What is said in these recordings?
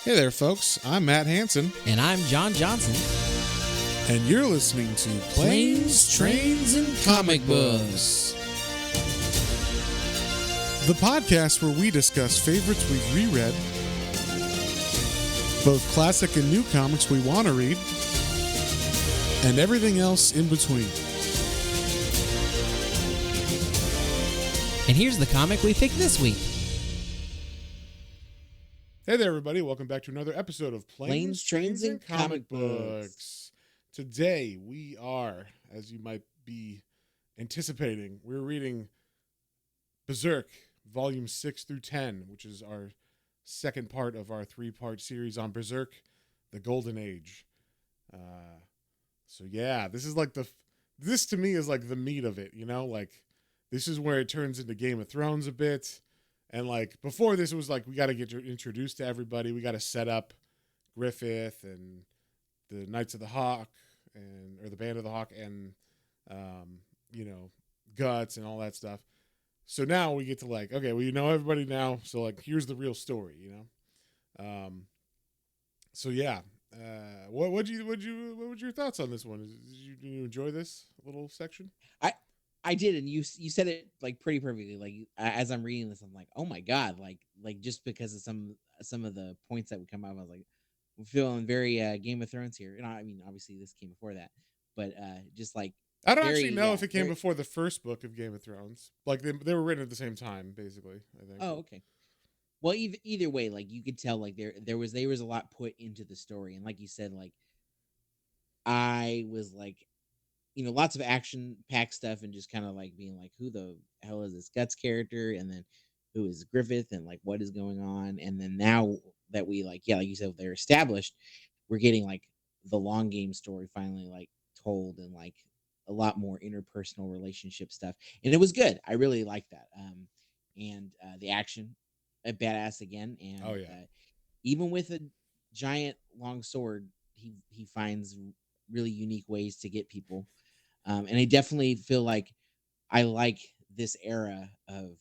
Hey there, folks. I'm Matt Hansen, And I'm John Johnson. and you're listening to Planes, Trains, and Comic Books. the podcast where we discuss favorites we've reread, both classic and new comics we want to read, and everything else in between. And here's the comic we picked this week. Hey there, everybody. Welcome back to another episode of Planes, Trains, and Comic Books. Today, we are, as you might be anticipating, we're reading Berserk, Volume 6 through 10, which is our second part of our three-part series on Berserk, the Golden Age. So yeah, this is like this to me is like the meat of it, you know? Like, this is where it turns into Game of Thrones a bit. And like before this, it was like we got to get introduced to everybody. We got to set up Griffith and the Knights of the Hawk or the Band of the Hawk and Guts and all that stuff. So now we get to like, okay, well, you know everybody now. So like, here's the real story, you know. So yeah, what were your thoughts on this one? Did you enjoy this little section? I did, and you said it like pretty perfectly. Like as I'm reading this, I'm like, oh my god, like just because of some of the points that would come up, I was like, I'm feeling very Game of Thrones here. And I mean, obviously this came before that, but just like I don't very, actually know if it came before the first book of Game of Thrones. Like they were written at the same time, basically. I think. Oh, okay. Well, either way, like you could tell, like there was a lot put into the story, and like you said, like I was like, lots of action packed stuff, and just kind of like being like, who the hell is this Guts character, and then who is Griffith, and like what is going on, and then now that we like you said, they're established, we're getting like the long game story finally like told, and like a lot more interpersonal relationship stuff, and it was good. I really liked that. And the action, a badass again, and Oh yeah. Even with a giant long sword, he finds really unique ways to get people. And I definitely feel like I like this era of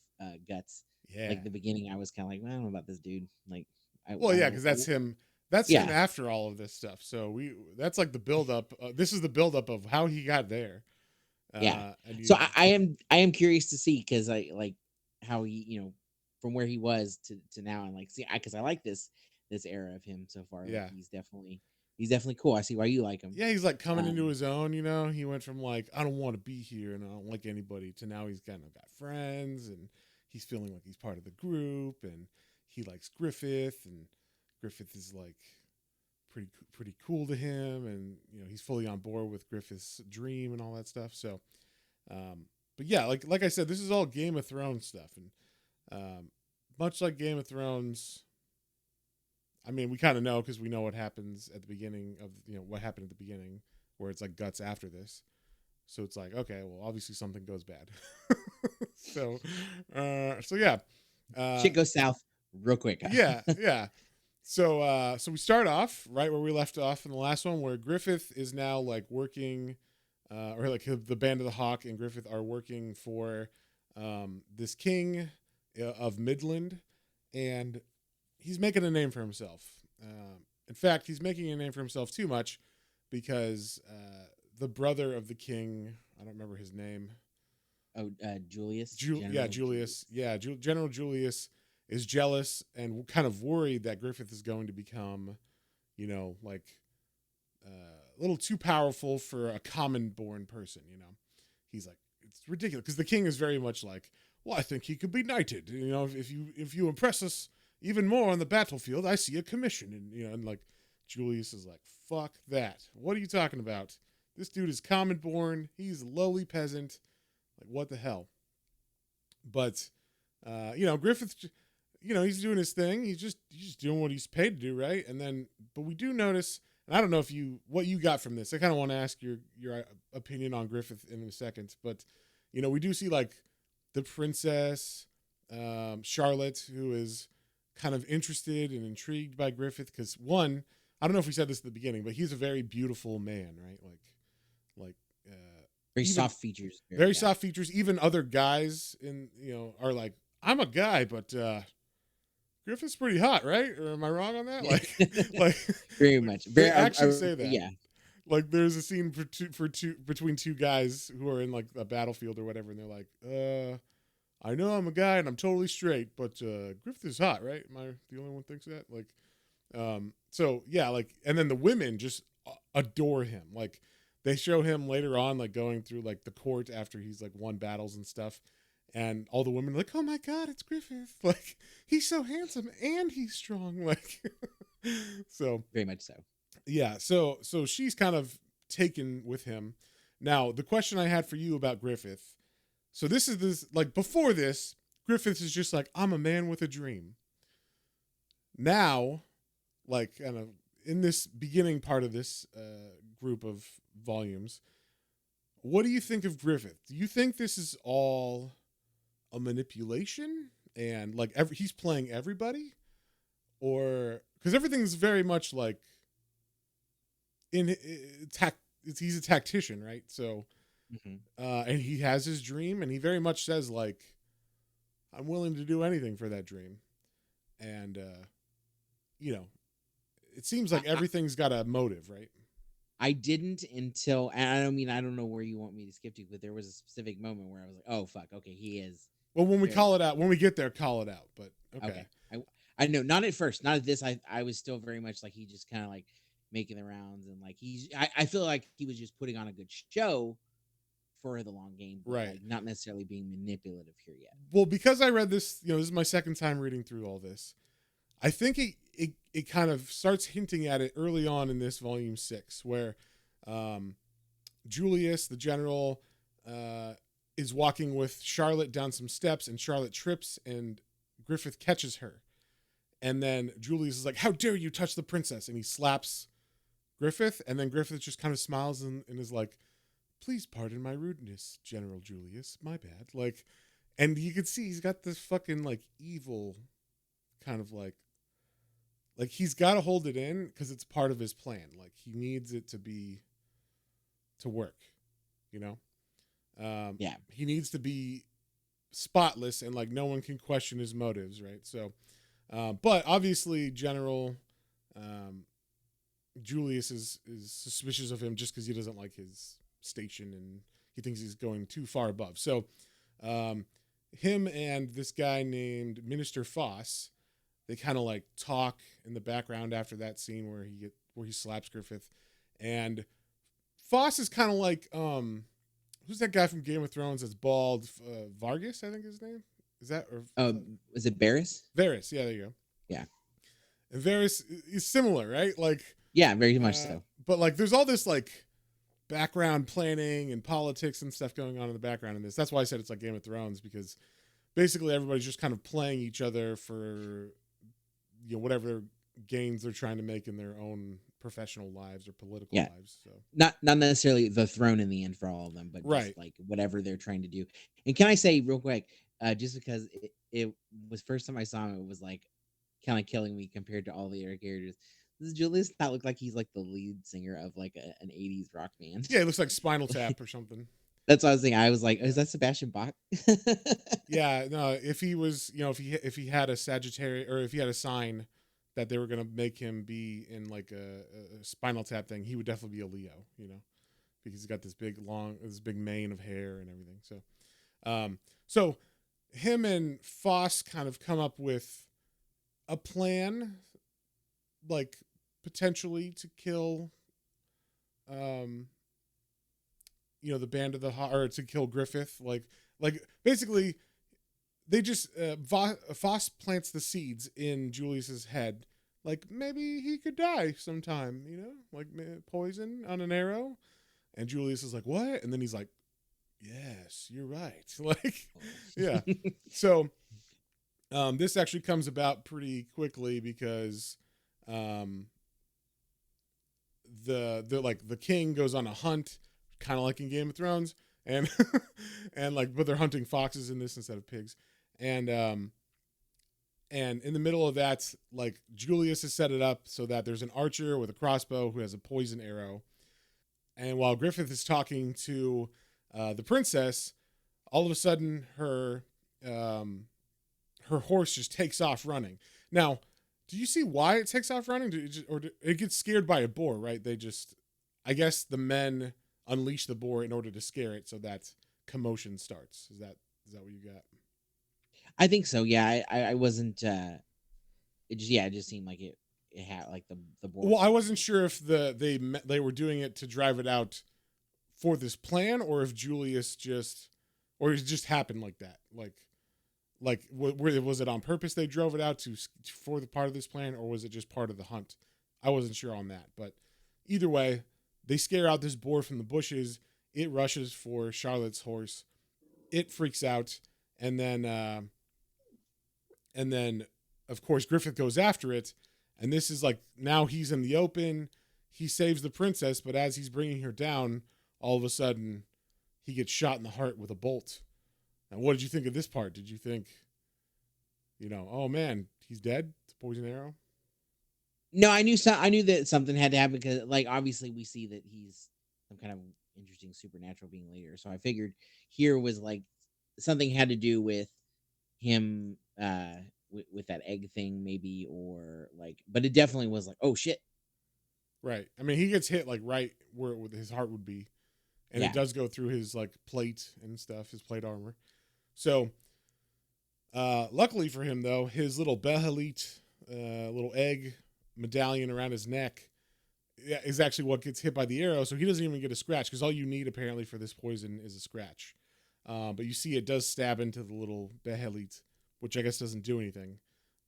Guts. Yeah. Like the beginning, I was kind of like, well, I don't know about this dude. Like, Well, yeah, because that's him. That's Yeah. him after all of this stuff. So that's like the buildup. This is the buildup of how he got there. Yeah. And So I am curious to see, because I like how he, from where he was to now, and like see, because I like this era of him so far. Like, Yeah. he's definitely cool. I see why you like him. Yeah, he's like coming into his own. You know, he went from like I don't want to be here and I don't like anybody to now he's kind of got friends and he's feeling like he's part of the group and he likes Griffith and Griffith is like pretty cool to him, and he's fully on board with Griffith's dream and all that stuff. So, but yeah, like I said, this is all Game of Thrones stuff, and much like Game of Thrones, I mean, we kind of know because we know what happens at the beginning of what happened at the beginning, where it's like Guts after this. So it's like, okay, well, obviously something goes bad. so yeah, Shit goes south real quick. yeah. So we start off right where we left off in the last one, where Griffith is now like working, or like the Band of the Hawk and Griffith are working for this king of Midland, and he's making a name for himself. In fact, he's making a name for himself too much, because the brother of the king, I don't remember his name. Oh, Julius. Julius. Yeah, General Julius is jealous and kind of worried that Griffith is going to become, like a little too powerful for a common-born person. He's like, it's ridiculous, because the king is very much like, well, I think he could be knighted. If you impress us even more on the battlefield, I see a commission. And like Julius is like, fuck that. What are you talking about? This dude is common-born. He's a lowly peasant. Like, what the hell? But Griffith, he's doing his thing. He's just doing what he's paid to do, right? But we do notice, and I don't know what you got from this. I kind of want to ask your opinion on Griffith in a second. But we do see like the princess, Charlotte, who is kind of interested and intrigued by Griffith, because one, I don't know if we said this at the beginning, but he's a very beautiful man, right? Like very soft features. Very soft features. Even other guys are like, I'm a guy, but Griffith's pretty hot, right? Or am I wrong on that? Like, Very like much. they actually say that. Yeah. Like, there's a scene between two guys who are in like a battlefield or whatever, and they're like, I know I'm a guy and I'm totally straight, but Griffith is hot, right? Am I the only one who thinks that? Like, so yeah, like, and then the women just adore him. Like, they show him later on, like going through like the court after he's like won battles and stuff, and all the women are like, "Oh my God, it's Griffith! Like, he's so handsome and he's strong." Like, so Very much so. yeah, so she's kind of taken with him. Now, the question I had for you about Griffith. So this like before this, Griffith is just like, I'm a man with a dream. Now, like kind of in this beginning part of this group of volumes, what do you think of Griffith? Do you think this is all a manipulation and like he's playing everybody, or because everything's very much like he's a tactician, right? So, and he has his dream, and he very much says like, I'm willing to do anything for that dream, and you know, it seems like everything's got a motive, right? I didn't until, and I don't know where you want me to skip to, but there was a specific moment where I was like, oh fuck, okay, he is. Well, when we call it out, when we get there, call it out. But okay. I know, not at first, not at this. I was still very much like he just kind of like making the rounds, and like I feel like he was just putting on a good show for the long game, but right? Like not necessarily being manipulative here yet. Well, because I read this, this is my second time reading through all this. I think it kind of starts hinting at it early on in this volume 6, where Julius, the general, is walking with Charlotte down some steps, and Charlotte trips, and Griffith catches her. And then Julius is like, how dare you touch the princess? And he slaps Griffith. And then Griffith just kind of smiles and is like, please pardon my rudeness, General Julius. My bad. Like, and you can see he's got this fucking like evil kind of like he's got to hold it in because it's part of his plan. Like, he needs it to work, Yeah. He needs to be spotless and like no one can question his motives. Right. So, but obviously General Julius is suspicious of him just because he doesn't like his station and he thinks he's going too far above. So him and this guy named Minister Foss, they kind of like talk in the background after that scene where he slaps Griffith. And Foss is kind of like who's that guy from Game of Thrones that's bald? Vargas, I think his name. Is that, or is it Varys? Varys, yeah, there you go. Yeah. And Varys is similar, right? Like, yeah, very much so. But like, there's all this like background planning and politics and stuff going on in the background in this. That's why I said it's like Game of Thrones, because basically everybody's just kind of playing each other for whatever gains they're trying to make in their own professional lives or political lives. So not necessarily the throne in the end for all of them, but just like whatever they're trying to do. And can I say real quick, just because it was first time I saw him, it was like kind of killing me compared to all the other characters. Does Julius not look like he's like the lead singer of like an 80s rock band? Yeah, it looks like Spinal Tap or something. That's what I was thinking. I was like, is that Sebastian Bach? Yeah, no, if he was, if he had a Sagittarius, or if he had a sign that they were going to make him be in like a Spinal Tap thing, he would definitely be a Leo, because he's got this big mane of hair and everything. So, so him and Foss kind of come up with a plan, like potentially to kill, the Band of the or to kill Griffith. Like basically, they just Foss plants the seeds in Julius's head. Like, maybe he could die sometime, like poison on an arrow. And Julius is like, what? And then he's like, yes, you're right. Like, yeah. So this actually comes about pretty quickly because the king goes on a hunt, kind of like in Game of Thrones, and but they're hunting foxes in this instead of pigs. And in the middle of that, like, Julius has set it up so that there's an archer with a crossbow who has a poison arrow. And while Griffith is talking to the princess, all of a sudden her horse just takes off running. Now, do you see why it takes off running? Or it gets scared by a boar, right? I guess the men unleash the boar in order to scare it, so that commotion starts. Is that what you got? I think so. Yeah, I wasn't. It just seemed like it had like the board. Well, I wasn't sure if they were doing it to drive it out for this plan, or if Julius or it just happened like that. Was it on purpose they drove it out for the part of this plan, or was it just part of the hunt? I wasn't sure on that, but either way, they scare out this boar from the bushes. It rushes for Charlotte's horse. It freaks out, and then of course Griffith goes after it, and this is like now he's in the open. He saves the princess, but as he's bringing her down, all of a sudden he gets shot in the heart with a bolt. Now, what did you think of this part? Did you think, oh man, he's dead? It's a poison arrow. No, I knew that something had to happen because, like, obviously we see that he's some kind of interesting supernatural being later. So I figured here was like something had to do with him, with that egg thing, maybe, or like. But it definitely was like, oh shit. Right. I mean, he gets hit like right where his heart would be, and Yeah. it does go through his like plate and stuff, his plate armor. So, luckily for him though, his little behelit, little egg medallion around his neck is actually what gets hit by the arrow, so he doesn't even get a scratch, because all you need apparently for this poison is a scratch. But you see it does stab into the little behelit, which I guess doesn't do anything.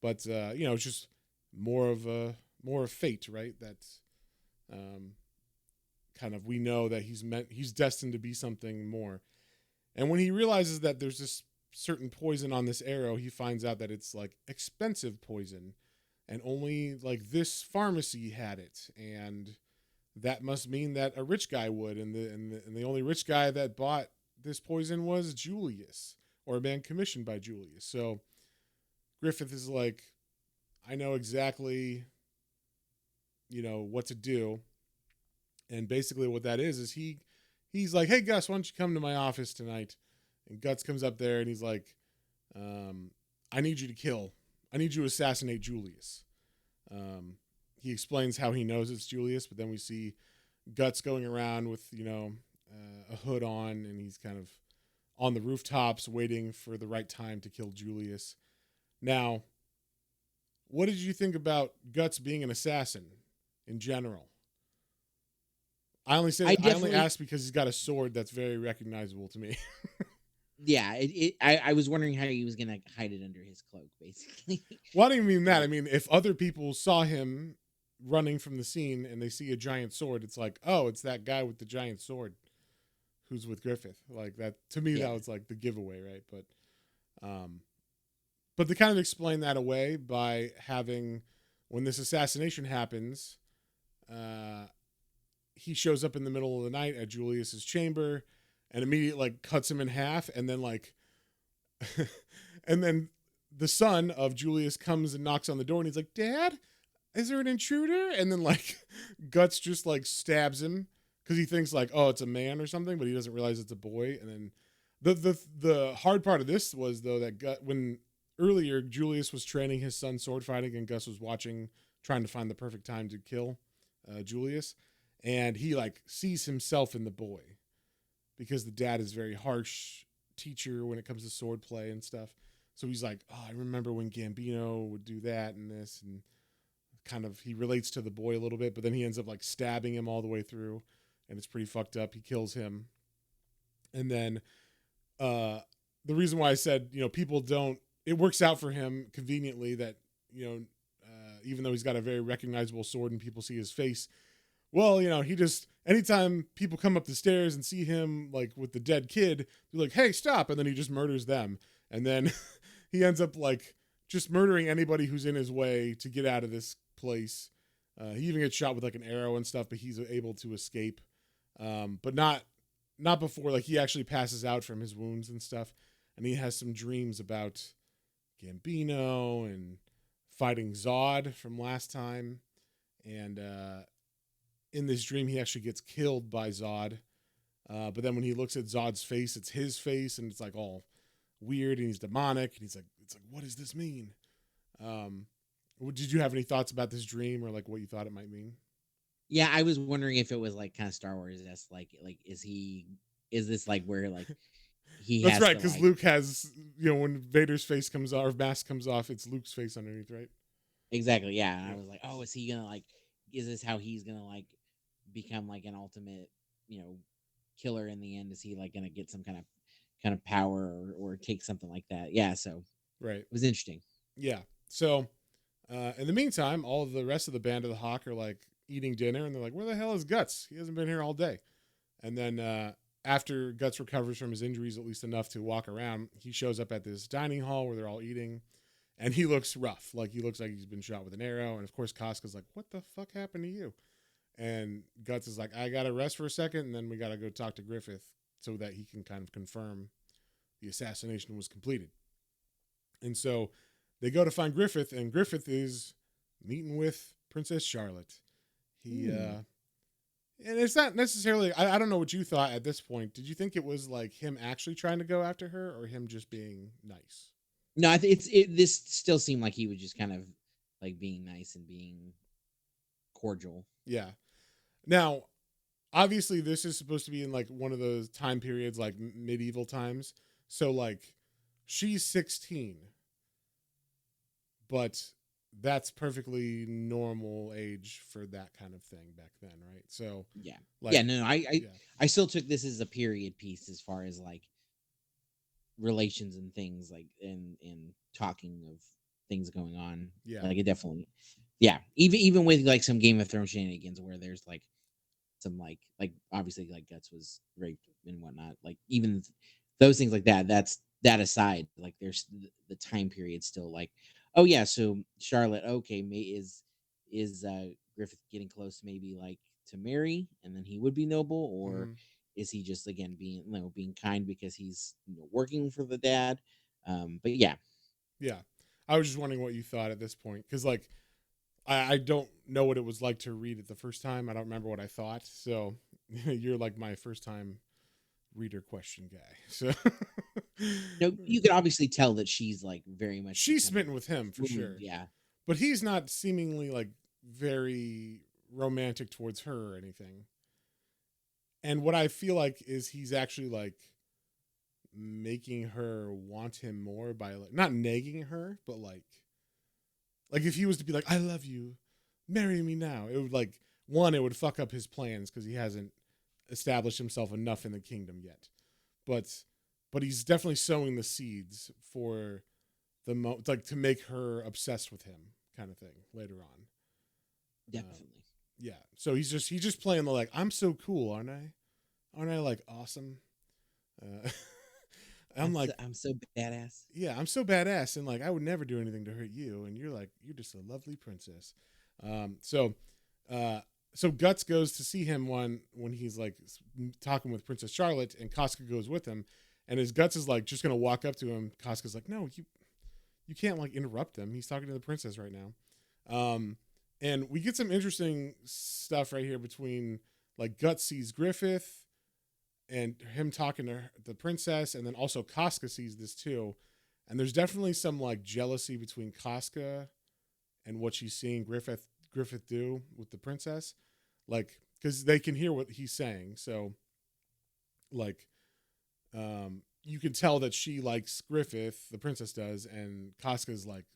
But it's just more of fate, right? That's kind of, we know that he's destined to be something more. And when he realizes that there's this certain poison on this arrow, he finds out that it's like expensive poison, and only like this pharmacy had it, and that must mean that a rich guy would, and the only rich guy that bought this poison was Julius, or a man commissioned by Julius. So Griffith is like, I know exactly, what to do. And basically what that is he's like, hey Gus, why don't you come to my office tonight? And Guts comes up there and he's like, I need you to assassinate Julius. He explains how he knows it's Julius, but then we see Guts going around with, a hood on, and he's kind of on the rooftops waiting for the right time to kill Julius. Now, what did you think about Guts being an assassin in general? I only asked because he's got a sword that's very recognizable to me. Yeah, I was wondering how he was gonna hide it under his cloak, basically. Well, I don't even mean that. I mean, if other people saw him running from the scene and they see a giant sword, it's like, oh, it's that guy with the giant sword who's with Griffith. Like that, to me, that was like the giveaway, right? But they kind of explain that away by having, when this assassination happens, he shows up in the middle of the night at Julius's chamber and immediately like cuts him in half, and then like and then the son of Julius comes and knocks on the door, and he's like, Dad, is there an intruder? And then like Guts just like stabs him because he thinks like, oh, it's a man or something, but he doesn't realize it's a boy. And then the hard part of this was though that when earlier Julius was training his son sword fighting, and Gus was watching, trying to find the perfect time to kill Julius, and he like sees himself in the boy because the dad is very harsh teacher when it comes to sword play and stuff. So he's like, oh, I remember when Gambino would do that and this, and kind of he relates to the boy a little bit, but then he ends up like stabbing him all the way through, and it's pretty fucked up. He kills him. And then the reason why I said, people don't, it works out for him conveniently that, even though he's got a very recognizable sword and people see his face, well, he just, anytime people come up the stairs and see him like with the dead kid, they're like, hey, stop. And then he just murders them. And then he ends up like just murdering anybody who's in his way to get out of this place. He even gets shot with like an arrow and stuff, but he's able to escape. But not before, like he actually passes out from his wounds and stuff. And he has some dreams about Gambino and fighting Zod from last time. And, in this dream, he actually gets killed by Zod. But then when he looks at Zod's face, it's his face, and it's like all weird, and he's demonic, and it's like, what does this mean? Did you have any thoughts about this dream or like what you thought it might mean? Yeah, I was wondering if it was like kind of Star Wars. That's like is this like where like he That's has right, to because like Luke has, when Vader's face comes off, or mask comes off, it's Luke's face underneath, right? exactly, yeah. And I Yeah. was like, oh, is he gonna like? Is this how he's gonna like become like an ultimate, killer in the end? Is he like gonna get some kind of power or take something like that? Yeah, so it Right. was interesting. Yeah. So, in the meantime, all of the rest of the band of the Hawk are like eating dinner, and they're like, "Where the hell is Guts? He hasn't been here all day." And then after Guts recovers from his injuries, at least enough to walk around, he shows up at this dining hall where they're all eating, and he looks rough. Like he looks like he's been shot with an arrow. And of course, Casca's like, "What the fuck happened to you?" And Guts is like, "I gotta rest for a second, and then we gotta go talk to Griffith so that he can kind of confirm the assassination was completed." And so they go to find Griffith, and Griffith is meeting with Princess Charlotte. He and it's not necessarily, I don't know what you thought at this point. Did you think it was like him actually trying to go after her or him just being nice? No, I think this still seemed like he was just kind of like being nice and being cordial. Yeah. Now, obviously this is supposed to be in like one of those time periods like medieval times. So like she's 16, but that's perfectly normal age for that kind of thing back then, right? So Yeah, yeah. like No, yeah. I still took this as a period piece as far as like relations and things like and talking of things going on. Yeah. Like it definitely, yeah. Even with like some Game of Thrones shenanigans where there's like some like obviously like Guts was raped and whatnot. Like even those things like that. That's that aside. Like there's the time period still like, oh yeah. So Charlotte, okay, is Griffith getting close maybe like to marry and then he would be noble, or Mhm. is he just again being being kind because he's working for the dad? But yeah, Yeah. I was just wondering what you thought at this point. Cause like I don't know what it was like to read it the first time. I don't remember what I thought. So you're like my first time reader question guy. So no, you can obviously tell that she's like very much she's becoming smitten with him for swooned. sure. Yeah, But he's not seemingly like very romantic towards her or anything. And what I feel like is he's actually like making her want him more by like not nagging her, but like if he was to be like, "I love you, marry me now," it would like one, it would fuck up his plans because he hasn't established himself enough in the kingdom yet. But but he's definitely sowing the seeds for like to make her obsessed with him, kind of thing later on. Um, definitely. yeah. So he's just playing the like, I'm so cool, aren't I? Aren't I like awesome? Uh, I'm like, I'm so badass. yeah, I'm so badass, and like I would never do anything to hurt you, and you're like, you're just a lovely princess. So uh, so Guts goes to see him when he's like talking with Princess Charlotte, and Casca goes with him, and his Guts is like just gonna walk up to him. Casca's like, no, you can't like interrupt him. He's talking to the princess right now. And we get some interesting stuff right here between like Guts sees Griffith and him talking to the princess, and then also Casca sees this too. And there's definitely some like jealousy between Casca and what she's seeing Griffith do with the princess, like because they can hear what he's saying. So like you can tell that she likes Griffith, the princess does, and Casca's like,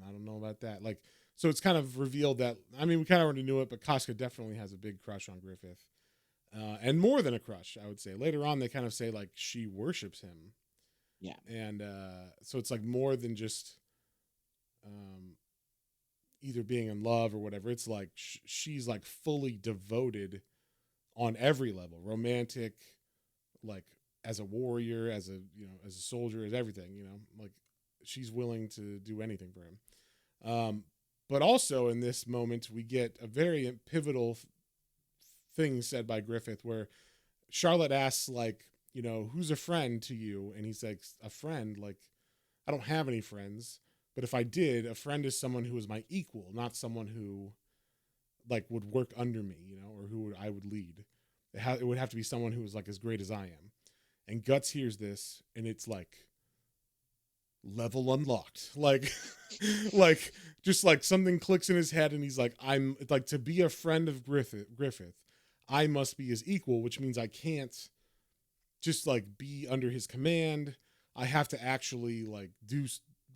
I don't know about that. Like, so it's kind of revealed that, I mean, we kind of already knew it, but Casca definitely has a big crush on Griffith. And more than a crush, I would say. Later on, they kind of say like she worships him. Yeah, And so it's like more than just um, either being in love or whatever. It's like she's like fully devoted on every level, romantic, like as a warrior, as a as a soldier, as everything. Like she's willing to do anything for him. But also in this moment, we get a very pivotal thing said by Griffith, where Charlotte asks, like, who's a friend to you? And he's like, a friend? Like, I don't have any friends. But if I did, a friend is someone who is my equal, not someone who like would work under me, or I would lead. It would have to be someone who was like as great as I am. And Guts hears this, and it's like level unlocked. Like, like just like something clicks in his head, and he's like, I'm like, to be a friend of Griffith, I must be his equal, which means I can't just like be under his command. I have to actually like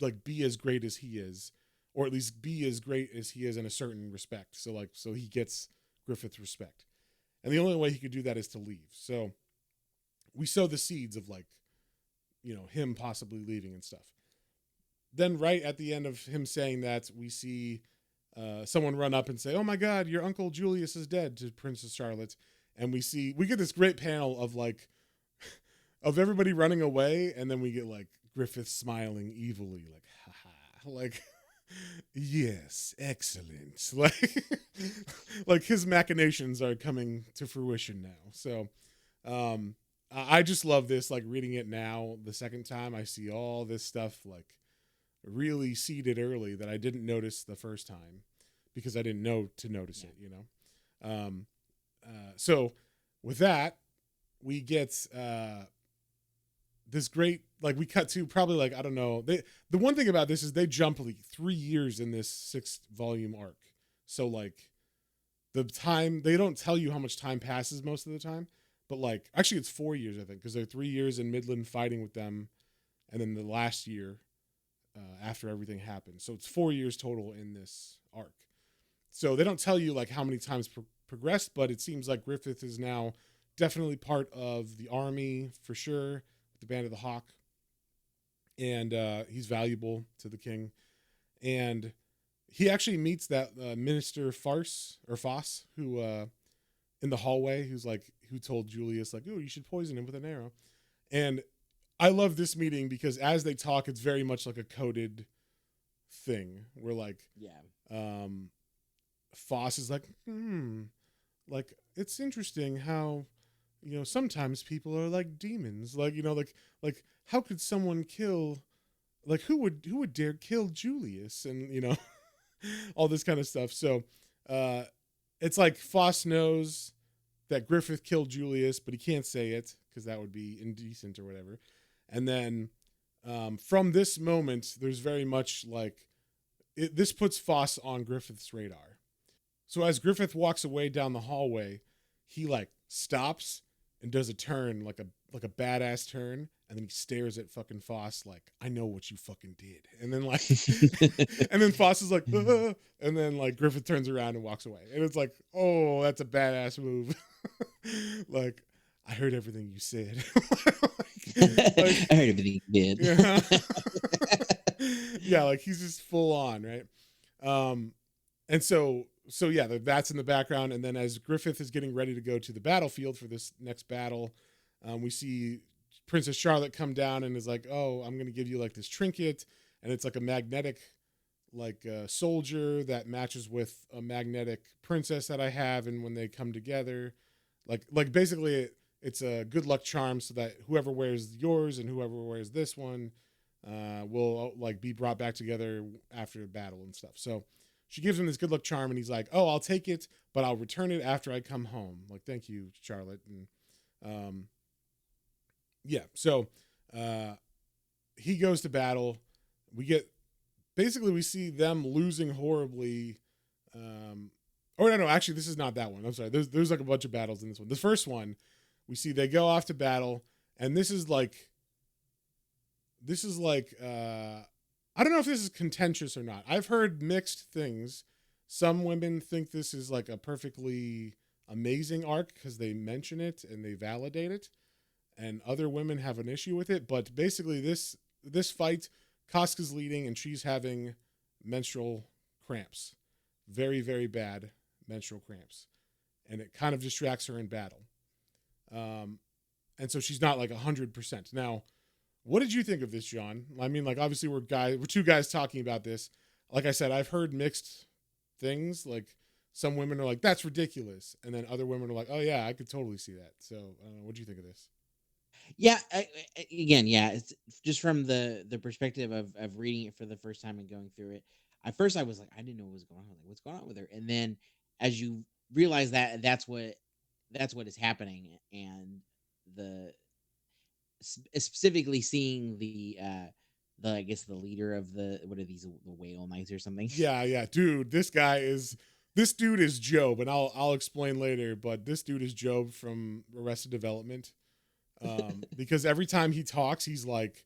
like be as great as he is, or at least be as great as he is in a certain respect. So like, so he gets Griffith's respect, and the only way he could do that is to leave. So we sow the seeds of like, him possibly leaving and stuff. Then right at the end of him saying that, we see someone run up and say, "Oh my God, your uncle Julius is dead," to Princess Charlotte, and we get this great panel of like of everybody running away, and then we get like Griffith smiling evilly, like haha, like yes, excellent, like his machinations are coming to fruition now. So I just love this. Like reading it now, the second time, I see all this stuff like really seeded early that I didn't notice the first time because I didn't know to notice it. So with that, we get this great, like, we cut to probably like, I don't know, the one thing about this is they jump like 3 years in this 6-volume arc. So like the time, they don't tell you how much time passes most of the time, but like actually it's 4 years, I think, because they're 3 years in Midland fighting with them, and then the last year after everything happened. So it's 4 years total in this arc. So they don't tell you like how many times progressed, but it seems like Griffith is now definitely part of the army for sure, the Band of the Hawk, and he's valuable to the king. And he actually meets that minister Foss, who in the hallway, who told Julius like, "Oh, you should poison him with an arrow." And I love this meeting because as they talk, it's very much like a coded thing where like, Foss is like it's interesting how sometimes people are like demons, like like how could someone kill, like who would dare kill Julius, and all this kind of stuff. So it's like Foss knows that Griffith killed Julius, but he can't say it because that would be indecent or whatever. And then from this moment, there's very much like this puts Foss on Griffith's radar. So as Griffith walks away down the hallway, he like stops and does a turn, like a badass turn, and then he stares at fucking Foss like, "I know what you fucking did." And then like and then Foss is like, and then like Griffith turns around and walks away. And it's like, "Oh, that's a badass move." Like, "I heard everything you said." I heard everything you did. Yeah. Yeah, like he's just full on, right? And so yeah, that's in the background. And then as Griffith is getting ready to go to the battlefield for this next battle, we see Princess Charlotte come down and is like, "Oh, I'm gonna give you like this trinket," and it's like a magnetic, like soldier that matches with a magnetic princess that I have, and when they come together, like basically it's a good luck charm, so that whoever wears yours and whoever wears this one will like be brought back together after battle and stuff. So she gives him this good luck charm, and he's like, "Oh, I'll take it, but I'll return it after I come home." Like, "Thank you, Charlotte." And yeah, so he goes to battle. We see them losing horribly. Or no, actually, this is not that one. I'm sorry. There's like a bunch of battles in this one. The first one, we see they go off to battle, and this is like I don't know if this is contentious or not. I've heard mixed things. Some women think this is like a perfectly amazing arc because they mention it and they validate it, and other women have an issue with it. But basically, this fight, Casca's leading, and she's having menstrual cramps, very very bad menstrual cramps, and it kind of distracts her in battle. And so she's not like 100%. Now, what did you think of this, John? I mean, like, obviously we're two guys talking about this. Like I said, I've heard mixed things. Like, some women are like, "That's ridiculous," and then other women are like, "Oh yeah, I could totally see that." So, what do you think of this? Yeah, again, yeah, it's just from the perspective of reading it for the first time and going through it. At first, I was like, I didn't know what was going on. Like, what's going on with her? And then, as you realize that that's what is happening, and the specifically seeing I guess the leader of the, what are these, the whale knights or something? Yeah, dude. This dude is Job, and I'll explain later. But this dude is Job from Arrested Development, because every time he talks, he's like,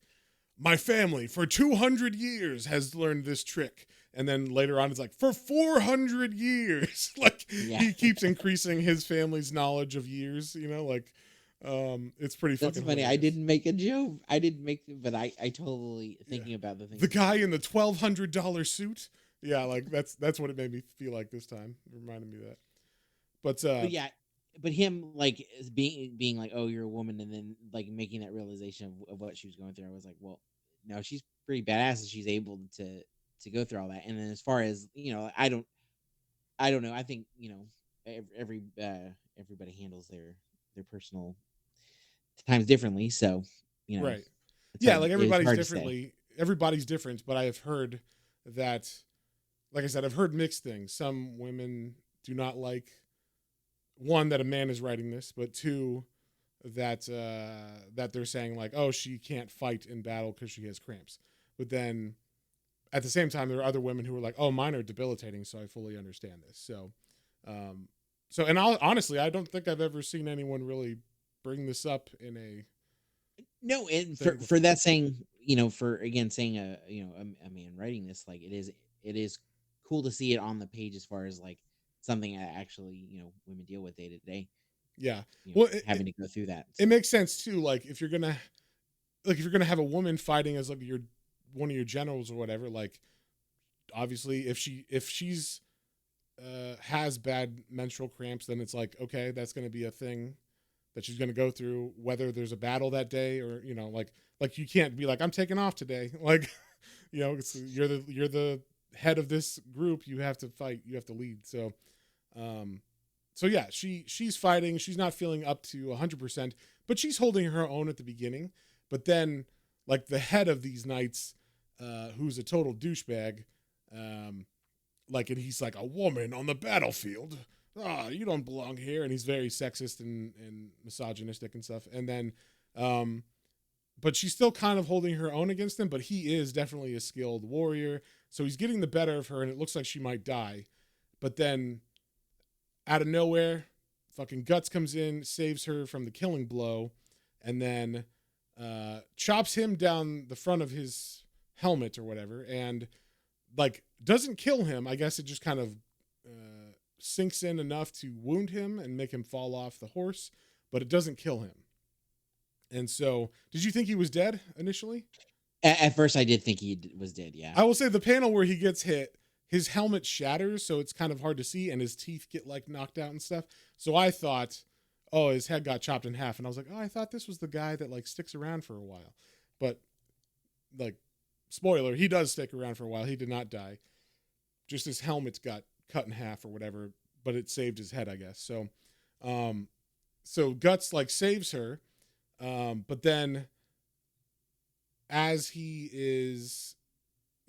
"My family for 200 years has learned this trick," and then later on, it's like, "For 400 years." Like Yeah. he keeps increasing his family's knowledge of years. It's pretty That's fucking funny. I hilarious. didn't make a joke. I didn't make, but I totally Yeah. thinking about the thing. The guy in the $1,200 suit. Yeah, like that's what it made me feel like this time. It reminded me of that. But But yeah, but him like is being like, oh, you're a woman, and then like making that realization of what she was going through. I was like, well, no, she's pretty badass, and she's able to go through all that. And then as far as I don't know. I think everybody handles their personal times differently. So right. it's Yeah, hard. like It's hard to say. everybody's different, but I have heard that, like I said, I've heard mixed things. Some women do not like, one, that a man is writing this, but two, that they're saying like, oh, she can't fight in battle because she has cramps. But then at the same time, there are other women who are like, oh, mine are debilitating, so I fully understand this. Um, and honestly, I don't think I've ever seen anyone really bring this up in a No, and thing for before. that saying, for again saying a man writing this, like it is cool to see it on the page as far as like something that actually women deal with day to day, Yeah. Well, having to go through that. it So makes sense too. Like if you're gonna have a woman fighting as like one of your generals or whatever, like obviously if she's has bad menstrual cramps, then it's like, okay, that's gonna be a thing that she's gonna go through, whether there's a battle that day or like you can't be like, I'm taking off today. Like you're the head of this group. You have to fight. You have to lead. Um, so yeah, she's fighting. She's not feeling up to 100%, but she's holding her own at the beginning. But then, like the head of these knights, who's a total douchebag, and he's like, a woman on the battlefield. Ah, you don't belong here, and he's very sexist and misogynistic and stuff. And then, but she's still kind of holding her own against him. But he is definitely a skilled warrior, so he's getting the better of her, and it looks like she might die. But then out of nowhere, fucking Guts comes in, saves her from the killing blow, and then chops him down the front of his helmet or whatever, and like doesn't kill him. I guess it just kind of sinks in enough to wound him and make him fall off the horse, but it doesn't kill him. And so, did you think he was dead initially? at first, I did think was dead. Yeah. I will say the panel where he gets hit, his helmet shatters, so it's kind of hard to see, and his teeth get like knocked out and stuff. So I thought, oh, his head got chopped in half, and I was like, oh, I thought this was the guy that like sticks around for a while. But like, spoiler, he does stick around for a while. He did not die. Just his helmet got cut in half or whatever, but it saved his head, I guess. So Guts like saves her, but then as he is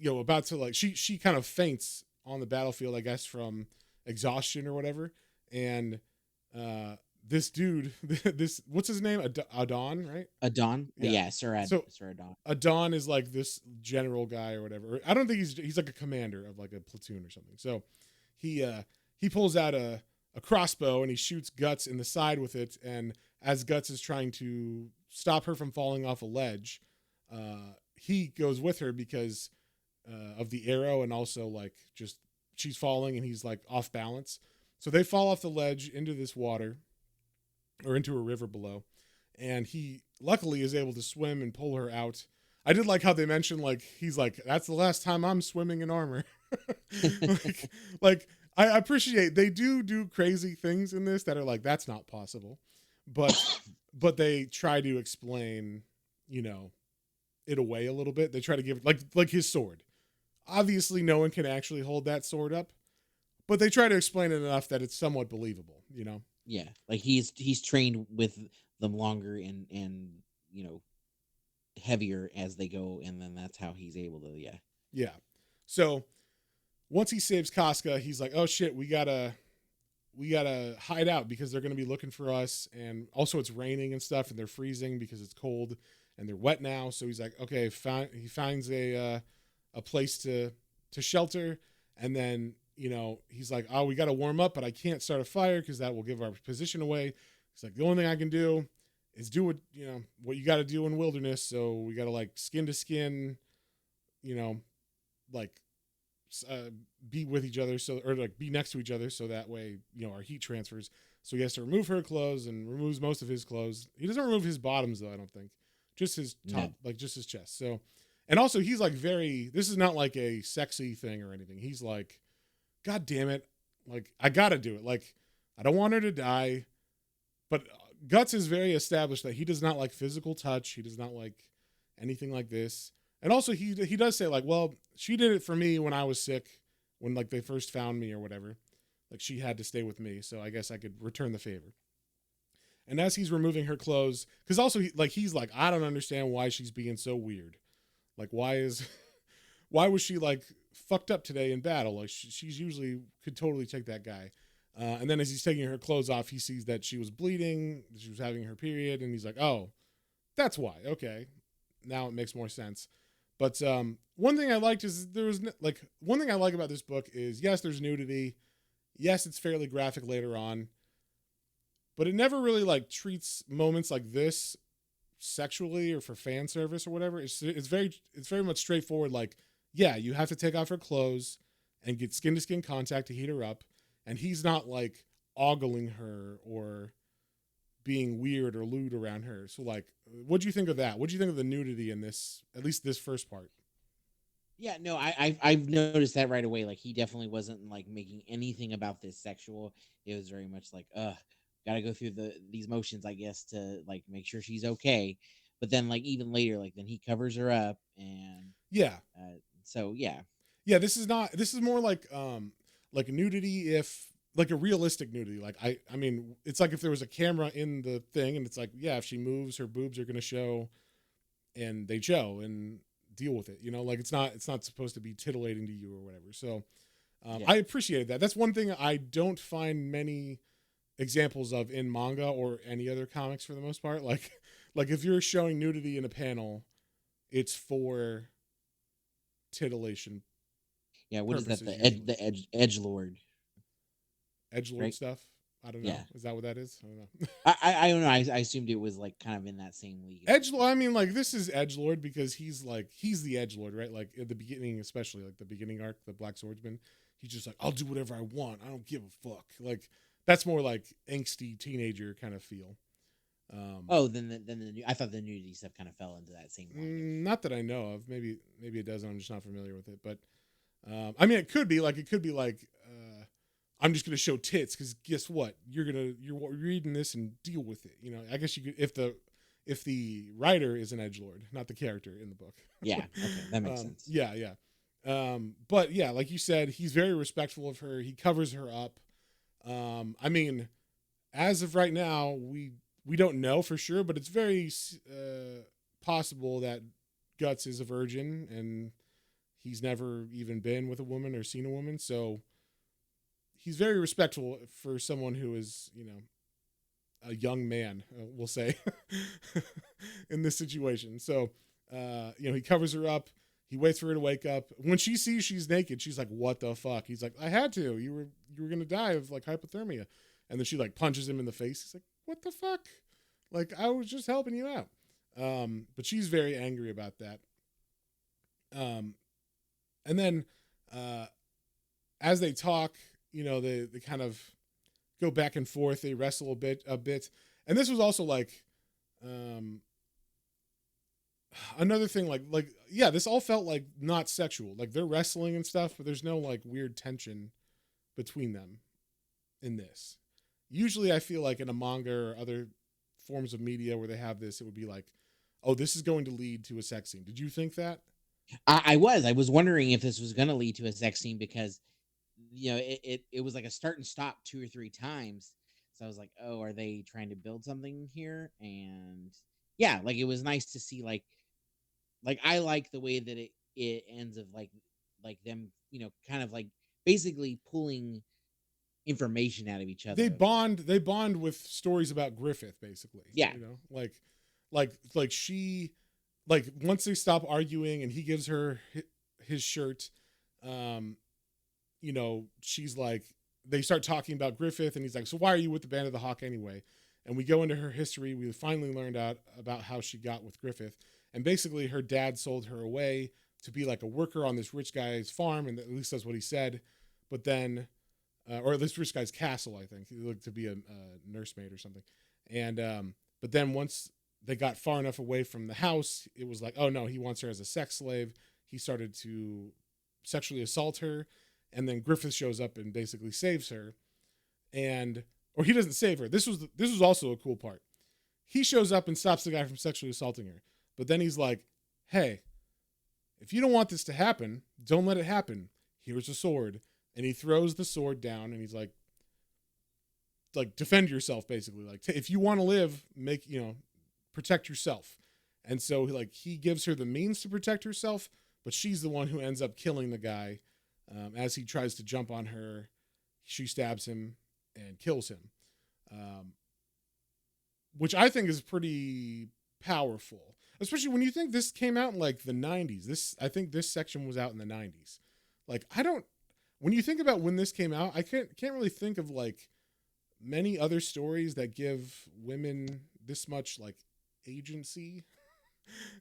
about to like she kind of faints on the battlefield, I guess, from exhaustion or whatever. And this dude, this, what's his name, Adon, right? Adon. Yeah, So Sir Adon. Adon is like this general guy or whatever. I don't think he's like a commander of like a platoon or something. So he pulls out a crossbow and he shoots Guts in the side with it. And as Guts is trying to stop her from falling off a ledge, he goes with her because of the arrow, and also like just she's falling and he's like off balance. So they fall off the ledge into this water or into a river below, and he luckily is able to swim and pull her out. I did like how they mentioned like he's like, that's the last time I'm swimming in armor. like I appreciate they do crazy things in this that are like, that's not possible, but they try to explain it away a little bit. They try to give like his sword. Obviously, no one can actually hold that sword up, but they try to explain it enough that it's somewhat believable. Yeah, like he's trained with them longer and heavier as they go, and then that's how he's able to. Yeah. Yeah. So once he saves Casca, he's like, "Oh shit, we gotta hide out because they're gonna be looking for us." And also, it's raining and stuff, and they're freezing because it's cold. and they're wet now. So he's like, okay, he finds a place to shelter, and then he's like, oh, we got to warm up, but I can't start a fire because that will give our position away. He's like, the only thing I can do is do what you got to do in wilderness. So we got to like skin to skin, like be with each other, or like be next to each other, so that way our heat transfers. So he has to remove her clothes and removes most of his clothes. He doesn't remove his bottoms though, I don't think, just his top, like just his chest. So, and also he's like this is not like a sexy thing or anything. He's like, God damn it, like I gotta do it. Like I don't want her to die, but Guts is very established that he does not like physical touch. He does not like anything like this. And also he does say like, well, she did it for me when I was sick, when like they first found me or whatever. Like she had to stay with me, so I guess I could return the favor. And as he's removing her clothes, because also he's like, I don't understand why she's being so weird. Like why was she like fucked up today in battle? Like she's usually could totally take that guy. And then as he's taking her clothes off, he sees that she was bleeding, she was having her period, and he's like, oh, that's why. Okay, now it makes more sense. But one thing I liked is one thing I like about this book is, yes, there's nudity. Yes, it's fairly graphic later on. But it never really like treats moments like this sexually or for fan service or whatever. It's very much straightforward. Like, yeah, you have to take off her clothes and get skin to skin contact to heat her up. And he's not like ogling her or being weird or lewd around her. So like, what do you think of that? What do you think of the nudity in this, at least this first part? Yeah, no, I've noticed that right away. Like he definitely wasn't like making anything about this sexual. It was very much like, gotta go through these motions, I guess, to like make sure she's okay. But then like even later, like then he covers her up, and Yeah. so yeah. Yeah, this is more like nudity, if like a realistic nudity. Like I mean, it's like if there was a camera in the thing and it's like, yeah, if she moves, her boobs are going to show, and they show, and deal with it. Like it's not supposed to be titillating to you or whatever. So Yeah. I appreciated that. That's one thing I don't find many examples of in manga or any other comics for the most part. Like if you're showing nudity in a panel, it's for titillation Yeah, what is that? purposes The usually. edge lord, Edgelord right? stuff. I don't know. Yeah. Is that what that is? I don't know. I don't know. I assumed it was like kind of in that same league. Edgelord. I mean, like this is Edgelord because he's the Edgelord, right? Like at the beginning, especially like the beginning arc, the Black Swordsman. He's just like, I'll do whatever I want. I don't give a fuck. Like that's more like angsty teenager kind of feel. Oh, I thought the nudity stuff kind of fell into that same line. Not that I know of. Maybe it does. I'm just not familiar with it. But I mean, it could be like I'm just gonna show tits because guess what? You're reading this and deal with it. I guess you could if the writer is an edgelord, not the character in the book. Yeah, okay, that makes sense. Yeah. But yeah, like you said, he's very respectful of her. He covers her up. I mean, as of right now, we don't know for sure, but it's very possible that Guts is a virgin and he's never even been with a woman or seen a woman. So he's very respectful for someone who is, a young man, we'll say, in this situation. So, he covers her up. He waits for her to wake up. When she sees she's naked, she's like, "What the fuck?" He's like, "I had to. You were gonna die of like hypothermia." And then she like punches him in the face. He's like, "What the fuck? Like I was just helping you out." But she's very angry about that. And then as they talk, they kind of go back and forth. They wrestle a bit. And this was also like another thing, yeah, this all felt like not sexual. Like they're wrestling and stuff, but there's no like weird tension between them in this. Usually I feel like in a manga or other forms of media where they have this, it would be like, oh, this is going to lead to a sex scene. Did you think that? I was wondering if this was going to lead to a sex scene because it was like a start and stop 2 or 3 times. So I was like, oh, are they trying to build something here? And yeah, like it was nice to see like I like the way that it ends of like them, kind of like basically pulling information out of each other. They bond with stories about Griffith, basically. Yeah. Like she like once they stop arguing and he gives her his shirt, she's like, they start talking about Griffith, and he's like, so why are you with the Band of the Hawk anyway? And we go into her history. We finally learned out about how she got with Griffith. And basically her dad sold her away to be like a worker on this rich guy's farm. And at least that's what he said. But then, or at least rich guy's castle, I think. He looked to be a nursemaid or something. And, but then once they got far enough away from the house, it was like, oh no, he wants her as a sex slave. He started to sexually assault her. And then Griffith shows up and basically saves her. Or he doesn't save her. This was also a cool part. He shows up and stops the guy from sexually assaulting her. But then he's like, hey, if you don't want this to happen, don't let it happen. Here's a sword. And he throws the sword down and he's like defend yourself, basically. Like, if you want to live, protect yourself. And so he gives her the means to protect herself, but she's the one who ends up killing the guy. As he tries to jump on her, she stabs him and kills him, which I think is pretty powerful, especially when you think this came out in like the 90s. I think this section was out in the 90s. Like, when you think about when this came out, I can't really think of like many other stories that give women this much like agency.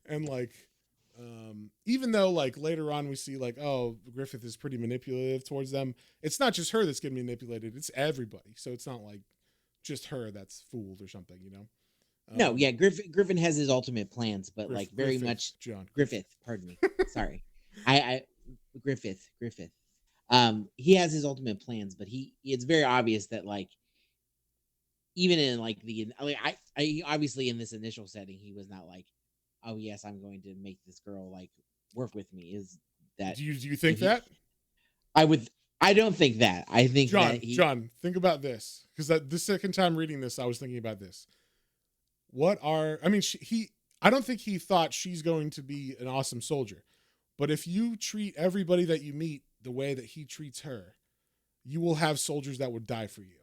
And like, even though like later on we see like, oh, Griffith is pretty manipulative towards them, it's not just her that's getting manipulated, it's everybody. So it's not like just her that's fooled or something, No, yeah, Griffin has his ultimate plans, but like very Griffith, much John. Griffith, pardon me. Sorry. I Griffith. He has his ultimate plans, but it's very obvious that like even in like I obviously in this initial setting he was not like, oh yes, I'm going to make this girl like work with me. Is that do you think that? I don't think that. I think John, think about this, because the second time reading this, I was thinking about this. I don't think he thought she's going to be an awesome soldier, but if you treat everybody that you meet the way that he treats her, you will have soldiers that would die for you.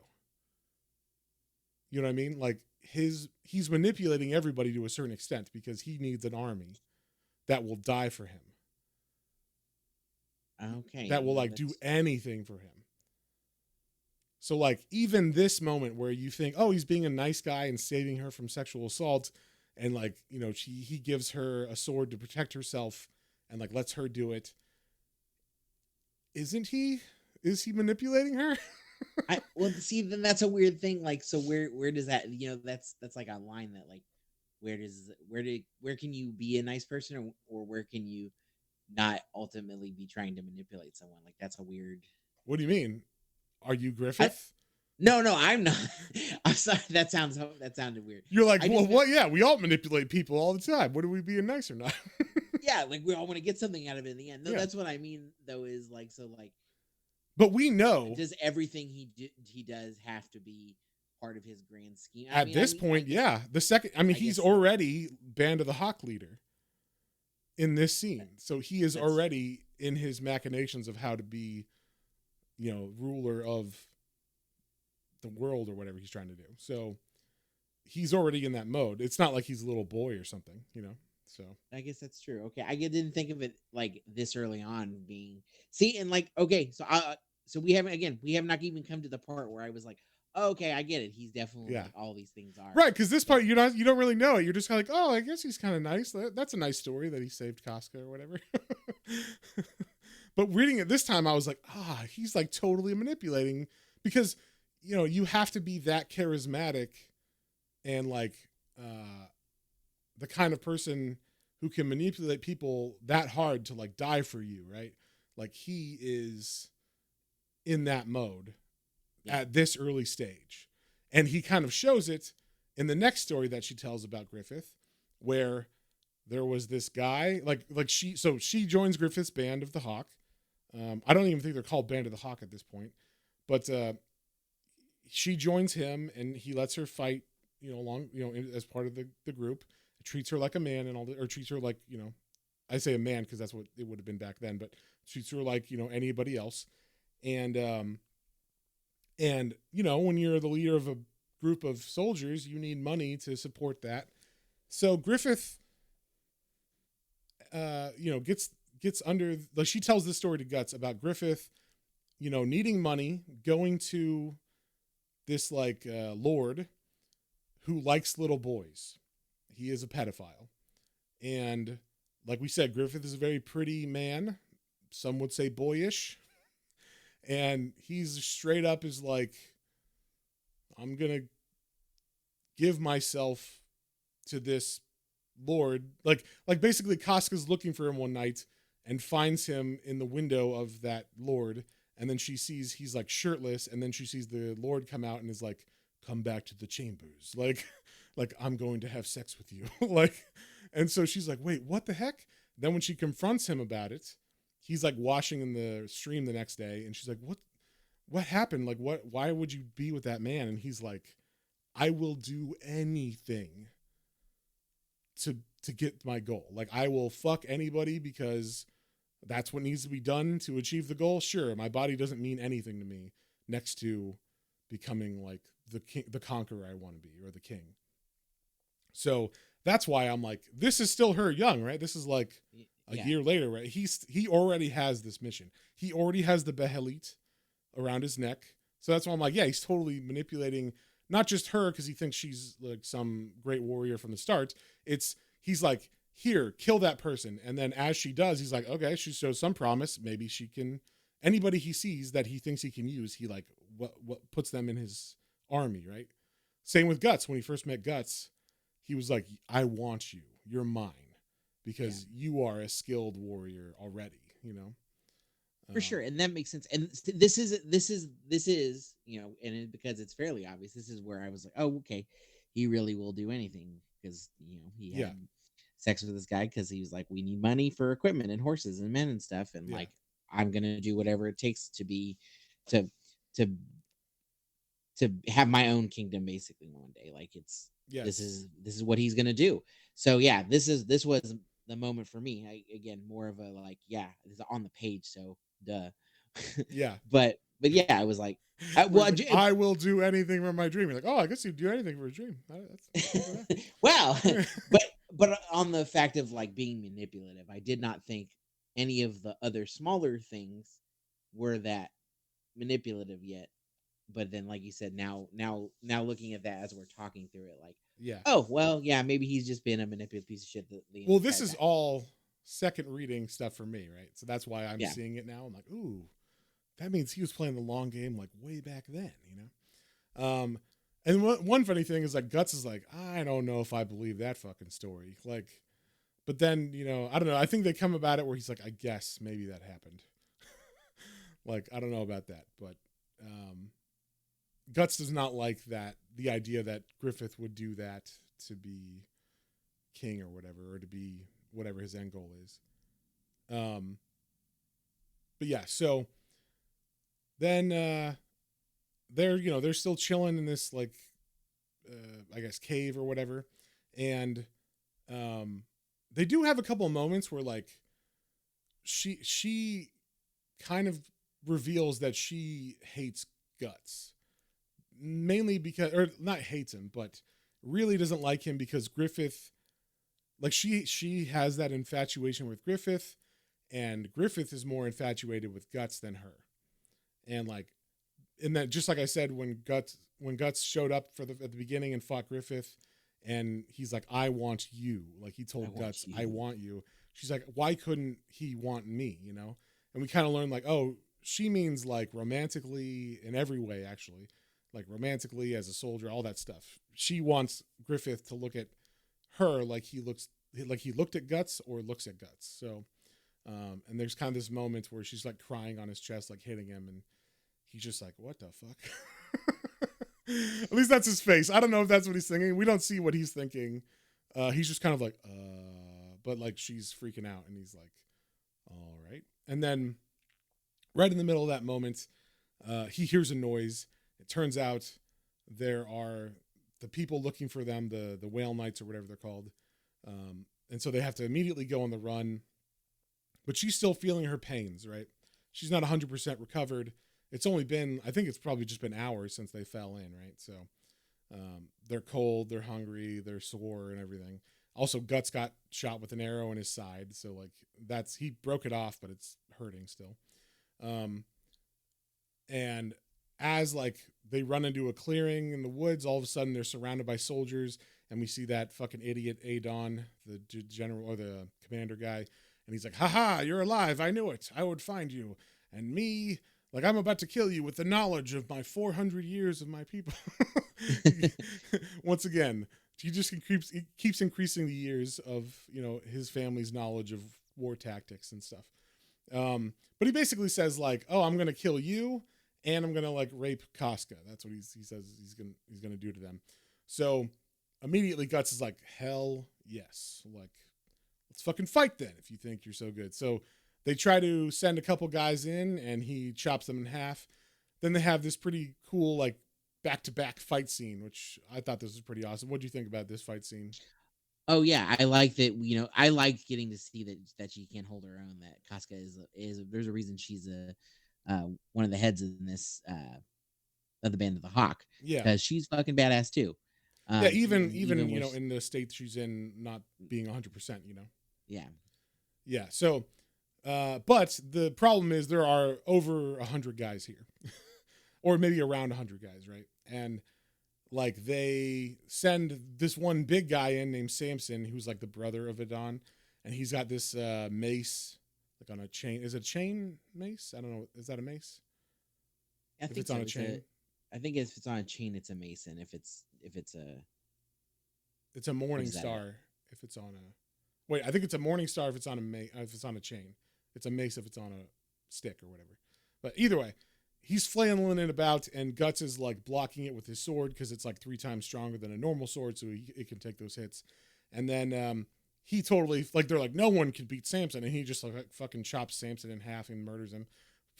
You know what I mean? Like he's manipulating everybody to a certain extent because he needs an army that will die for him. Okay. That will like do anything for him. So like even this moment where you think, oh, he's being a nice guy and saving her from sexual assault, and like, he gives her a sword to protect herself and like lets her do it. Isn't he? Is he manipulating her? See, then that's a weird thing. Like, so where does that, that's like a line that like, where can you be a nice person, or where can you not ultimately be trying to manipulate someone? Like, that's a weird. What do you mean? Are you Griffith? No, I'm not. I'm sorry. That sounded weird. You're like, yeah, we all manipulate people all the time. What are we being nice or not? Yeah, like we all want to get something out of it in the end. No, that's what I mean though, is like, so like, but we know, does everything he does have to be part of his grand scheme? At this point, yeah. The second, he's already Band of the Hawk leader in this scene. So he is already in his machinations of how to be, ruler of the world or whatever he's trying to do. So he's already in that mode. It's not like he's a little boy or something, So I guess that's true. Okay, I didn't think of it like this early on being. See, and like, okay, so we have not even come to the part where I was like, oh, okay, I get it. He's definitely like, all these things are right, because this part you don't really know it. You're just kind of like, oh, I guess he's kind of nice. That's a nice story that he saved Casca or whatever. But reading it this time, I was like, he's like totally manipulating, because you have to be that charismatic and like the kind of person who can manipulate people that hard to like die for you, right? Like he is in that mode at this early stage. And he kind of shows it in the next story that she tells about Griffith, where there was this guy, she joins Griffith's Band of the Hawk. I don't even think they're called Band of the Hawk at this point, but she joins him and he lets her fight, as part of the group. Treats her like a man or treats her like, I say a man because that's what it would have been back then, but treats her like, anybody else. And when you're the leader of a group of soldiers, you need money to support that. So Griffith gets under, like, she tells this story to Guts about Griffith, needing money, going to this like lord who likes little boys. He is a pedophile. And like we said, Griffith is a very pretty man. Some would say boyish. And he's straight up is like, I'm going to give myself to this lord. Like basically Casca's looking for him one night and finds him in the window of that lord. And then she sees he's like shirtless. And then she sees the lord come out and is like, come back to the chambers. Like I'm going to have sex with you. And so she's like, wait, what the heck? Then when she confronts him about it, he's like washing in the stream the next day. And she's like, what happened? Like, why would you be with that man? And he's like, I will do anything to get my goal. Like, I will fuck anybody because that's what needs to be done to achieve the goal. Sure, my body doesn't mean anything to me next to becoming like the king, the conqueror I want to be, or the king. So that's why I'm like, this is still her young, right? This is like a year later, right? He already has this mission. He already has the behelit around his neck. So that's why I'm like, yeah, he's totally manipulating not just her because he thinks she's like some great warrior from the start. He's like, here, kill that person. And then as she does, he's like, okay, she shows some promise. Maybe she can, anybody he sees that he thinks he can use, he like what puts them in his army, right? Same with Guts. When he first met Guts, he was like, I want you. You're mine because you are a skilled warrior already, For sure. And that makes sense. And this is, and because it's fairly obvious, this is where I was like, oh, okay, he really will do anything because, he had sex with this guy because he was like, we need money for equipment and horses and men and stuff. And like, I'm going to do whatever it takes to have my own kingdom basically one day. Like this is what he's going to do. So yeah, this was the moment for me. Again, more of a like, it's on the page. So duh. Yeah. but yeah, I was like, I will do anything for my dream. You're like, oh, I guess you'd do anything for a dream. Well, but on the fact of like being manipulative, I did not think any of the other smaller things were that manipulative yet. But then, like you said, now looking at that as we're talking through it, like, oh well, yeah, maybe he's just been a manipulative piece of shit. Well, this is all second reading stuff for me, right? So that's why I'm seeing it now. I'm like, ooh, that means he was playing the long game like way back then, And one funny thing is like Guts is like, I don't know if I believe that fucking story. Like, but then, I don't know. I think they come about it where he's like, I guess maybe that happened. Like, I don't know about that, but Guts does not like that, the idea that Griffith would do that to be king or whatever, or to be whatever his end goal is. But yeah, so then they're still chilling in this like I guess cave or whatever, and they do have a couple of moments where like she kind of reveals that she hates Guts, mainly because, or not hates him, but really doesn't like him because Griffith, like she has that infatuation with Griffith, and Griffith is more infatuated with Guts than her. And like, in that, just like I said, when Guts showed up at the beginning and fought Griffith, and he's like, I want you. Like he told Guts, I want you. She's like, why couldn't he want me? And we kind of learned like, oh, she means like romantically in every way, actually, like romantically as a soldier, all that stuff. She wants Griffith to look at her like he looked at Guts or looks at Guts. So, and there's kind of this moment where she's like crying on his chest, like hitting him, and he's just like, what the fuck? At least that's his face. I don't know if that's what he's thinking. We don't see what he's thinking. He's just kind of like, but like she's freaking out, and he's like, all right. And then right in the middle of that moment, he hears a noise. It turns out there are the people looking for them, the whale knights or whatever they're called. And so they have to immediately go on the run, but she's still feeling her pains, right? She's not 100% recovered. It's only been, I think it's probably just been hours since they fell in, right? So they're cold, they're hungry, they're sore and everything. Also, Guts got shot with an arrow in his side, so like he broke it off, but it's hurting still. Um, and as like they run into a clearing in the woods, all of a sudden they're surrounded by soldiers, and we see that fucking idiot Adon, the general or the commander guy, and he's like, "Haha, you're alive! I knew it. I would find you, and me." Like, I'm about to kill you with the knowledge of my 400 years of my people. Once again, he just keeps increasing the years of, his family's knowledge of war tactics and stuff. But he basically says like, "Oh, I'm going to kill you and I'm going to like rape Casca." That's what he says he's going to do to them. So immediately Guts is like, "Hell yes. Like, let's fucking fight then if you think you're so good." So they try to send a couple guys in and he chops them in half. Then they have this pretty cool, like, back-to-back fight scene, which I thought this was pretty awesome. What do you think about this fight scene? Oh yeah, I like that. I like getting to see that she can hold her own. That Casca is there's a reason she's one of the heads in this of the Band of the Hawk, Yeah. because she's fucking badass too. Yeah, even when in the state she's in, not being 100%, Yeah. Yeah, so, but the problem is there are over 100 guys here. Or maybe around 100 guys, right? And like they send this one big guy in named Samson, who's like the brother of Adon, and he's got this mace like on a chain. Is it a chain mace? I don't know. Is that a mace? I If think it's on so. a chain, I think if it's on a chain, it's a mason. If it's a it's a morning is that star. If it's on a wait, I think it's a morning star if it's on if it's on a chain. It's a mace if it's on a stick or whatever. But either way, he's flailing it about, and Guts is like blocking it with his sword because it's like 3 times stronger than a normal sword, so it can take those hits. And then he totally, like, they're like, no one can beat Samson, and he just like fucking chops Samson in half and murders him.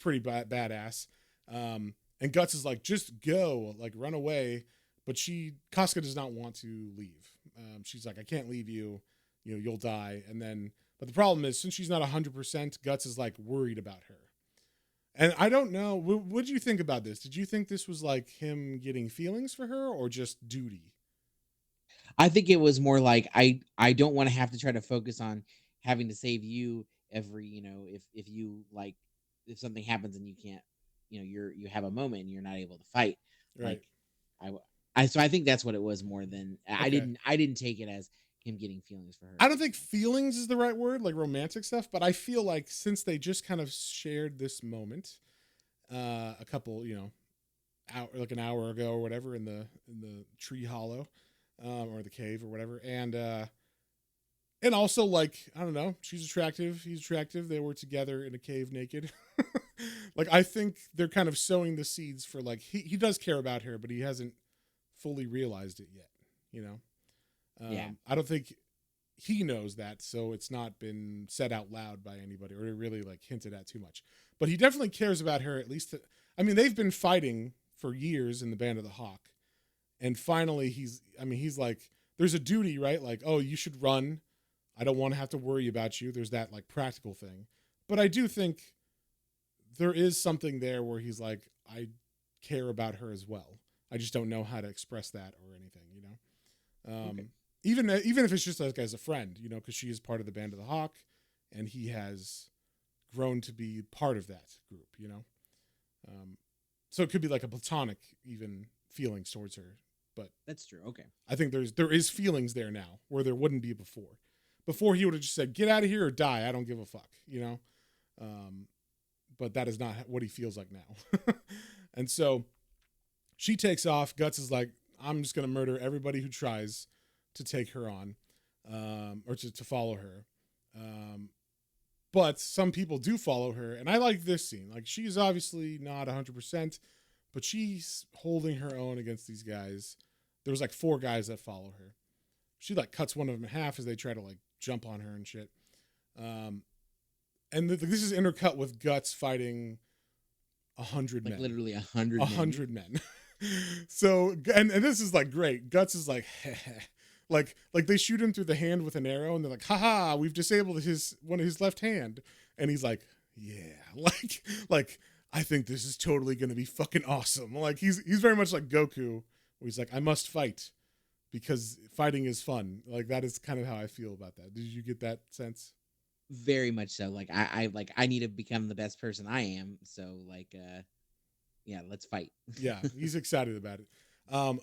Pretty badass. And Guts is like, just go, like, run away. But Casca does not want to leave. She's like, I can't leave you. You'll die. But the problem is, since she's not 100%, Guts is like worried about her. And I don't know, what did you think about this? Did you think this was like him getting feelings for her or just duty? I think it was more like I don't want to have to try to focus on having to save you every, if you like, if something happens and you can't, you have a moment and you're not able to fight. Right. Like so I think that's what it was more than I Okay. didn't take it as him getting feelings for her. I don't think feelings is the right word, like romantic stuff, but I feel like since they just kind of shared this moment, a couple, like an hour ago or whatever in the tree hollow, or the cave or whatever, and also like I don't know, she's attractive, he's attractive. They were together in a cave naked. Like I think they're kind of sowing the seeds for like he does care about her, but he hasn't fully realized it yet. Yeah. I don't think he knows that, so it's not been said out loud by anybody or really like hinted at too much. But he definitely cares about her, at least. I mean, they've been fighting for years in the Band of the Hawk, and finally he's like, there's a duty, right? Like, oh, you should run. I don't want to have to worry about you. There's that like practical thing. But I do think there is something there where he's like, I care about her as well. I just don't know how to express that or anything, Okay. Even if it's just like as a friend, because she is part of the Band of the Hawk, and he has grown to be part of that group, so it could be like a platonic even feelings towards her. But That's true. Okay. I think there is feelings there now where there wouldn't be before. Before he would have just said, "Get out of here or die. I don't give a fuck," But that is not what he feels like now. And so she takes off. Guts is like, I'm just gonna murder everybody who tries to take her on, or to follow her. But some people do follow her, and I like this scene. Like, she's obviously not 100%, but she's holding her own against these guys. There was like 4 guys that follow her. She like cuts one of them in half as they try to like jump on her and shit. And this is intercut with Guts fighting 100 Like men. literally 100 100 men. So, and this is like great. Guts is like, like they shoot him through the hand with an arrow, and they're like, haha, we've disabled one of his left hand. And he's like, yeah, like I think this is totally gonna be fucking awesome. Like he's very much like Goku, where he's like, I must fight because fighting is fun. Like that is kind of how I feel about that. Did you get that sense? Very much so. Like I need to become the best person I am. So like yeah, let's fight. Yeah, he's excited about it.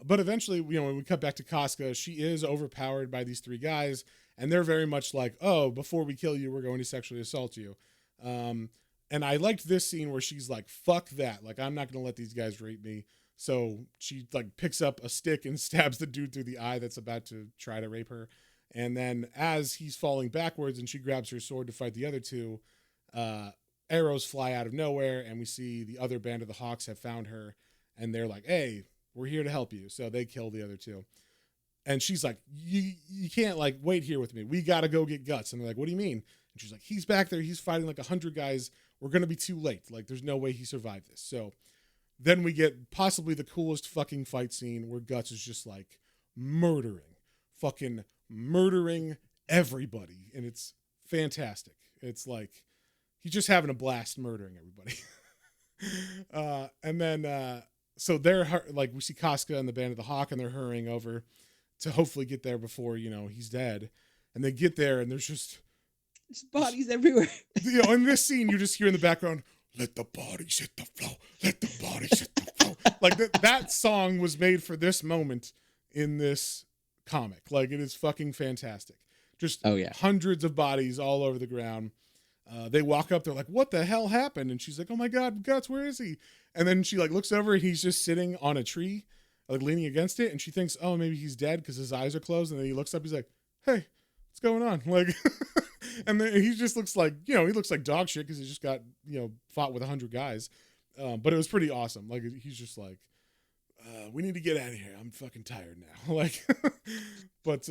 But eventually, when we cut back to Casca, she is overpowered by these three guys, and they're very much like, "Oh, before we kill you, we're going to sexually assault you." And I liked this scene where she's like, "Fuck that! Like, I'm not going to let these guys rape me." So she like picks up a stick and stabs the dude through the eye that's about to try to rape her. And then as he's falling backwards and she grabs her sword to fight the other two, arrows fly out of nowhere, and we see the other band of the Hawks have found her, and they're like, "Hey, we're here to help you." So they kill the other two. And she's like, you can't like wait here with me. We got to go get Guts. And they're like, "What do you mean?" And she's like, "He's back there. He's fighting like 100 guys. We're going to be too late. Like, there's no way he survived this." So then we get possibly the coolest fucking fight scene where Guts is just like fucking murdering everybody. And it's fantastic. It's like, he's just having a blast murdering everybody. And then, so they're like, we see Casca and the Band of the Hawk, and they're hurrying over to hopefully get there before, he's dead. And they get there, and there's just bodies everywhere. In this scene, you just hear in the background, "Let the bodies hit the floor. Let the bodies hit the floor." Like that song was made for this moment in this comic. Like, it is fucking fantastic. Just hundreds of bodies all over the ground. They walk up, they're like, "What the hell happened?" And she's like, "Oh my God, Guts, where is he?" And then she like looks over, and he's just sitting on a tree, like leaning against it. And she thinks, "Oh, maybe he's dead," because his eyes are closed. And then he looks up, he's like, "Hey, what's going on?" Like, and then he just looks like, he looks like dog shit because he just got, fought with 100 guys. But it was pretty awesome. Like, he's just like, "We need to get out of here. I'm fucking tired now." Like, but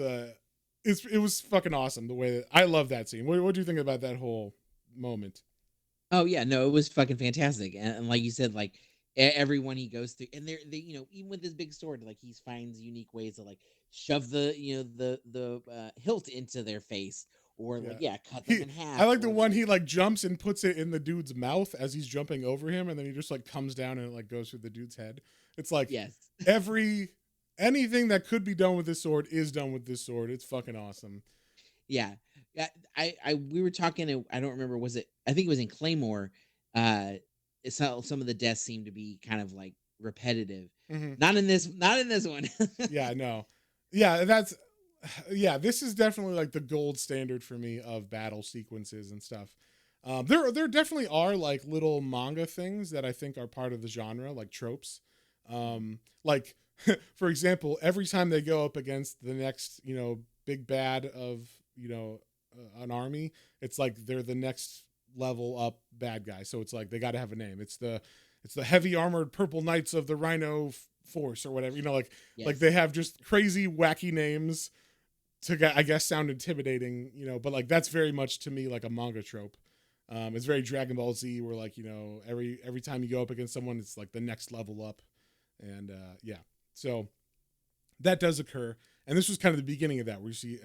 it was fucking awesome the way that I love that scene. What do you think about that whole moment? Oh yeah, no, it was fucking fantastic, and like you said, like everyone he goes through, and they even with his big sword, like he finds unique ways to like shove the the hilt into their face, or like cut them in half. I like the or, one he like jumps and puts it in the dude's mouth as he's jumping over him, and then he just like comes down and it like goes through the dude's head. It's like anything that could be done with this sword is done with this sword. It's fucking awesome. Yeah. We were talking, I don't remember, I think it was in Claymore. Some of the deaths seem to be kind of like repetitive. Mm-hmm. Not in this one. Yeah, no. Yeah, this is definitely like the gold standard for me of battle sequences and stuff. There definitely are like little manga things that I think are part of the genre, like tropes. Like, for example, every time they go up against the next, big bad of, an army, it's like they're the next level up bad guy. So it's like they got to have a name. It's the heavy armored purple knights of the Rhino Force or whatever. Like they have just crazy wacky names to, I guess, sound intimidating. But like that's very much to me like a manga trope. It's very Dragon Ball Z, where like every time you go up against someone, it's like the next level up, and so that does occur. And this was kind of the beginning of that, where you see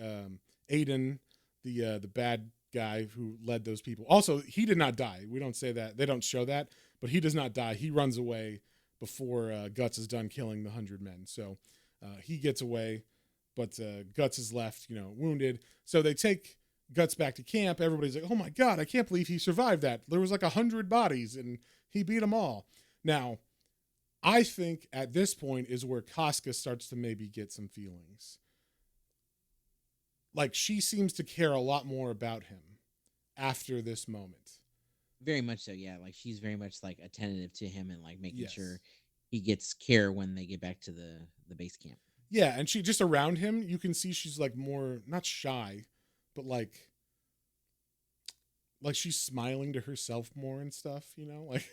Aiden, the bad guy who led those people. Also, he did not die. We don't say that. They don't show that, but he does not die. He runs away before Guts is done killing the 100 men. So he gets away, but Guts is left, wounded. So they take Guts back to camp. Everybody's like, "Oh my God, I can't believe he survived that. There was like 100 bodies and he beat them all." Now, I think at this point is where Casca starts to maybe get some feelings. Like, she seems to care a lot more about him after this moment. Very much so, yeah. Like she's very much like attentive to him and like making sure he gets care when they get back to the base camp. Yeah, and she just around him, you can see she's like more, not shy, but like she's smiling to herself more and stuff, like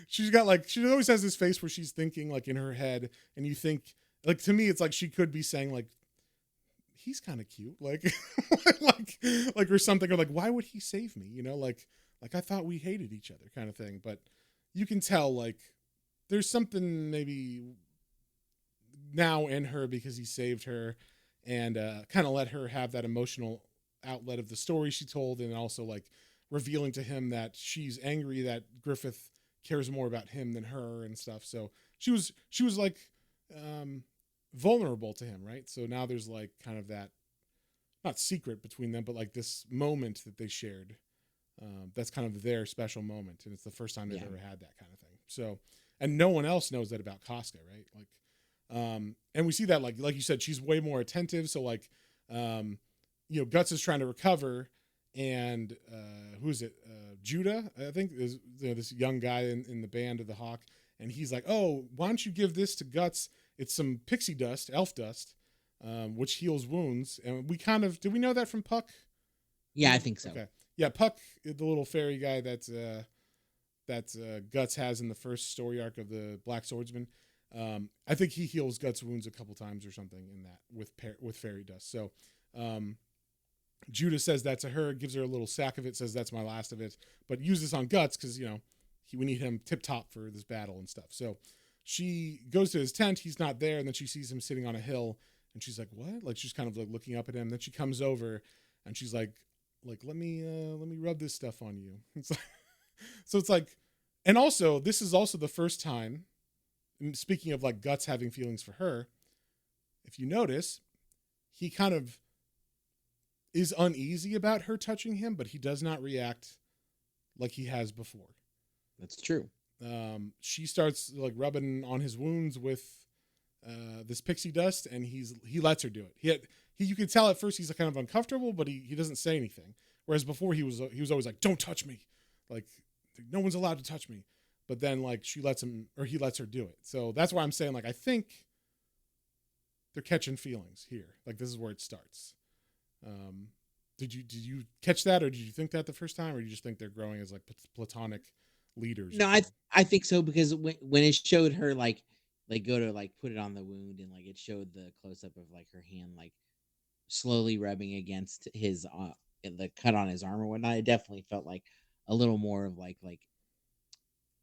she's got like, she always has this face where she's thinking like in her head, and you think, like, to me it's like she could be saying like, he's kind of cute, like like or something, or like, why would he save me, like I thought we hated each other, kind of thing. But you can tell like there's something maybe now in her because he saved her, and kind of let her have that emotional outlet of the story she told, and also like revealing to him that she's angry that Griffith cares more about him than her and stuff. So she was like vulnerable to him, right? So now there's like kind of that, not secret between them, but like this moment that they shared. That's kind of their special moment, and it's the first time they've ever had that kind of thing. So, and no one else knows that about Casca, right? Like, and we see that like you said, she's way more attentive. So like, Guts is trying to recover, and who is it? Judah, I think, is this young guy in the band of the Hawk, and he's like, "Oh, why don't you give this to Guts? It's some pixie dust, elf dust, which heals wounds." And we kind of did we know that from Puck? Yeah, I think so. Okay, yeah, Puck, the little fairy guy that Guts has in the first story arc of the Black Swordsman. I think he heals Guts' wounds a couple times or something in that with fairy dust. So. Judah says that to her, gives her a little sack of it, says that's my last of it, but use this on Guts because, we need him tip top for this battle and stuff. So she goes to his tent. He's not there. And then she sees him sitting on a hill and she's like, what? Like, she's kind of like looking up at him. Then she comes over and she's like, let me rub this stuff on you. It's like, so it's like, and also this is also the first time, speaking of like Guts having feelings for her, if you notice, he kind of is uneasy about her touching him, but he does not react like he has before. That's true. She starts like rubbing on his wounds with this pixie dust, and he lets her do it. You could tell at first he's kind of uncomfortable, but he doesn't say anything. Whereas before he was always like, "Don't touch me," like no one's allowed to touch me. But then like he lets her do it. So that's why I'm saying like I think they're catching feelings here. Like this is where it starts. Did you catch that, or did you think that the first time, or do you just think they're growing as like platonic leaders? No, I think so, because when it showed her like go to like put it on the wound, and like it showed the close up of like her hand like slowly rubbing against his the cut on his arm or whatnot, it definitely felt like a little more of like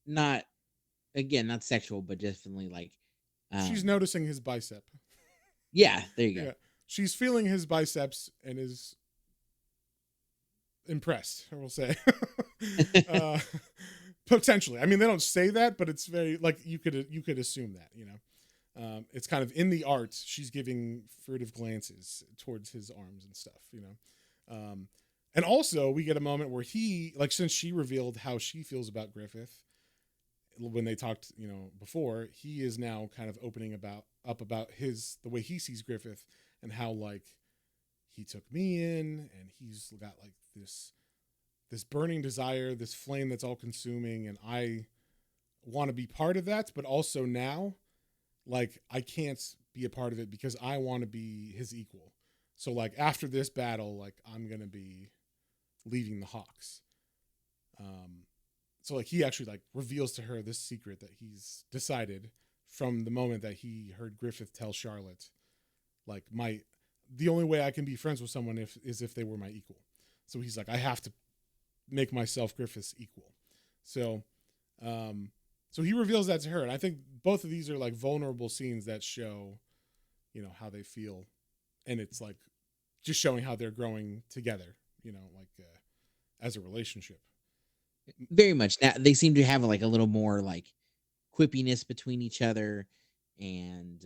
not, again, not sexual, but definitely like she's noticing his bicep. Yeah, there you go. Yeah, she's feeling his biceps and is impressed, I will say. Potentially. I mean, they don't say that, but it's very like you could assume that, it's kind of in the art. She's giving furtive glances towards his arms and stuff, and also we get a moment where he, like, since she revealed how she feels about Griffith when they talked, before, he is now kind of opening about the way he sees Griffith and how like he took me in, and he's got like this burning desire, this flame that's all consuming, and I want to be part of that, but also now, like, I can't be a part of it because I want to be his equal. So like after this battle, like I'm gonna be leaving the Hawks. So like he actually like reveals to her this secret that he's decided from the moment that he heard Griffith tell Charlotte, like the only way I can be friends with someone is if they were my equal. So he's like, I have to make myself Griffith's equal. So, so he reveals that to her. And I think both of these are like vulnerable scenes that show, how they feel. And it's like just showing how they're growing together, as a relationship. Very much. Now they seem to have like a little more like quippiness between each other, and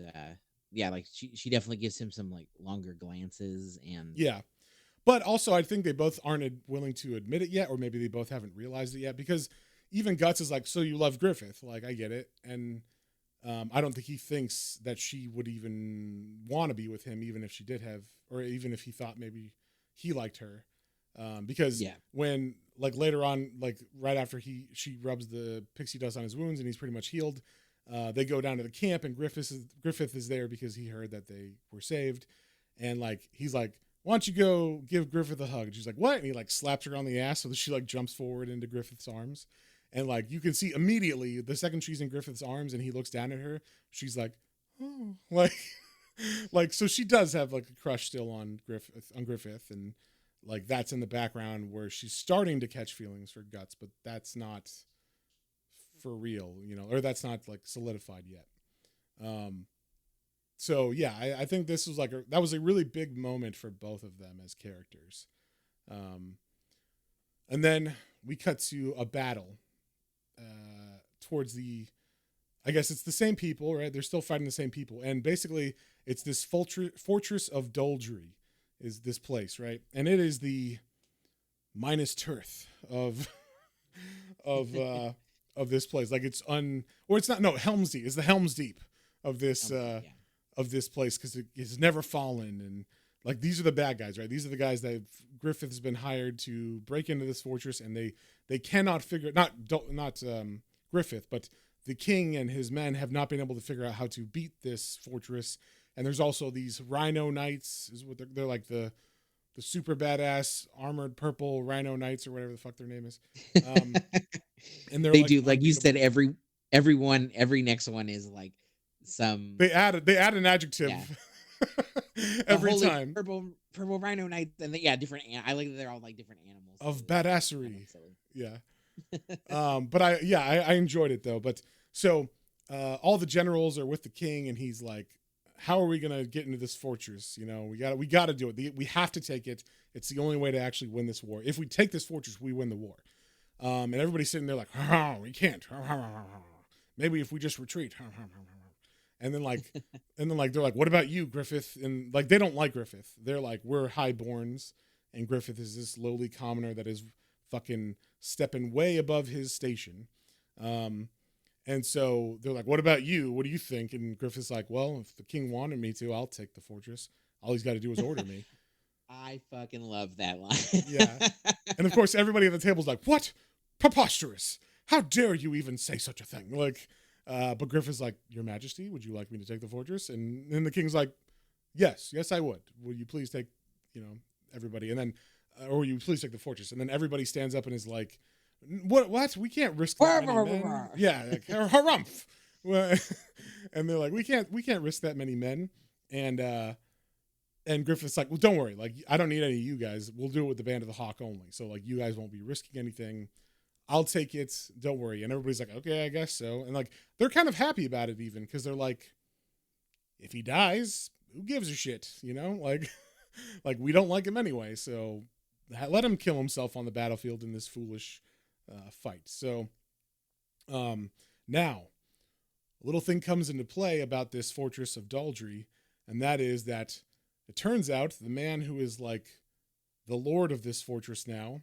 yeah, like she definitely gives him some like longer glances, and yeah. But also, I think they both aren't willing to admit it yet, or maybe they both haven't realized it yet, because even Guts is like, so you love Griffith. Like, I get it. And I don't think he thinks that she would even want to be with him, even if she did have, or even if he thought maybe he liked her. Because when, like, later on, like, right after she rubs the pixie dust on his wounds and he's pretty much healed, they go down to the camp, and Griffith is there because he heard that they were saved. And, like, he's like, why don't you go give Griffith a hug? And she's like, what? And he like slaps her on the ass so that she like jumps forward into Griffith's arms. And like you can see immediately the second she's in Griffith's arms and he looks down at her, she's like, oh, like so she does have like a crush still on Griffith, and like that's in the background where she's starting to catch feelings for Guts, but that's not for real, or that's not like solidified yet. So yeah, I think this was that was a really big moment for both of them as characters. And then we cut to a battle towards I guess it's the same people, right? They're still fighting the same people. And basically, it's this fortress of Doldry is this place, right? And it is the Minas Tirith of of this place. Like it's or it's not. No, Helm's Deep. It's the Helm's Deep of this of this place because it has never fallen. And like these are the bad guys, right? These are the guys that Griffith has been hired to break into this fortress, and they cannot figure not Griffith, but the king and his men have not been able to figure out how to beat this fortress. And there's also these Rhino Knights, is what they're like the super badass armored purple Rhino Knights or whatever the fuck their name is. And they like, do like you said, every next one is like some. They add an adjective every time. Purple Rhino Knights, and different. I like that they're all like different animals of badassery. Yeah. But I enjoyed it though. But so all the generals are with the king, and he's like, how are we gonna get into this fortress? You know, we got to do it. We have to take it. It's the only way to actually win this war. If we take this fortress, we win the war. And everybody's sitting there like, we can't. Maybe if we just retreat. And then like they're like, what about you, Griffith? And like they don't like Griffith. They're like, we're highborns, and Griffith is this lowly commoner that is fucking stepping way above his station. And so they're like, what about you? What do you think? And Griffith's like, well, if the king wanted me to, I'll take the fortress. All he's got to do is order me. I fucking love that line. Yeah. And of course, everybody at the table's like, what? Preposterous. How dare you even say such a thing? Like, but Griffith's like, Your Majesty, would you like me to take the fortress? And then the king's like, yes, I would. Will you please take, everybody? And then, or will you please take the fortress? And then everybody stands up and is like, what? We can't risk that many men. Yeah, like, harumph. And they're like, we can't risk that many men. And Griffith's like, well, don't worry. Like, I don't need any of you guys. We'll do it with the Band of the Hawk only. So like, you guys won't be risking anything. I'll take it. Don't worry. And everybody's like, okay, I guess so. And like, they're kind of happy about it even because they're like, if he dies, who gives a shit? Like, like we don't like him anyway. So let him kill himself on the battlefield in this foolish fight. So now a little thing comes into play about this fortress of Doldry, and that is that it turns out the man who is like the lord of this fortress now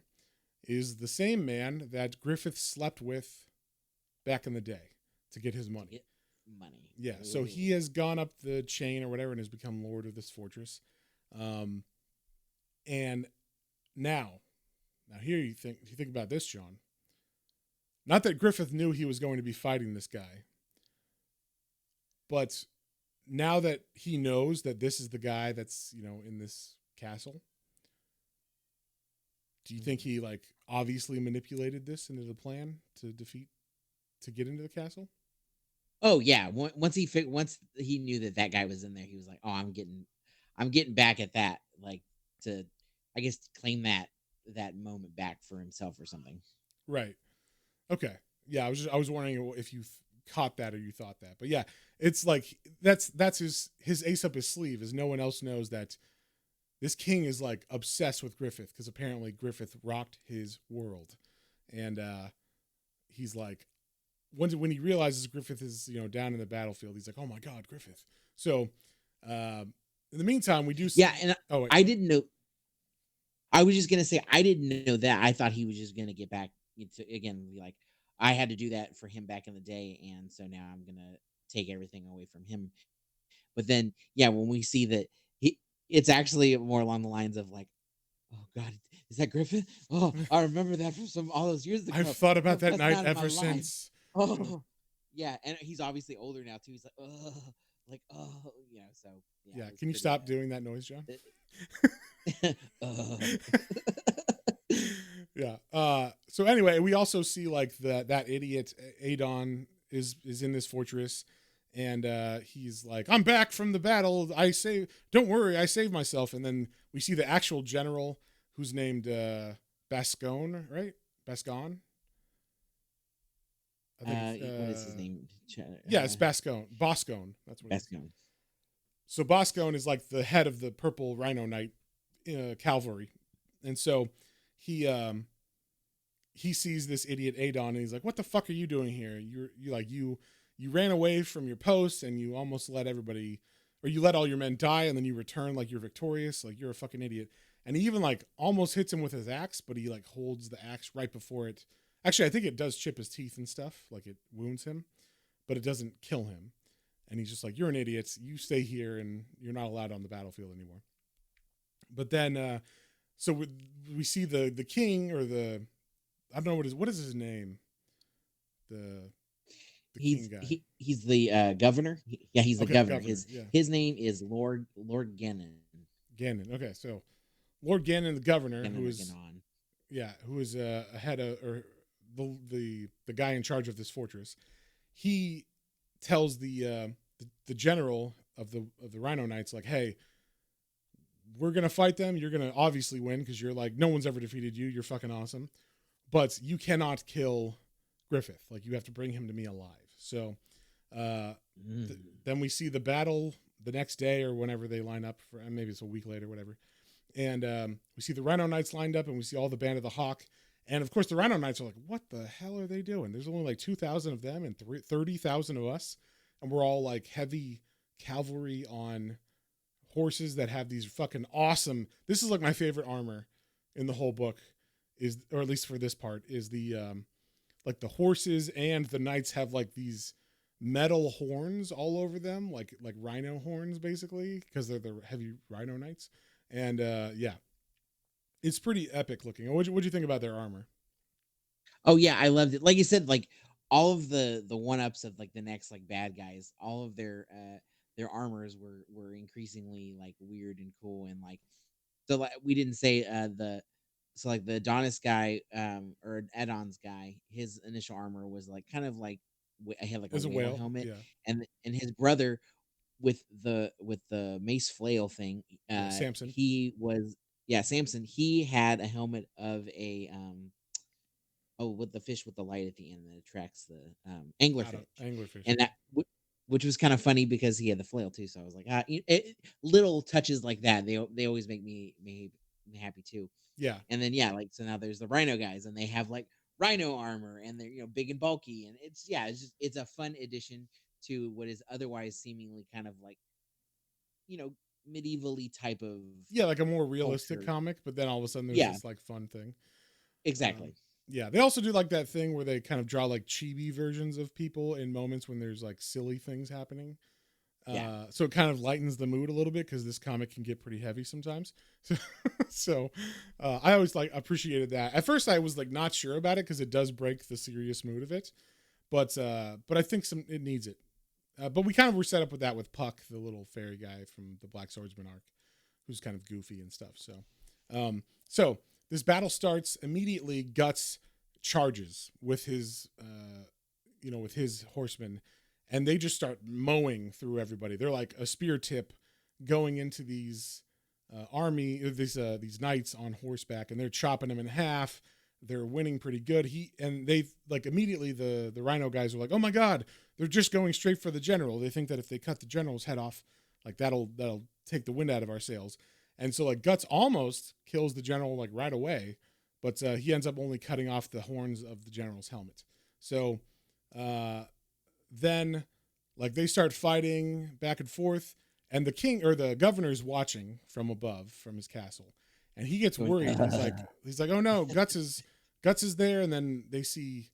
is the same man that Griffith slept with back in the day to get his money. Money. Yeah. So he has gone up the chain or whatever and has become lord of this fortress. And now here you think about this, John. Not that Griffith knew he was going to be fighting this guy, but now that he knows that this is the guy that's, in this castle, do you think he like obviously manipulated this into the plan to get into the castle? Oh yeah. Once he knew that guy was in there, he was like, oh, I'm getting back at that, like to, I guess, claim that moment back for himself or something. Right. Okay. Yeah. I was wondering if you caught that or you thought that, but yeah, it's like, that's his ace up his sleeve is no one else knows that this king is like obsessed with Griffith because apparently Griffith rocked his world. And, he's like, when he realizes Griffith is, down in the battlefield, he's like, oh my God, Griffith. So, in the meantime, we do. Yeah. And I didn't know. I was just going to say, I didn't know that. I thought he was just going to get back into, again, like, I had to do that for him back in the day. And so now I'm going to take everything away from him. But then, yeah, when we see that it's actually more along the lines of like, oh God, is that Griffith? Oh, I remember that from all those years ago. I've thought about that night ever since. Oh, yeah. And he's obviously older now too. He's like, so. Yeah. Can you stop doing that noise, John? Yeah. So anyway, we also see like that idiot Adon is in this fortress, and he's like, I'm back from the battle. Don't worry, I saved myself. And then we see the actual general who's named Bascone, right? Bascone. What is his name? Yeah, it's Bascone. Boscone. That's what Bascone. So Boscone is like the head of the Purple Rhino Knight cavalry, and so he sees this idiot Adon, and he's like, "What the fuck are you doing here? You you ran away from your post and you almost let everybody, or you let all your men die, and then you return like you're victorious, like you're a fucking idiot. And he even like almost hits him with his axe, but he like holds the axe right before it. Actually, I think it does chip his teeth and stuff, like it wounds him, but it doesn't kill him. And he's just like, "You're an idiot. You stay here, and you're not allowed on the battlefield anymore." But then, so we see the king, or the, I don't know what is his name, the king guy. He's the governor. Yeah, he's the Okay, governor. governor. Yeah, His name is Lord Gannon. Gannon. Okay, so Lord Gannon, the governor, Gannon who or is Gannon. who is ahead of, or the guy in charge of this fortress. He tells the general of the Rhino Knights, like, "Hey, we're gonna fight them. You're gonna obviously win because you're like, no one's ever defeated you. You're fucking awesome, but you cannot kill Griffith. Like, you have to bring him to me alive." So then we see the battle the next day, or whenever they line up for, maybe it's a week later, whatever. And we see the Rhino Knights lined up, and we see all the Band of the Hawk. And of course, the Rhino Knights are like, "What the hell are they doing? There's only like 2,000 of them and 30,000 of us, and we're all like heavy cavalry on horses that have these fucking awesome." This is like my favorite armor in the whole book, is, or at least for this part, is the like the horses and the knights have like these metal horns all over them, like rhino horns basically, because they're the heavy Rhino Knights. And yeah, it's pretty epic looking. What'd you think about their armor? Oh yeah, I loved it. Like you said, like all of the one ups of like the next like bad guys, all of their armors were increasingly like weird and cool. And like, so like we didn't say the, so like the Adonis guy, or Addon's guy, his initial armor was like kind of like, I had like a As a whale whale, helmet. yeah, And his brother with the mace flail thing, yeah, Samson. he was, yeah, Samson, he had a helmet of a oh, with the fish with the light at the end that attracts the anglerfish. Anglerfish, And yeah. that which was kind of funny because he had the flail too. So I was like, little touches like that, they always make me happy too. Yeah, And then yeah, like, so now there's the rhino guys, and they have like rhino armor, and they're, big and bulky, and it's, yeah, it's a fun addition to what is otherwise seemingly kind of like, you know medievally type of yeah, like a more realistic culture. comic, but then all of a sudden there's Yeah, this like fun thing. Um, exactly. yeah, they also do like that thing where they kind of draw like chibi versions of people in moments when there's like silly things happening. Yeah. So it kind of lightens the mood a little bit, because this comic can get pretty heavy sometimes. So I always like appreciated that. At first, I was like not sure about it because it does break the serious mood of it, but I think it needs it. But we kind of were set up with that with Puck, the little fairy guy from the Black Swordsman arc, who's kind of goofy and stuff. So this battle starts immediately. Guts charges with his with his horsemen, and they just start mowing through everybody. They're like a spear tip going into these these knights on horseback, and they're chopping them in half. They're winning pretty good. They like immediately the Rhino guys are like, "Oh my god, they're just going straight for the general." They think that if they cut the general's head off, like that'll take the wind out of our sails. And so like Guts almost kills the general like right away, but he ends up only cutting off the horns of the general's helmet. So then like they start fighting back and forth, and the king, or the governor's watching from above from his castle, and he gets Going, worried. He's like, "Oh no, Guts is there." And then they see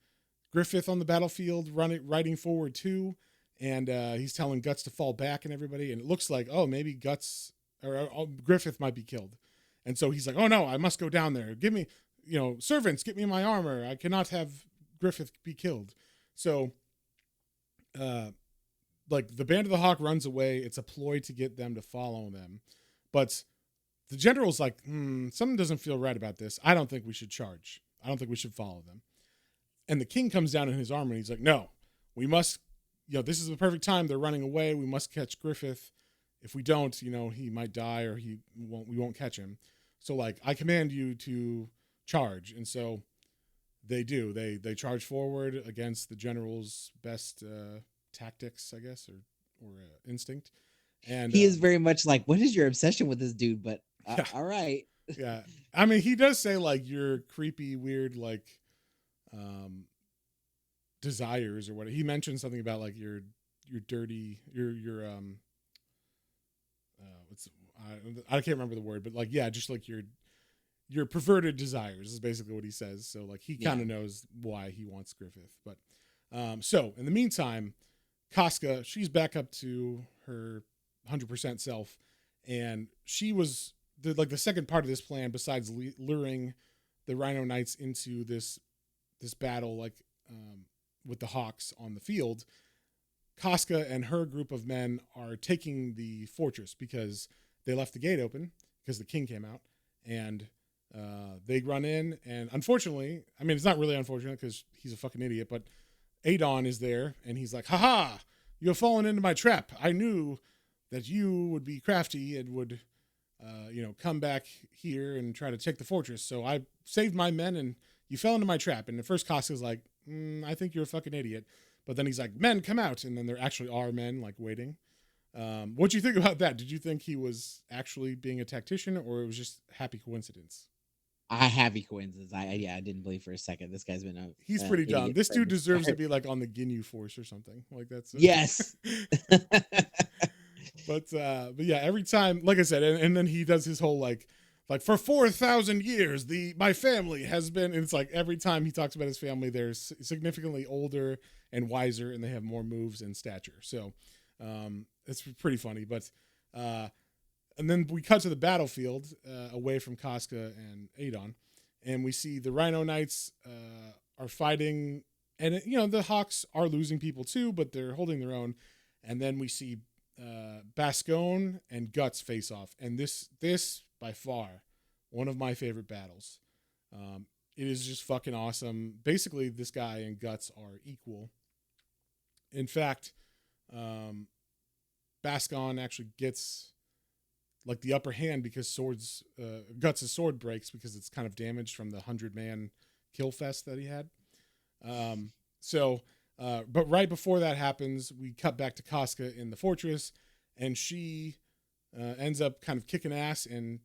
Griffith on the battlefield riding forward too, and he's telling Guts to fall back and everybody. And it looks like, oh, maybe Guts or Griffith might be killed. And so he's like, "Oh no, I must go down there. Give me, servants, get me my armor. I cannot have Griffith be killed." So like the Band of the Hawk runs away. It's a ploy to get them to follow them, but the general's like, something doesn't feel right about this. I don't think we should charge. I don't think we should follow them. And the king comes down in his armor, and he's like, "No, we must, this is the perfect time. They're running away. We must catch Griffith. If we don't, he might die, or we won't catch him. So like, I command you to charge." And so they do. They charge forward against the general's best tactics, I guess, or instinct. And he is very much like, what is your obsession with this dude? But yeah, all right. yeah. I mean, he does say like, "You're creepy, weird, like, desires or what. He mentioned something about like your dirty your what's I can't remember the word, but like yeah, just like your perverted desires is basically what he says. So like he kind of knows why he wants Griffith. But so in the meantime, Casca, she's back up to her 100% self, and she was the second part of this plan besides luring the Rhino Knights into this battle like with the Hawks on the field. Casca and her group of men are taking the fortress because they left the gate open because the king came out, and they run in, and unfortunately, I mean, it's not really unfortunate because he's a fucking idiot, but Adon is there, and he's like, haha, you have fallen into my trap. I knew that you would be crafty and would, come back here and try to take the fortress. So I saved my men, and you fell into my trap. And at first, Casca's like, I think you're a fucking idiot. But then he's like, men, come out. And then there actually are men, like, waiting. What do you think about that? Did you think he was actually being a tactician, or it was just happy coincidence? I happy coincidence. I didn't believe for a second this guy's been he's pretty dumb. This dude deserves to be like on the Ginyu Force or something. Like that's yes. But yeah, every time, like I said, and then he does his whole like for 4,000 years, my family has been. And it's like every time he talks about his family, they're significantly older and wiser, and they have more moves and stature. So it's pretty funny. But and then we cut to the battlefield away from Casca and Adon, and we see the Rhino Knights are fighting, and the Hawks are losing people too, but they're holding their own. And then we see Bascone and Guts face off, and this by far one of my favorite battles. It is just fucking awesome. Basically, this guy and Guts are equal. In fact, Bascone actually gets like the upper hand because Guts' sword breaks because it's kind of damaged from the 100-man kill fest that he had. But right before that happens, we cut back to Casca in the fortress, and she ends up kind of kicking ass and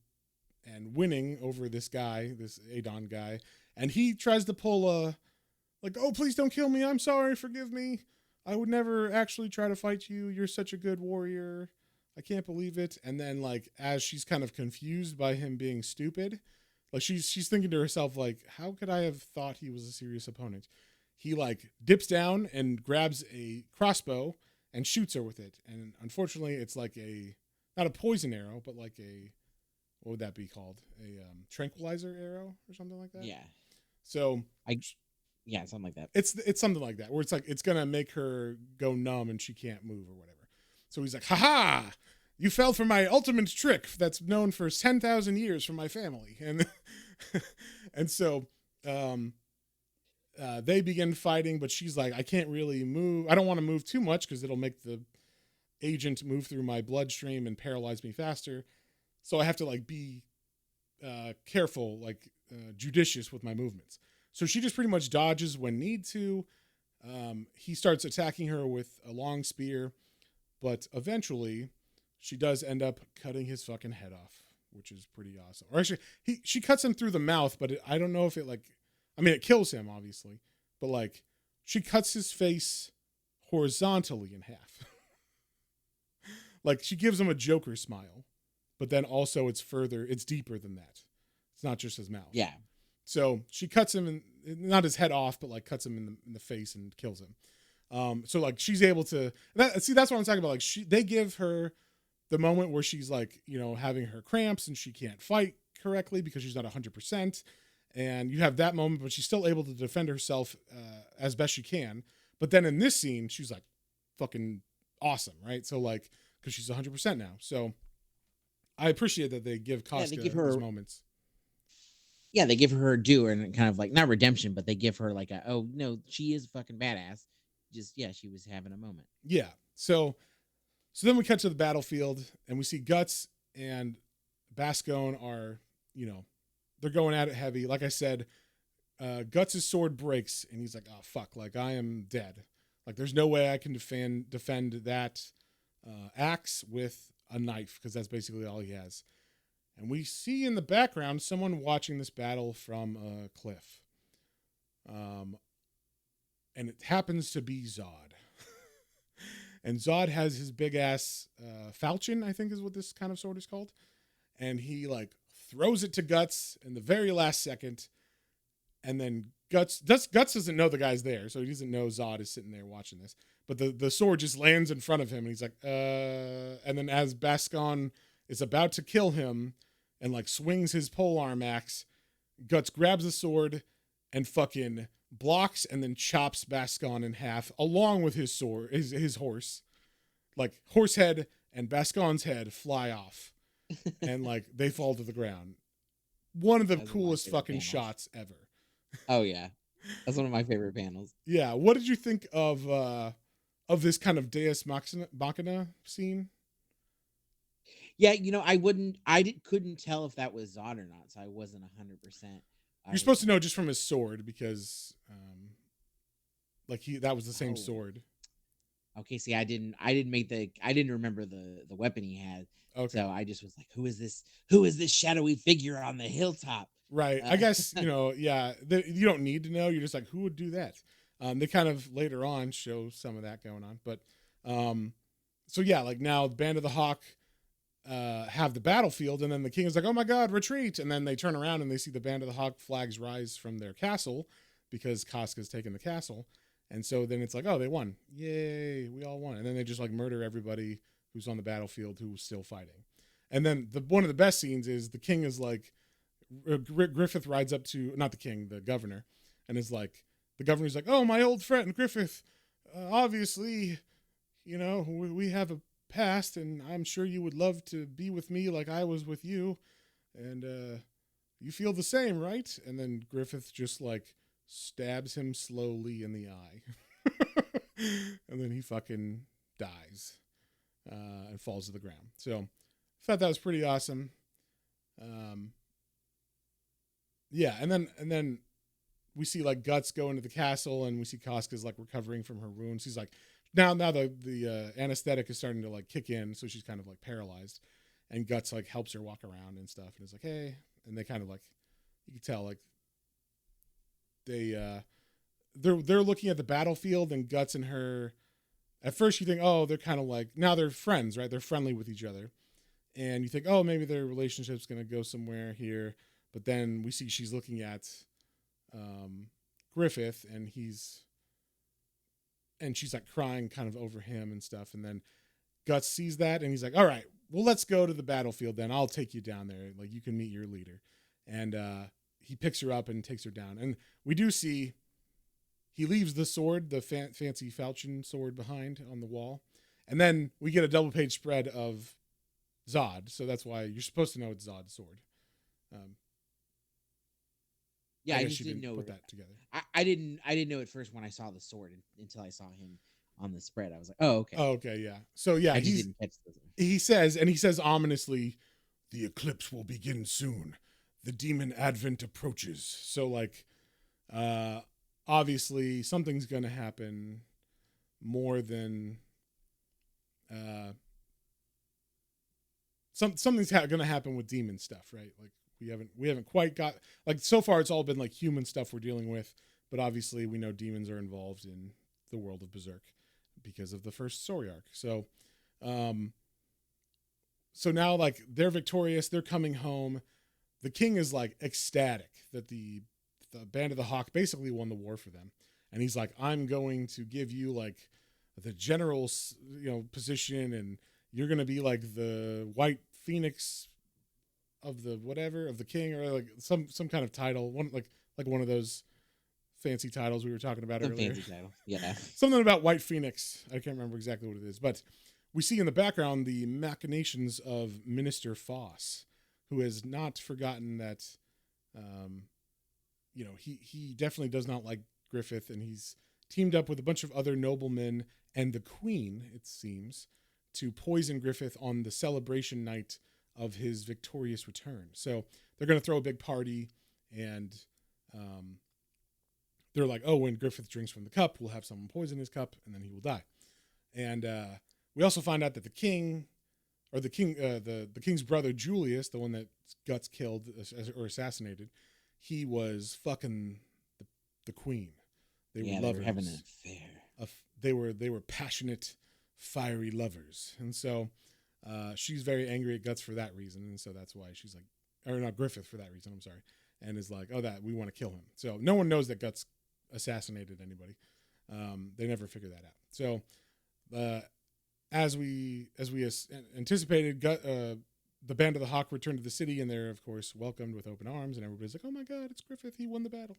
winning over this guy, this Adon guy. And he tries to pull oh, please don't kill me. I'm sorry. Forgive me. I would never actually try to fight you. You're such a good warrior. I can't believe it. And then like, as she's kind of confused by him being stupid, like she's thinking to herself, like, how could I have thought he was a serious opponent? He like dips down and grabs a crossbow and shoots her with it. And unfortunately, it's like not a poison arrow, but like what would that be called? A tranquilizer arrow or something like that? Yeah. So something like that. It's something like that, where it's like, it's going to make her go numb and she can't move or whatever. So he's like, haha, you fell for my ultimate trick that's known for 10,000 years from my family. And so, they begin fighting, but she's like, I can't really move. I don't want to move too much because it'll make the agent move through my bloodstream and paralyze me faster. So I have to like be careful, like judicious with my movements. So she just pretty much dodges when need to. He starts attacking her with a long spear, but eventually she does end up cutting his fucking head off, which is pretty awesome. Or actually, she cuts him through the mouth, but I don't know if it it kills him, obviously, but like she cuts his face horizontally in half. Like she gives him a Joker smile, but then also it's deeper than that. It's not just his mouth. Yeah. So she cuts him, not his head off, but like cuts him in the face and kills him. So like she's able to, that's what I'm talking about. Like they give her the moment where she's like, having her cramps and she can't fight correctly because she's not 100%. And you have that moment, but she's still able to defend herself as best she can. But then in this scene, she's like fucking awesome, right? So like, because she's 100% now. So I appreciate that they give Casca these moments. Yeah, they give her due and kind of like, not redemption, but they give her like oh no, she is fucking badass. Just, she was having a moment. Yeah. So then we cut to the battlefield and we see Guts and Bascone are, they're going at it heavy. Like I said, Guts' sword breaks and he's like, oh fuck, like I am dead. Like there's no way I can defend that axe with a knife, because that's basically all he has. And we see in the background someone watching this battle from a cliff. and it happens to be Zod. And Zod has his big ass falchion, I think is what this kind of sword is called, and he like throws it to Guts in the very last second, and then Guts doesn't know the guy's there, so he doesn't know Zod is sitting there watching this. But the sword just lands in front of him, and he's like, and then as Bascon is about to kill him and like swings his polearm axe, Guts grabs the sword and fucking blocks and then chops Bascon in half along with his sword, his horse. Like horse head and Bascon's head fly off and like they fall to the ground. One of the coolest fucking shots ever. Oh yeah. That's one of my favorite panels. Yeah, what did you think of this kind of Deus Machina scene? Yeah, couldn't tell if that was Zod or not, so I wasn't 100%. You're supposed to know just from his sword because, that was the same sword. Okay, see, I didn't remember the weapon he had. Okay. So I just was like, who is this shadowy figure on the hilltop? Right. I guess, you don't need to know. You're just like, who would do that? They kind of later on show some of that going on. But, so yeah, like now the Band of the Hawk have the battlefield, and then the king is like, oh my God, retreat. And then they turn around and they see the Band of the Hawk flags rise from their castle because Casca's taken the castle. And so then it's like, oh, they won. Yay, we all won. And then they just like murder everybody who's on the battlefield who was still fighting. And then one of the best scenes is the king is like, Griffith rides up to, not the king, the governor, and is like, the governor's like, oh, my old friend Griffith, obviously, we have a past, and I'm sure you would love to be with me like I was with you, and you feel the same, right? And then Griffith just like stabs him slowly in the eye, and then he fucking dies and falls to the ground. So I thought that was pretty awesome. Yeah, and then we see like Guts go into the castle, and we see Casca's like recovering from her wounds. He's like, now the anesthetic is starting to like kick in, so she's kind of like paralyzed, and Guts like helps her walk around and stuff, and it's like, hey, and they kind of like, you can tell like they're looking at the battlefield, and Guts and her, at first you think, oh, they're kind of like, now they're friends, right? They're friendly with each other, and you think, oh, maybe their relationship's gonna go somewhere here. But then we see she's looking at Griffith, and she's like crying kind of over him and stuff. And then Guts sees that, and he's like, all right, well, let's go to the battlefield then. I'll take you down there. Like, you can meet your leader. And he picks her up and takes her down. And we do see he leaves the sword, the fancy falchion sword, behind on the wall. And then we get a double page spread of Zod. So that's why you're supposed to know it's Zod's sword. Yeah, I just didn't know put that together. I didn't know at first when I saw the sword until I saw him on the spread. I was like, oh, okay. Oh, okay, yeah. So yeah, he says ominously, the eclipse will begin soon. The demon advent approaches. So like, obviously something's gonna happen more than something's gonna happen with demon stuff, right? Like. We haven't quite got, like, so far it's all been like human stuff we're dealing with, but obviously we know demons are involved in the world of Berserk because of the first story arc. So now like they're victorious, they're coming home. The king is like ecstatic that the Band of the Hawk basically won the war for them. And he's like, I'm going to give you like the general's, position, and you're going to be like the White Phoenix of the king, or like some kind of title, one like one of those fancy titles we were talking about earlier. Fancy title, yeah. Something about White Phoenix. I can't remember exactly what it is, but we see in the background the machinations of Minister Foss, who has not forgotten that, he definitely does not like Griffith, and he's teamed up with a bunch of other noblemen and the Queen, it seems, to poison Griffith on the celebration night of his victorious return. So they're going to throw a big party, and they're like, oh, when Griffith drinks from the cup, we'll have someone poison his cup, and then he will die. And we also find out that the king's brother Julius, the one that Guts killed or assassinated, he was fucking the queen. They were Yeah, they were having an lovers. affair. They were passionate, fiery lovers, and so she's very angry at Guts for that reason, and so that's why she's like, or not Griffith for that reason. I'm sorry, and is like, oh, that we want to kill him. So no one knows that Guts assassinated anybody. They never figure that out. So as we anticipated, the band of the Hawk returned to the city, and they're of course welcomed with open arms, and everybody's like, oh my god, it's Griffith, he won the battle,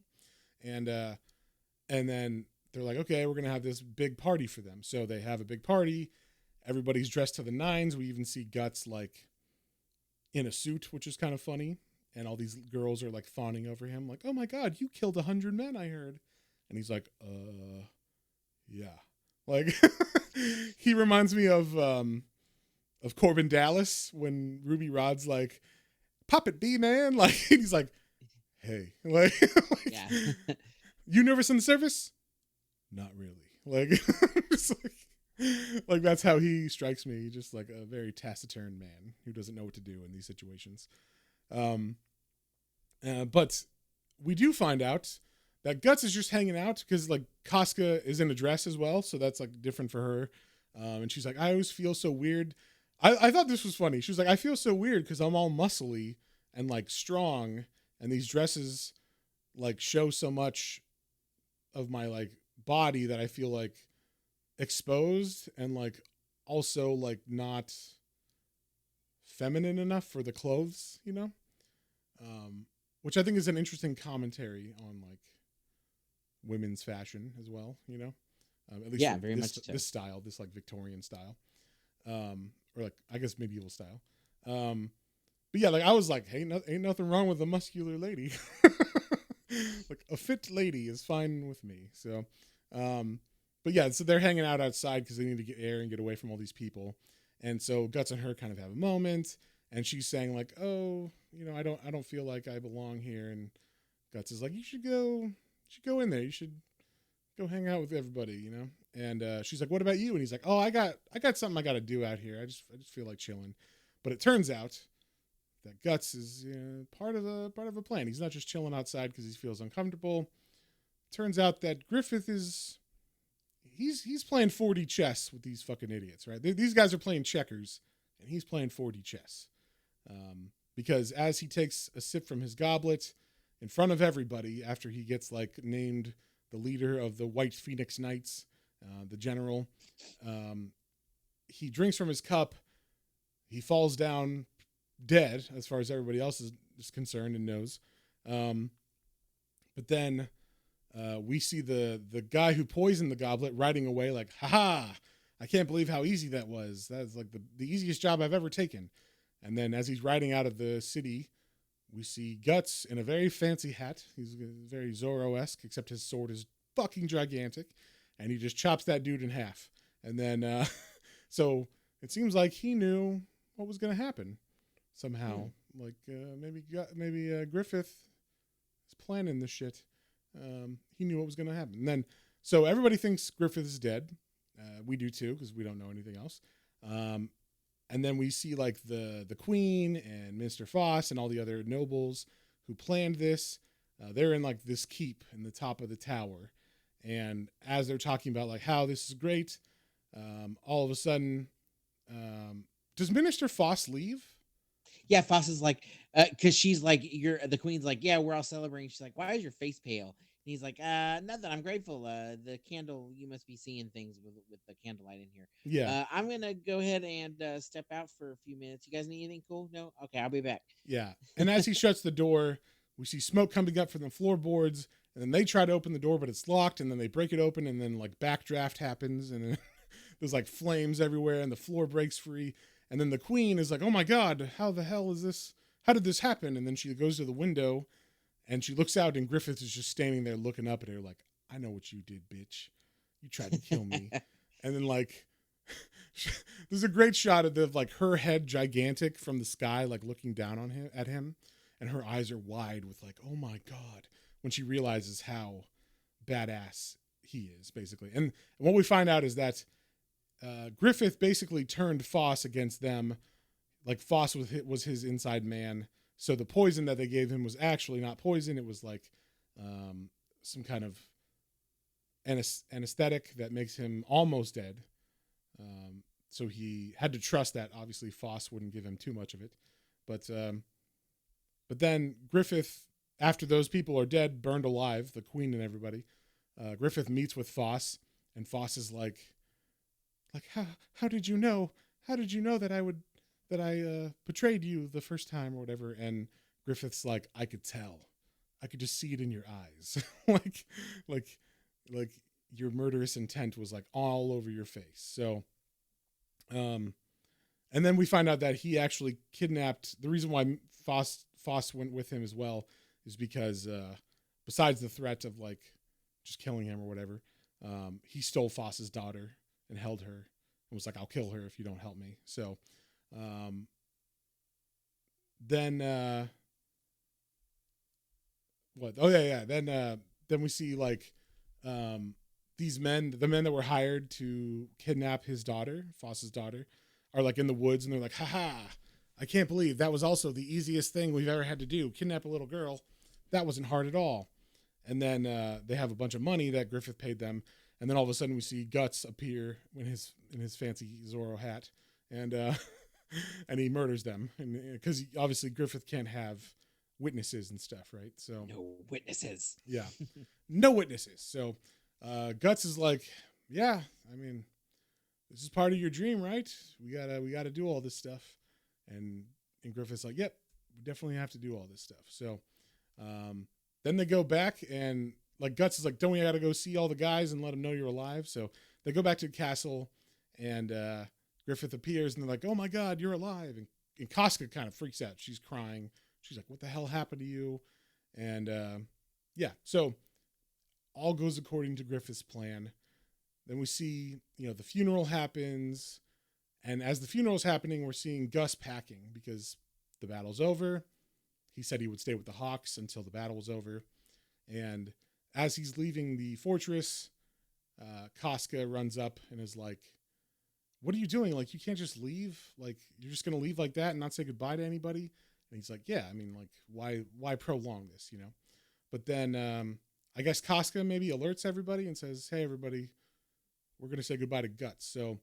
and then they're like, okay, we're gonna have this big party for them. So they have a big party. Everybody's dressed to the nines. We even see Guts like in a suit, which is kind of funny. And all these girls are like fawning over him, like, oh my god, you killed 100 men, I heard. And he's like, yeah. Like he reminds me of Corbin Dallas when Ruby Rod's like, pop it, B man. Like he's like, hey, like Yeah. you nervous in the service? Not really. Like, just like that's how he strikes me. Just like a very taciturn man who doesn't know what to do in these situations. But we do find out that Guts is just hanging out because like Casca is in a dress as well, so that's like different for her. And she's like, I always feel so weird. I thought this was funny. She was like, I feel so weird because I'm all muscly and like strong, and these dresses like show so much of my like body that I feel like exposed and like also like not feminine enough for the clothes, you know? Which I think is an interesting commentary on like women's fashion as well, you know? At least Yeah, like, very much so. This style, this like Victorian style. Or like I guess medieval style. But yeah, like I was like, hey, ain't nothing wrong with a muscular lady. Like a fit lady is fine with me. So, but yeah, so they're hanging out outside because they need to get air and get away from all these people. And so Guts and her kind of have a moment, and she's saying like, oh, you know, I don't feel like I belong here. And Guts is like, you should go in there. You should go hang out with everybody, you know? And she's like, what about you? And he's like, oh, I got something I got to do out here. I just feel like chilling. But it turns out that Guts is part of a plan. He's not just chilling outside because he feels uncomfortable. Turns out that Griffith is he's playing 4D chess with these fucking idiots, right? These guys are playing checkers, and he's playing 4D chess. Because as he takes a sip from his goblet in front of everybody, after he gets like named the leader of the White Phoenix Knights, the general, he drinks from his cup. He falls down dead, as far as everybody else is concerned and knows. But then we see the guy who poisoned the goblet riding away like, haha, I can't believe how easy that was. That's like the easiest job I've ever taken. And then as he's riding out of the city, we see Guts in a very fancy hat. He's very Zorro-esque, except his sword is fucking gigantic. And he just chops that dude in half. And then, so it seems like he knew what was going to happen somehow. Like maybe Griffith is planning this shit. He knew what was going to happen. And then, so everybody thinks Griffith is dead. We do too, because we don't know anything else. And then we see like the Queen and Mr. Foss and all the other nobles who planned this. They're in like this keep in the top of the tower. And as they're talking about like how this is great, all of a sudden, does Minister Foss leave? Yeah, Foss is like, because she's like, the Queen's like, yeah, we're all celebrating. She's like, why is your face pale? And he's like, nothing. I'm grateful. The candle, you must be seeing things with the candlelight in here. Yeah. I'm gonna go ahead and step out for a few minutes. You guys need anything cool? No? Okay, I'll be back. Yeah. And as he shuts the door, we see smoke coming up from the floorboards, and then they try to open the door, but it's locked, and then they break it open, and then like backdraft happens, and then there's like flames everywhere, and the floor breaks free. And then the Queen is like, oh my God, how the hell is this? How did this happen? And then she goes to the window and she looks out, and Griffith is just standing there looking up at her like, I know what you did, bitch. You tried to kill me. And then like, there's a great shot of like her head gigantic from the sky, like looking down on him at him. And her eyes are wide with like, oh my God, when she realizes how badass he is, basically. And what we find out is that Griffith basically turned Foss against them. Like Foss was his inside man. So the poison that they gave him was actually not poison. It was like some kind of anesthetic that makes him almost dead. So he had to trust that obviously Foss wouldn't give him too much of it. But then Griffith, after those people are dead, burned alive, the queen and everybody, Griffith meets with Foss, and Foss is like how did you know? How did you know that I betrayed you the first time or whatever? And Griffith's like, I could tell. I could just see it in your eyes. like your murderous intent was like all over your face. So, and then we find out that he actually kidnapped. The reason why Foss went with him as well is because, besides the threat of like just killing him or whatever, he stole Foss's daughter and held her and was like, I'll kill her if you don't help me. So, then, what? Oh yeah. Then we see like, these men, the men that were hired to kidnap his daughter, Foss's daughter, are like in the woods, and they're like, haha, I can't believe that was also the easiest thing we've ever had to do. Kidnap a little girl. That wasn't hard at all. And then they have a bunch of money that Griffith paid them. And then all of a sudden we see Guts appear in his fancy Zorro hat, and and he murders them. And because obviously Griffith can't have witnesses and stuff, right? So No witnesses. Yeah, no witnesses. So Guts is like, yeah, I mean, this is part of your dream, right? We gotta do all this stuff. And Griffith's like, yep, we definitely have to do all this stuff. So then they go back, and like Guts is like, don't we gotta go see all the guys and let them know you're alive? So they go back to the castle, and Griffith appears, and they're like, oh my God, you're alive. And Casca kind of freaks out. She's crying. She's like, what the hell happened to you? And yeah, so all goes according to Griffith's plan. Then we see, the funeral happens. And as the funeral's happening, we're seeing Gus packing because the battle's over. He said he would stay with the Hawks until the battle was over. And as he's leaving the fortress, Casca runs up and is like, what are you doing? Like, you can't just leave. Like, you're just going to leave like that and not say goodbye to anybody? And he's like, yeah, I mean, like, why prolong this, But then I guess Casca maybe alerts everybody and says, hey, everybody, we're going to say goodbye to Guts. So,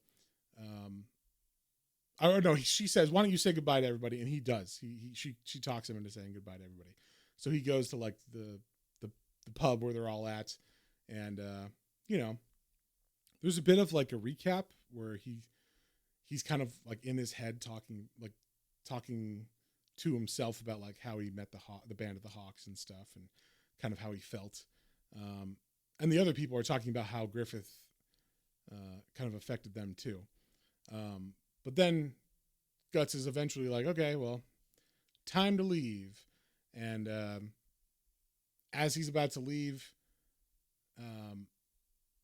or no, she says, why don't you say goodbye to everybody? And he does. She talks him into saying goodbye to everybody. So he goes to like the pub where they're all at. And, there's a bit of like a recap where he's kind of like in his head talking to himself about like how he met the band of the Hawks and stuff, and kind of how he felt. And the other people are talking about how Griffith kind of affected them too. But then Guts is eventually like, okay, well, time to leave. And as he's about to leave,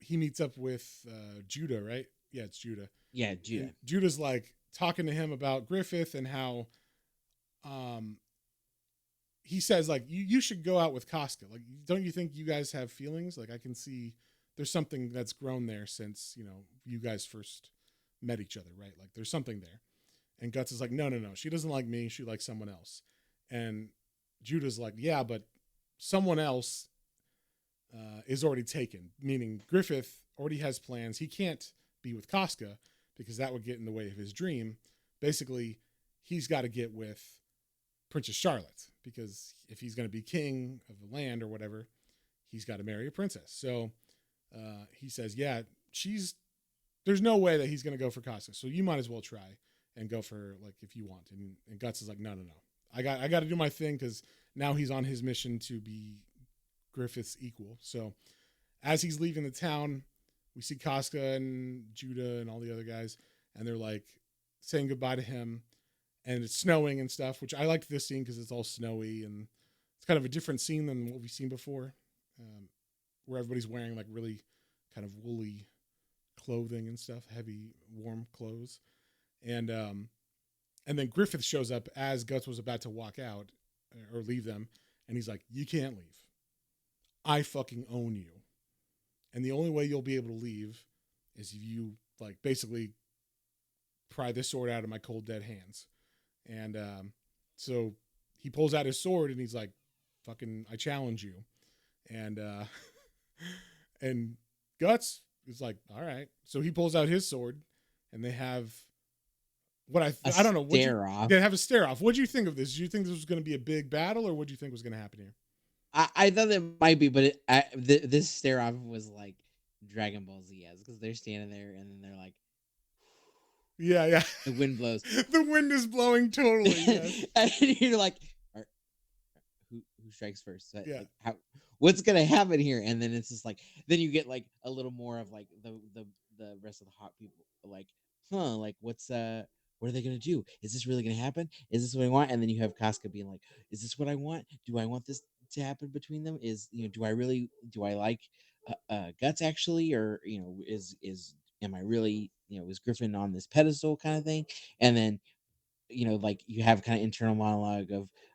he meets up with Judah, right? Yeah, it's Judah. Yeah, Judah. And Judah's like talking to him about Griffith and how he says like, you should go out with Casca. Like, don't you think you guys have feelings? Like, I can see there's something that's grown there since, you guys first met each other, right? Like, there's something there. And Guts is like, no. She doesn't like me. She likes someone else. And Judah's like, yeah, but someone else is already taken, meaning Griffith already has plans. He can't be with Casca because that would get in the way of his dream. Basically, he's got to get with Princess Charlotte, because if he's going to be king of the land or whatever, he's got to marry a princess. So he says, yeah, there's no way that he's going to go for Casca. So you might as well try and go for her, like, if you want. And Guts is like, no. I got to do my thing, because now he's on his mission to be Griffith's equal. So as he's leaving the town, we see Casca and Judah and all the other guys, and they're like saying goodbye to him. And it's snowing and stuff, which I liked this scene because it's all snowy, and it's kind of a different scene than what we've seen before, where everybody's wearing like really kind of woolly clothing and stuff, heavy, warm clothes. And then Griffith shows up as Guts was about to walk out or leave them, and he's like, you can't leave. I fucking own you. And the only way you'll be able to leave is if you like basically pry this sword out of my cold dead hands. And so he pulls out his sword and he's like, fucking, I challenge you. And and Guts is like, all right. So he pulls out his sword, and they have I don't know. Stare off. They have a stare off. What do you think of this? Do you think this was going to be a big battle, or what do you think was going to happen here? I thought it might be, but this stare off was like Dragon Ball Z, because they're standing there and then they're like, Yeah, yeah. the wind blows. The wind is blowing totally. Yes. And you're like, who strikes first? So, Yeah. like, what's gonna happen here? And then it's just like, then you get like a little more of like the rest of the hot people like, like what are they gonna do? Is this really gonna happen? Is this what I want? And then you have Casca being like, is this what I want? Do I want this to happen between them? Do I like Guts actually, or am I really, is Griffin on this pedestal kind of thing? And then like you have kind of internal monologue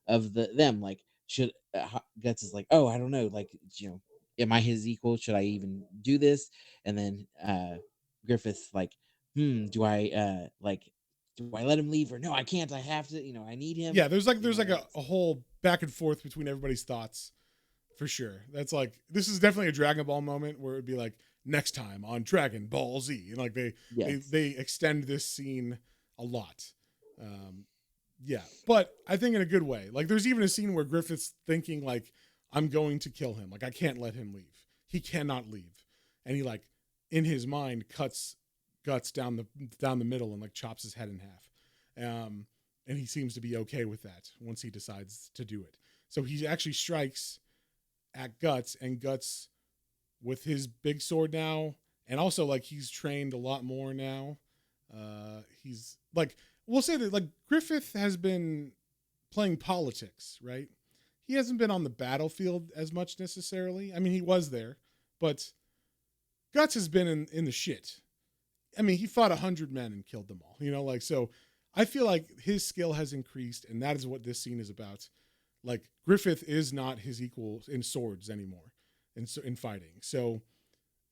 of them, like, should Guts is like, oh, I don't know, like, am I his equal? Should I even do this? And then Griffith's like, do I let him leave, or no, I can't, I have to, I need him. Yeah, there's like a whole back and forth between everybody's thoughts, for sure. That's like, this is definitely a Dragon Ball moment where it would be like, next time on Dragon Ball Z, and like they extend this scene a lot. Yeah, but I think in a good way. Like, there's even a scene where Griffith's thinking like, I'm going to kill him. Like, I can't let him leave. He cannot leave. And he, like, in his mind, cuts Guts down the middle and like chops his head in half. And he seems to be okay with that once he decides to do it. So he actually strikes at Guts, and Guts, with his big sword now, and also like he's trained a lot more now. He's like, we'll say that like Griffith has been playing politics, right? He hasn't been on the battlefield as much necessarily. I mean, he was there, but Guts has been in the shit. I mean, he fought 100 men and killed them all, like, so I feel like his skill has increased, and that is what this scene is about. Like, Griffith is not his equal in swords anymore, in fighting. So,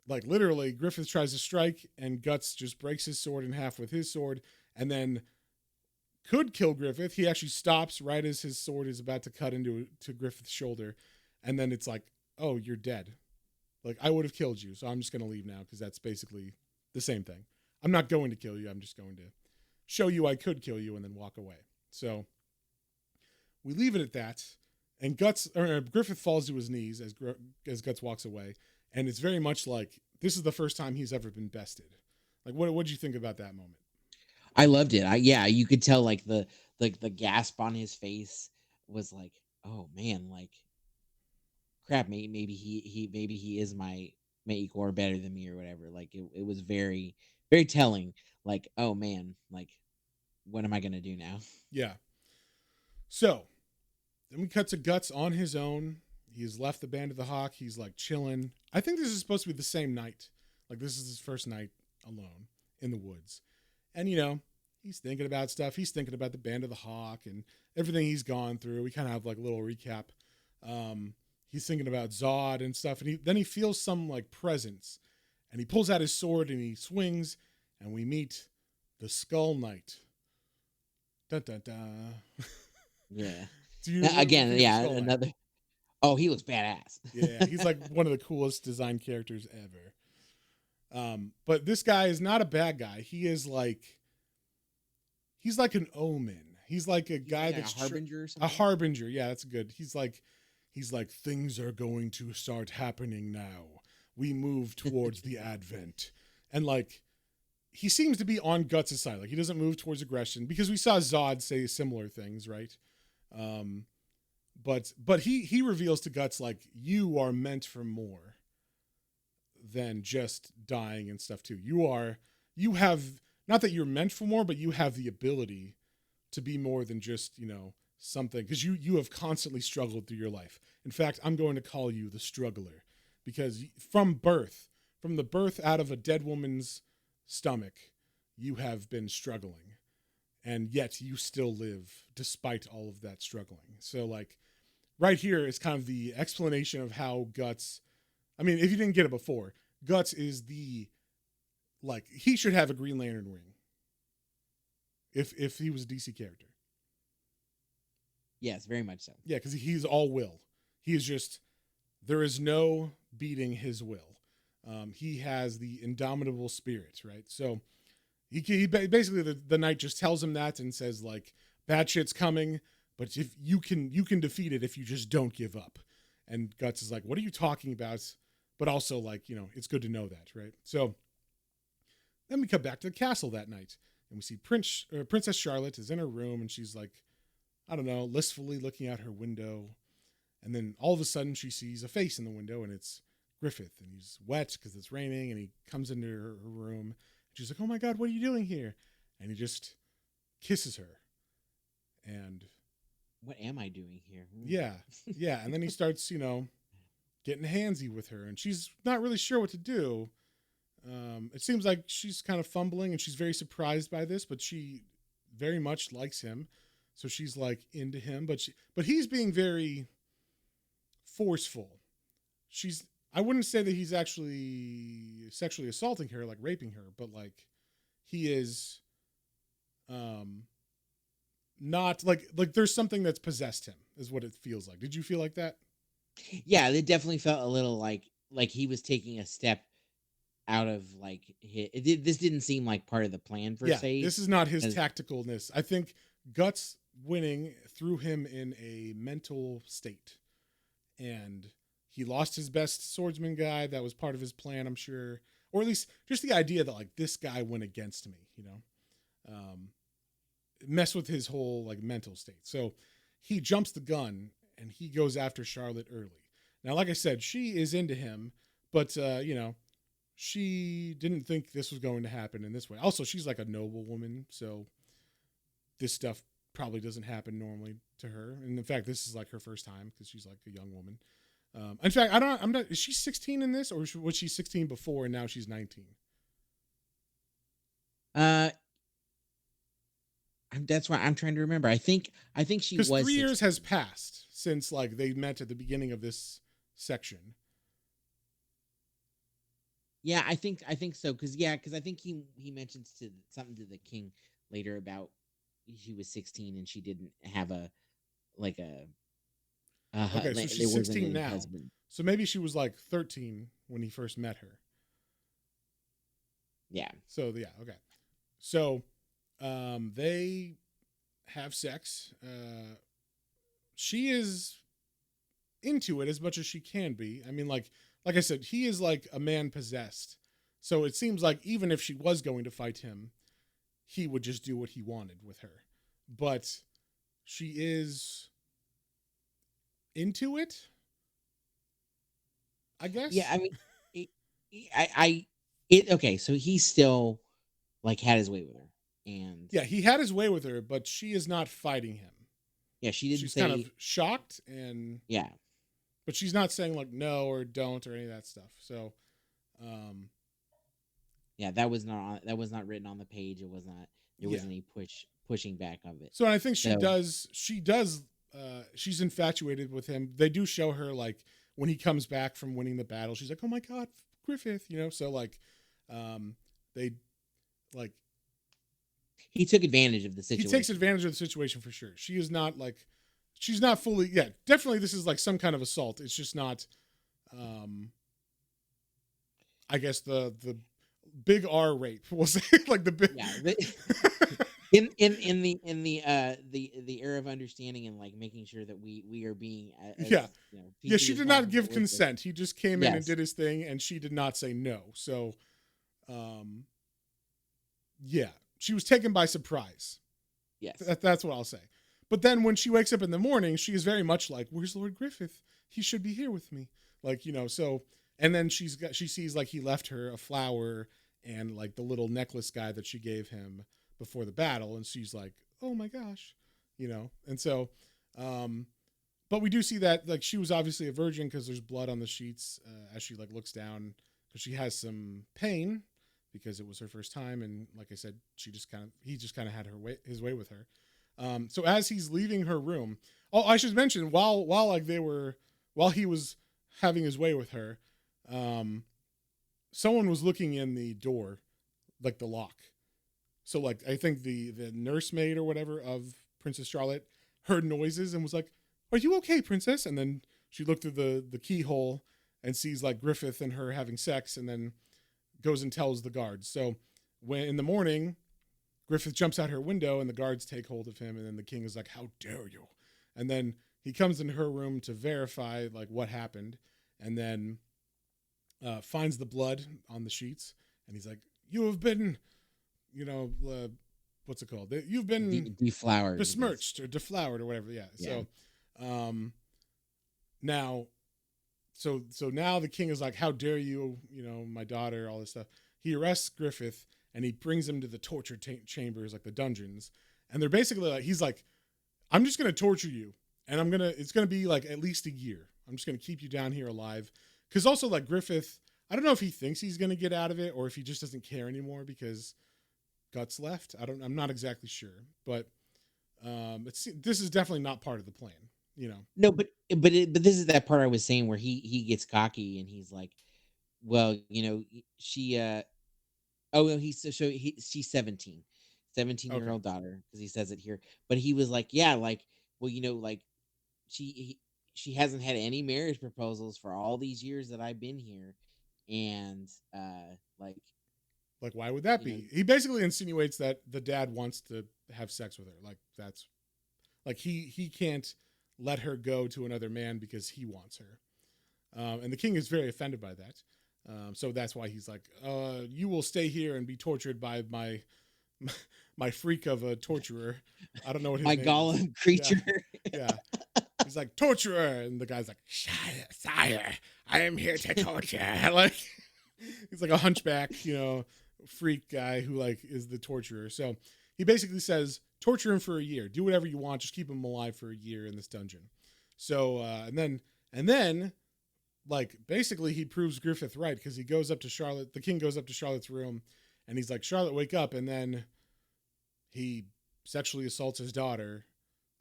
like, literally, Griffith tries to strike, and Guts just breaks his sword in half with his sword, and then could kill Griffith. He actually stops right as his sword is about to cut into Griffith's shoulder, and then it's like, oh, you're dead. Like, I would have killed you, so I'm just going to leave now, because that's basically the same thing. I'm not going to kill you. I'm just going to show you I could kill you and then walk away. So we leave it at that, and Griffith falls to his knees as Guts walks away, and it's very much like this is the first time he's ever been bested. Like, what did you think about that moment? I loved it. You could tell like the gasp on his face was like, oh man, like, crap, maybe he is my equal or better than me or whatever. Like, it was very, very telling. Like, oh man, like, what am I gonna do now? Yeah. So then we cut to Guts on his own. He's left the Band of the Hawk. He's like chilling. I think this is supposed to be the same night. Like, this is his first night alone in the woods. And, he's thinking about stuff. He's thinking about the Band of the Hawk and everything he's gone through. We kind of have like a little recap. He's thinking about Zod and stuff. And then he feels some like presence, and he pulls out his sword and he swings, and we meet the Skull Knight. Dun, dun, dun. Yeah. Again, yeah, another. Oh, he looks badass. Yeah, he's like one of the coolest design characters ever. But this guy is not a bad guy. He's like an omen. He's like a guy that's a harbinger or something? A harbinger. Yeah, that's good. He's like things are going to start happening now. We move towards the advent. And like, he seems to be on Guts' side. Like, he doesn't move towards aggression, because we saw Zod say similar things, right? But he reveals to Guts, like, you are meant for more than just dying and stuff too. You have, not that you're meant for more, but you have the ability to be more than just, something, because you have constantly struggled through your life. In fact, I'm going to call you the struggler, because from the birth out of a dead woman's stomach, you have been struggling, and yet you still live despite all of that struggling. So like, right here is kind of the explanation of how Guts, I mean, if you didn't get it before, Guts is he should have a Green Lantern ring if he was a DC character. Yes, very much so. Yeah, because he's all will. He is just, there is no beating his will. He has the indomitable spirit, right? So basically the knight just tells him that and says like, bad shit's coming, but if you can defeat it if you just don't give up. And Guts is like, what are you talking about? But also like, it's good to know that, right? So then we come back to the castle that night and we see Princess Charlotte is in her room and she's like, I don't know, listfully looking out her window. And then all of a sudden she sees a face in the window and it's Griffith and he's wet because it's raining and he comes into her room. She's like, oh my God, what are you doing here? And he just kisses her. And what am I doing here? Yeah. Yeah. And then he starts, getting handsy with her and she's not really sure what to do. It seems like she's kind of fumbling and she's very surprised by this, but she very much likes him. So she's like into him, but he's being very forceful. I wouldn't say that he's actually sexually assaulting her, like raping her, but like he is, not like there's something that's possessed him is what it feels like. Did you feel like that? Yeah, it definitely felt a little like he was taking a step out of like this didn't seem like part of the plan per se. This is not his tacticalness. I think Guts winning threw him in a mental state, and he lost his best swordsman guy. That was part of his plan, I'm sure, or at least just the idea that like this guy went against me, mess with his whole like mental state. So he jumps the gun and he goes after Charlotte early. Now, like I said, she is into him, but she didn't think this was going to happen in this way. Also, she's like a noble woman, so this stuff probably doesn't happen normally to her. And in fact, this is like her first time because she's like a young woman. In fact, I'm not. Is she 16 in this, or was she 16 before and now she's 19? That's why I'm trying to remember. I think she was, because 3 years has passed since like they met at the beginning of this section. Yeah, I think so. Because I think he mentions something to the king later about she was 16 and she didn't have a okay, so she's 16 now. Husband. So maybe she was like 13 when he first met her. Yeah. So yeah, okay. So they have sex. She is into it as much as she can be. I mean, like I said, he is like a man possessed. So it seems like even if she was going to fight him, he would just do what he wanted with her. But she is into it, I guess. Yeah, I mean, okay, so he still like had his way with her. And yeah, he had his way with her, but she is not fighting him. Yeah, she didn't. She's kind of shocked, and yeah, but she's not saying like no or don't or any of that stuff. So, yeah, that was not written on the page. It was not. There wasn't any pushing back of it. So I think she does. She's infatuated with him. They do show her like when he comes back from winning the battle. She's like, "Oh my God, Griffith!" So like, they like. He took advantage of the situation. He takes advantage of the situation for sure. She is not like, she's not fully, definitely this is like some kind of assault. It's just not, I guess the big R rape, we'll say, like the big. Yeah. In the era of understanding and like making sure that we are being. Yeah, she did not give consent. He just came in and did his thing and she did not say no. So, yeah. She was taken by surprise. Yes. That's what I'll say. But then when she wakes up in the morning, she is very much like, where's Lord Griffith? He should be here with me. Like, so, and then she sees like he left her a flower and like the little necklace guy that she gave him before the battle. And she's like, oh my gosh, and so, but we do see that like she was obviously a virgin because there's blood on the sheets as she like looks down because she has some pain because it was her first time, and like I said, he just kind of had his way with her. So as he's leaving her room, I should mention while he was having his way with her, someone was looking in the door, like the lock. So like I think the nursemaid or whatever of Princess Charlotte heard noises and was like, "Are you okay, Princess?" And then she looked through the keyhole and sees like Griffith and her having sex, and then goes and tells the guards. So when in the morning, Griffith jumps out her window and the guards take hold of him, and then the king is like, "How dare you?" And then he comes in her room to verify like what happened, and then finds the blood on the sheets, and he's like, "You have been, you know, what's it called? You've been deflowered, besmirched or deflowered or whatever." Yeah. So now, so now the king is like, "How dare you? You know, my daughter, all this stuff." He arrests Griffith and he brings him to the torture chambers, like the dungeons, and they're basically like, he's like, "I'm just gonna torture you, and it's gonna be like at least a year. I'm just gonna keep you down here alive." Because also like Griffith, I don't know if he thinks he's gonna get out of it or if he just doesn't care anymore because Guts left. I'm not exactly sure, but this is definitely not part of the plan. You know. No, but this is that part I was saying where he gets cocky and he's like, well, she oh no, she's 17, 17-year Okay. old daughter, because he says it here. But he was like, yeah, like, well, like she she hasn't had any marriage proposals for all these years that I've been here, and Like, why would that you know be? He basically insinuates that the dad wants to have sex with her. Like that's like he can't let her go to another man because he wants her. And the king is very offended by that. So that's why he's like, "You will stay here and be tortured by my freak of a torturer." I don't know what his my name is. golem Yeah, creature. yeah. He's like, "Torturer," and the guy's like, "Sire, I am here to torture." Like he's like a hunchback, freak guy who like is the torturer. So he basically says, torture him for a year. Do whatever you want. Just keep him alive for a year in this dungeon. So and then like basically he proves Griffith right because he goes up to Charlotte. The king goes up to Charlotte's room, and he's like, "Charlotte, wake up!" And then he sexually assaults his daughter.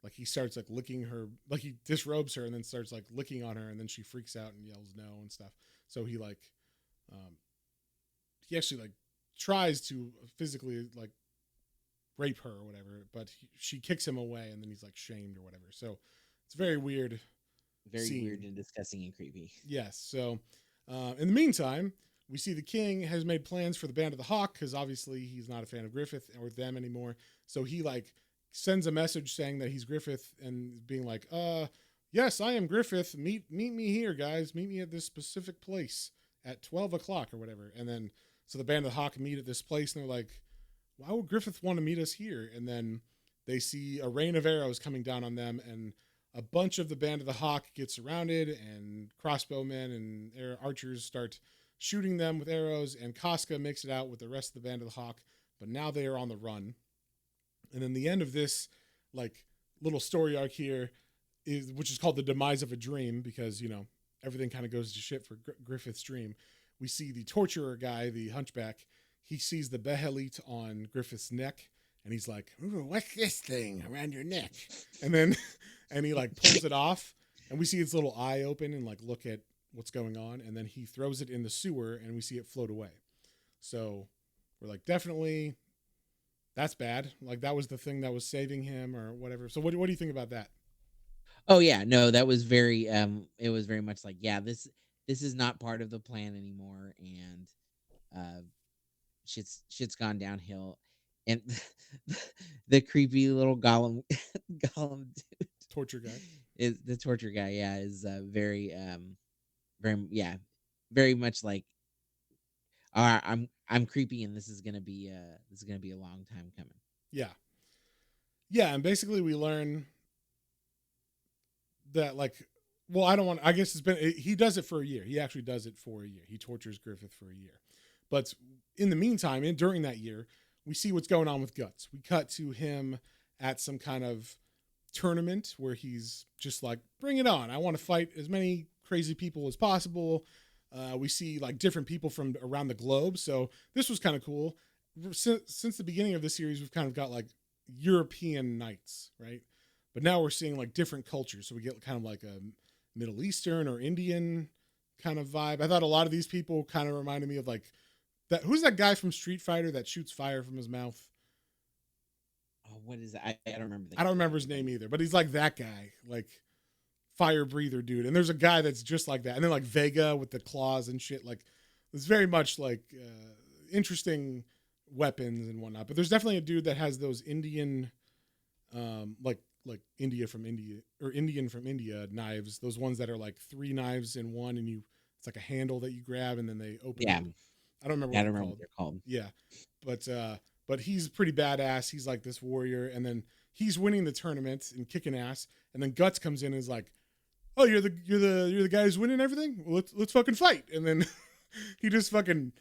Like he starts like licking her, like he disrobes her and then starts like licking on her, and then she freaks out and yells no and stuff. So um, he actually like tries to physically like rape her or whatever, but she kicks him away, and then he's like shamed or whatever. So it's very weird. Very Scene. weird and disgusting and creepy. Yes. So in the meantime, we see the king has made plans for the Band of the Hawk because obviously he's not a fan of Griffith or them anymore. So he like sends a message saying that he's Griffith and being like, yes, I am Griffith. Meet me here, guys. Meet me at this specific place at 12 o'clock or whatever." And then so the Band of the Hawk meet at this place, and they're like, "Why would Griffith want to meet us here?" And then they see a rain of arrows coming down on them, and a bunch of the Band of the Hawk get surrounded, and crossbowmen and archers start shooting them with arrows, and Casca makes it out with the rest of the Band of the Hawk, but now they are on the run. And then the end of this like little story arc here which is called The Demise of a Dream, because everything kind of goes to shit for Griffith's dream. We see the torturer guy, the hunchback. He sees the behelit on Griffith's neck, and he's like, "Ooh, what's this thing around your neck?" And then and he like pulls it off, and we see its little eye open and like look at what's going on, and then he throws it in the sewer, and we see it float away. So we're like, definitely that's bad. Like that was the thing that was saving him or whatever. So what do you think about that? Oh yeah, no, that was very it was very much like, yeah, this is not part of the plan anymore, and uh shit's gone downhill. And the creepy little golem golem dude Torture guy. is the torture guy, yeah, is very yeah, very much like, all right, I'm creepy, and this is gonna be a long time coming. Yeah. Yeah, and basically we learn that like, well, I don't want, I guess he does it for a year. He actually does it for a year. He tortures Griffith for a year. But in the meantime, during that year, we see what's going on with Guts. We cut to him at some kind of tournament where he's just like, "Bring it on. I want to fight as many crazy people as possible." We see like different people from around the globe. So this was kind of cool. Since the beginning of this series, we've kind of got like European knights, right? But now we're seeing like different cultures. So we get kind of like a Middle Eastern or Indian kind of vibe. I thought a lot of these people kind of reminded me of like that. Who's that guy from Street Fighter that shoots fire from his mouth? Oh, what is that? I don't remember the I don't name of remember it, his name either, but he's like that guy, like fire breather dude, and there's a guy that's just like that, and then like Vega with the claws and shit. Like it's very much like interesting weapons and whatnot. But there's definitely a dude that has those Indian, like India from India or Indian from India knives. Those ones that are like 3 knives in one, and it's like a handle that you grab, and then they open Yeah, up. I don't remember I what don't they're remember called. what they're called. Yeah, but he's pretty badass. He's like this warrior, and then he's winning the tournament and kicking ass. And then Guts comes in and is like, "Oh, you're the guy who's winning everything. Well, let's fucking fight." And then he just fucking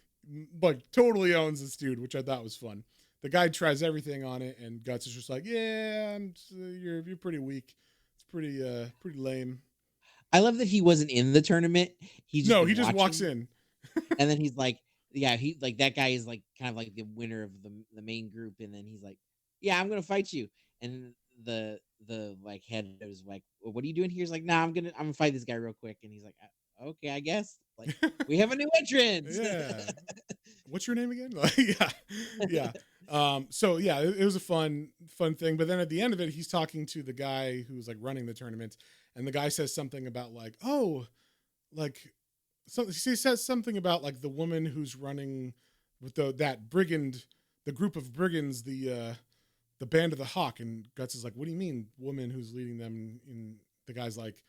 like totally owns this dude, which I thought was fun. The guy tries everything on it, and Guts is just like, "Yeah, you're pretty weak. It's pretty lame." I love that he wasn't in the tournament. He just No, was he just walks watching, in. and then he's like, yeah, he like that guy is like kind of like the winner of the main group, and then he's like, yeah, I'm gonna fight you, and the like head is like, well, what are you doing here? He's like, nah, I'm gonna fight this guy real quick, and he's like, okay, I guess like we have a new entrant. Yeah. What's your name again? Yeah. Yeah. So yeah, it was a fun thing. But then at the end of it, he's talking to the guy who's like running the tournament, and the guy says something about like, oh, like he says something about like the woman who's running with that brigand, the group of brigands, the band of the Hawk. And Guts is like, what do you mean, woman who's leading them? And the guy's like,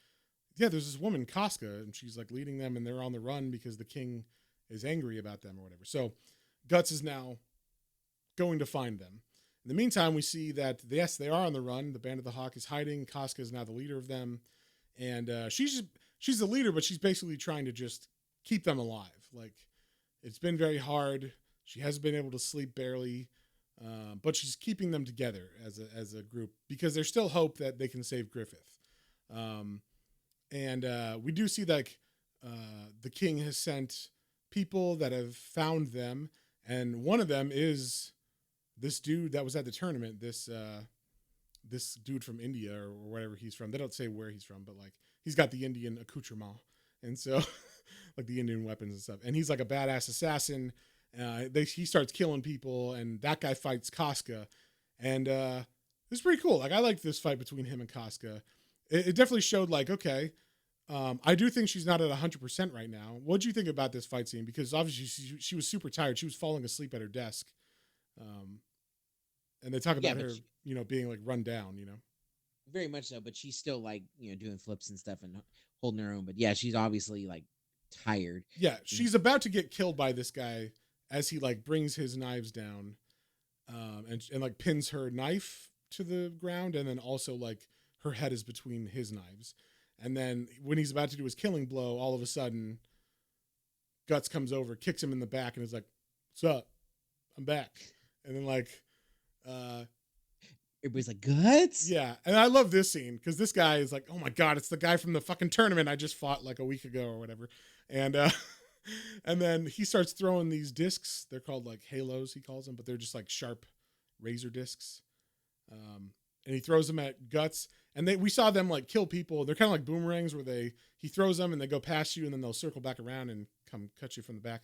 yeah, there's this woman, Casca, and she's like leading them, and they're on the run because the king is angry about them or whatever. So Guts is now going to find them. In the meantime, we see that yes, they are on the run. The band of the Hawk is hiding. Casca is now the leader of them, and she's the leader, but she's basically trying to just keep them alive. Like it's been very hard. She hasn't been able to sleep barely, but she's keeping them together as a group because there's still hope that they can save Griffith. And we do see that the king has sent people that have found them, and one of them is this dude that was at the tournament. This dude from India or wherever he's from. They don't say where he's from, but like he's got the Indian accoutrement, and so like the Indian weapons and stuff. And he's like a badass assassin. He starts killing people, and that guy fights Casca, and it's pretty cool. Like I like this fight between him and Casca. It definitely showed like, okay, I do think she's not at 100% right now. What do you think about this fight scene? Because obviously she was super tired. She was falling asleep at her desk. And they talk about her, being like run down, Very much so, but she's still like, doing flips and stuff and holding her own. But yeah, she's obviously like tired. Yeah, she's about to get killed by this guy as he like brings his knives down, and like pins her knife to the ground, and then also like her head is between his knives. And then when he's about to do his killing blow, all of a sudden, Guts comes over, kicks him in the back, and is like, "What's up? I'm back." And then like, everybody's like, Guts? Yeah. And I love this scene because this guy is like, "Oh my God, it's the guy from the fucking tournament I just fought like a week ago or whatever." And and then he starts throwing these discs. They're called like halos, he calls them, but they're just like sharp razor discs. And he throws them at Guts. And we saw them like kill people. They're kind of like boomerangs where he throws them and they go past you and then they'll circle back around and come cut you from the back.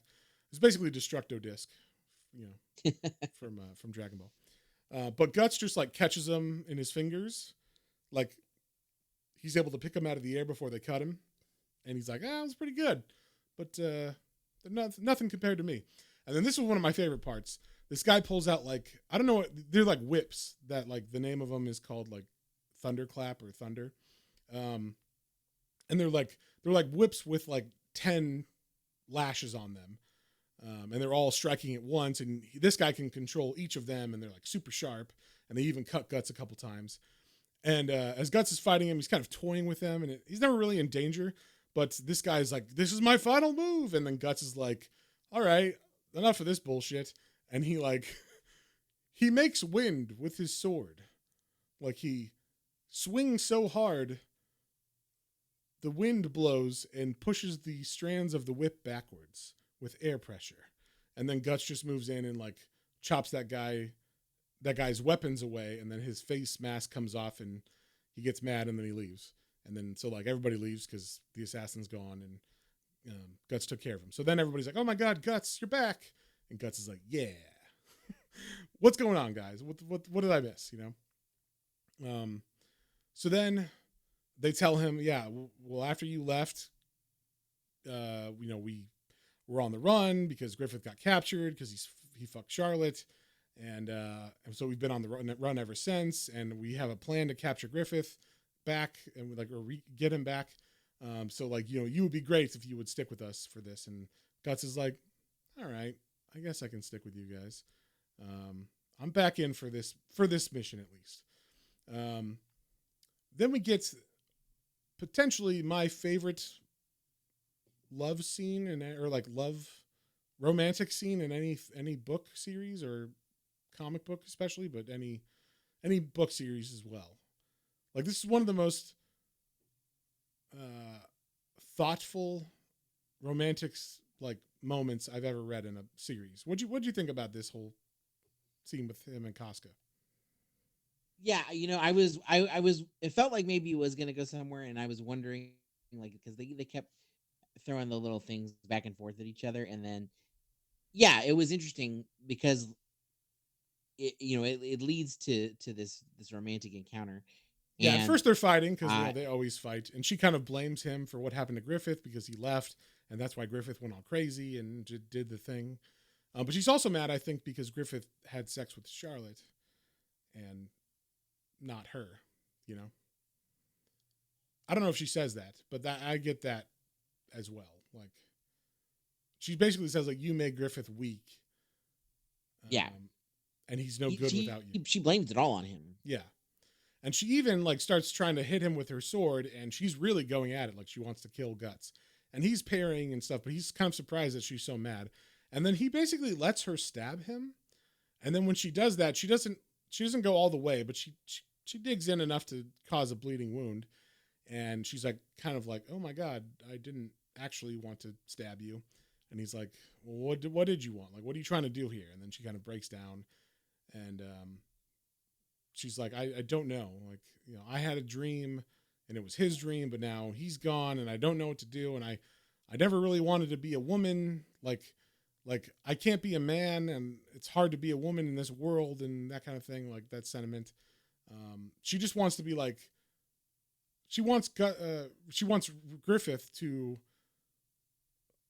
It's basically a Destructo disc, from Dragon Ball. But Guts just like catches them in his fingers. Like he's able to pick them out of the air before they cut him. And he's like, "That was pretty good. But they're nothing compared to me." And then this was one of my favorite parts. This guy pulls out like, I don't know they're like whips that like the name of them is called like Thunderclap or Thunder. And they're like whips with like 10 lashes on them. And they're all striking at once. And this guy can control each of them, and they're like super sharp. And they even cut Guts a couple times. And as Guts is fighting him, he's kind of toying with them, and he's never really in danger. But this guy's like, "This is my final move." And then Guts is like, "All right, enough of this bullshit." And he he makes wind with his sword. Like he swings so hard, the wind blows and pushes the strands of the whip backwards with air pressure. And then Guts just moves in and like chops that guy's weapons away, and then his face mask comes off and he gets mad and then he leaves. And then so like everybody leaves because the assassin's gone, and Guts took care of him. So then everybody's like, "Oh my God, Guts, you're back." And Guts is like, "Yeah." What's going on, guys? What did I miss? So then they tell him, yeah, well, after you left, we were on the run because Griffith got captured because he fucked Charlotte, and so we've been on the run ever since, and we have a plan to capture Griffith back and get him back. So like, you would be great if you would stick with us for this. And Guts is like, all right, I guess I can stick with you guys. I'm back in for this mission at least. Then we get potentially my favorite love scene or like love romantic scene in any book series or comic book especially, but any book series as well. Like, this is one of the most thoughtful romantic like moments I've ever read in a series. What'd you think about this whole scene with him and Casca? Yeah, I was it felt like maybe it was gonna go somewhere, and I was wondering, like, because they kept throwing the little things back and forth at each other, and then yeah, it was interesting because it leads to this romantic encounter. Yeah, at And first they're fighting because I they always fight, and she kind of blames him for what happened to Griffith because he left, and that's why Griffith went all crazy and did the thing. But she's also mad, I think, because Griffith had sex with Charlotte, and not her. I don't know if she says that, but that I get that as well. Like, she basically says like, you made Griffith weak. Yeah. And he's no good without you. She blames it all on him. Yeah. And she even like starts trying to hit him with her sword, and she's really going at it like she wants to kill Guts. And he's parrying and stuff, but he's kind of surprised that she's so mad. And then he basically lets her stab him. And then when she does that, she doesn't go all the way, but she digs in enough to cause a bleeding wound. And she's like, kind of like, oh my God, I didn't actually want to stab you. And he's like, well, what did you want? Like, what are you trying to do here? And then she kind of breaks down, and she's like, I don't know. Like, I had a dream, and it was his dream, but now he's gone, and I don't know what to do. And I never really wanted to be a woman. Like I can't be a man, and it's hard to be a woman in this world, and that kind of thing. Like, that sentiment. She just wants to be like, she wants Griffith to